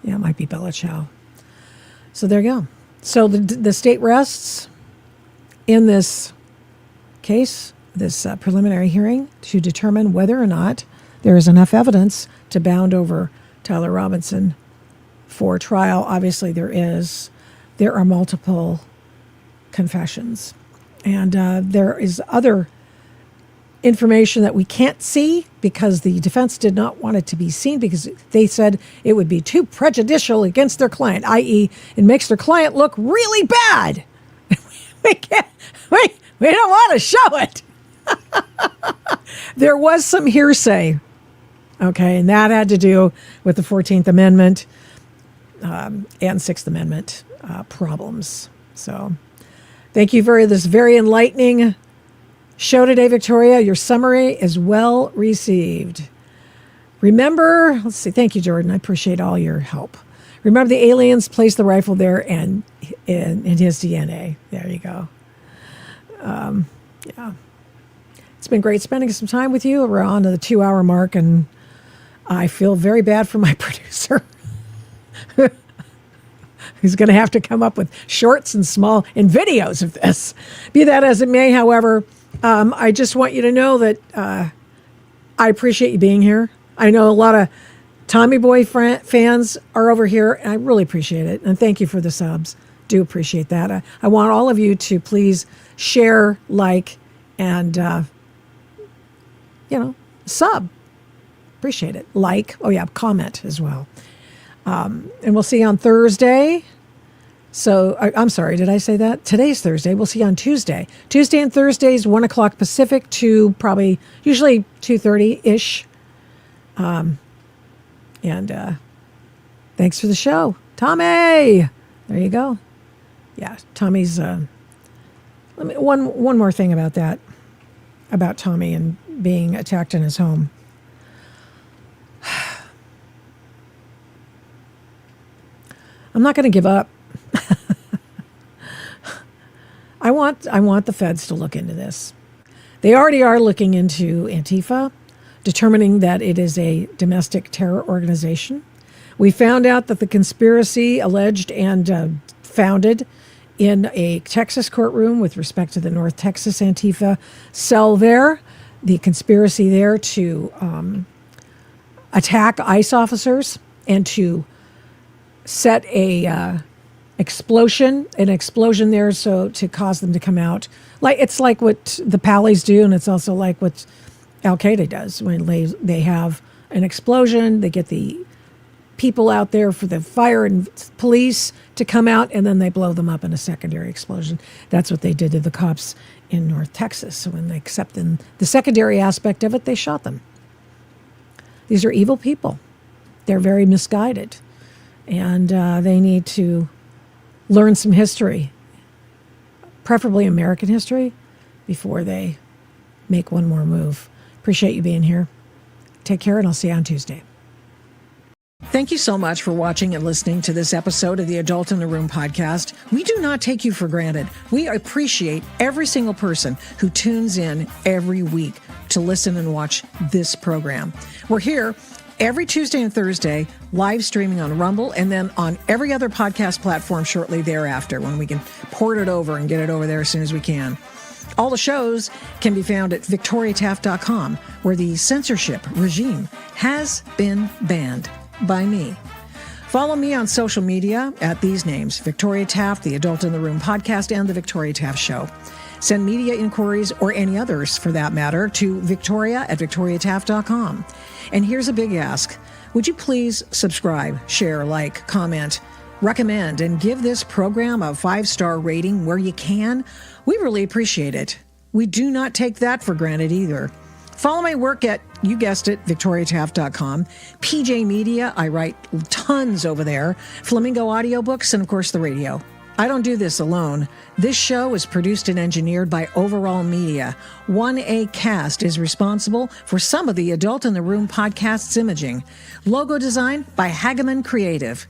Yeah, it might be Bella Ciao. So there you go. So the state rests in this case, this preliminary hearing, to determine whether or not there is enough evidence to bound over Tyler Robinson for trial. Obviously, there is. There are multiple confessions. And there is other information that we can't see because the defense did not want it to be seen because they said it would be too prejudicial against their client, i.e., it makes their client look really bad. we don't want to show it. There was some hearsay, okay, and that had to do with the 14th Amendment and Sixth Amendment problems. So thank you for this very enlightening show today, Victoria. Your summary is well received. Remember, let's see, thank you, Jordan. I appreciate all your help. Remember, the aliens placed the rifle there and in his DNA. There you go. Yeah. It's been great spending some time with you. We're on to the 2-hour mark, and I feel very bad for my producer. He's going to have to come up with shorts and videos of this. Be that as it may, however, I just want you to know that I appreciate you being here. I know a lot of Tommy Boy fans are over here, and I really appreciate it. And thank you for the subs. Do appreciate that. I want all of you to please share, like, and, sub. Appreciate it. Like, comment as well. And we'll see you on Thursday. So I'm sorry, did I say that? Today's Thursday. We'll see you on Tuesday. Tuesday and Thursdays, 1 o'clock Pacific to probably usually 2:30-ish. And thanks for the show. Tommy! There you go. Yeah, Tommy's... one more thing about that, about Tommy and being attacked in his home. I'm not going to give up. I want the feds to look into this. They already are looking into Antifa, determining that it is a domestic terror organization. We found out that the conspiracy alleged and founded in a Texas courtroom with respect to the North Texas Antifa cell there, the conspiracy there to attack ICE officers and to set an explosion there so to cause them to come out. It's like what the Pallies do, and it's also like what Al-Qaeda does. When they have an explosion, they get the people out there for the fire and police to come out, and then they blow them up in a secondary explosion. That's what they did to the cops in North Texas. So when they accepted the secondary aspect of it, they shot them. These are evil people. They're very misguided. And they need to learn some history, preferably American history, before they make one more move. Appreciate you being here. Take care, and I'll see you on Tuesday. Thank you so much for watching and listening to this episode of the Adult in the Room podcast. We do not take you for granted. We appreciate every single person who tunes in every week to listen and watch this program. We're here every Tuesday and Thursday, live streaming on Rumble, and then on every other podcast platform shortly thereafter when we can port it over and get it over there as soon as we can. All the shows can be found at victoriataft.com, where the censorship regime has been banned by me. Follow me on social media at these names: Victoria Taft, the Adult in the Room podcast, and the Victoria Taft Show. Send media inquiries, or any others for that matter, to victoria@victoriataft.com. And here's a big ask. Would you please subscribe, share, like, comment, recommend, and give this program a 5-star rating where you can? We really appreciate it. We do not take that for granted either. Follow my work at, you guessed it, victoriataft.com. PJ Media, I write tons over there. Flamingo Audiobooks, and of course the radio. I don't do this alone. This show is produced and engineered by Overall Media. 1A Cast is responsible for some of the Adult in the Room podcast's imaging. Logo design by Hageman Creative.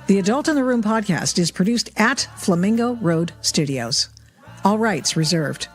The Adult in the Room podcast is produced at Flamingo Road Studios. All rights reserved.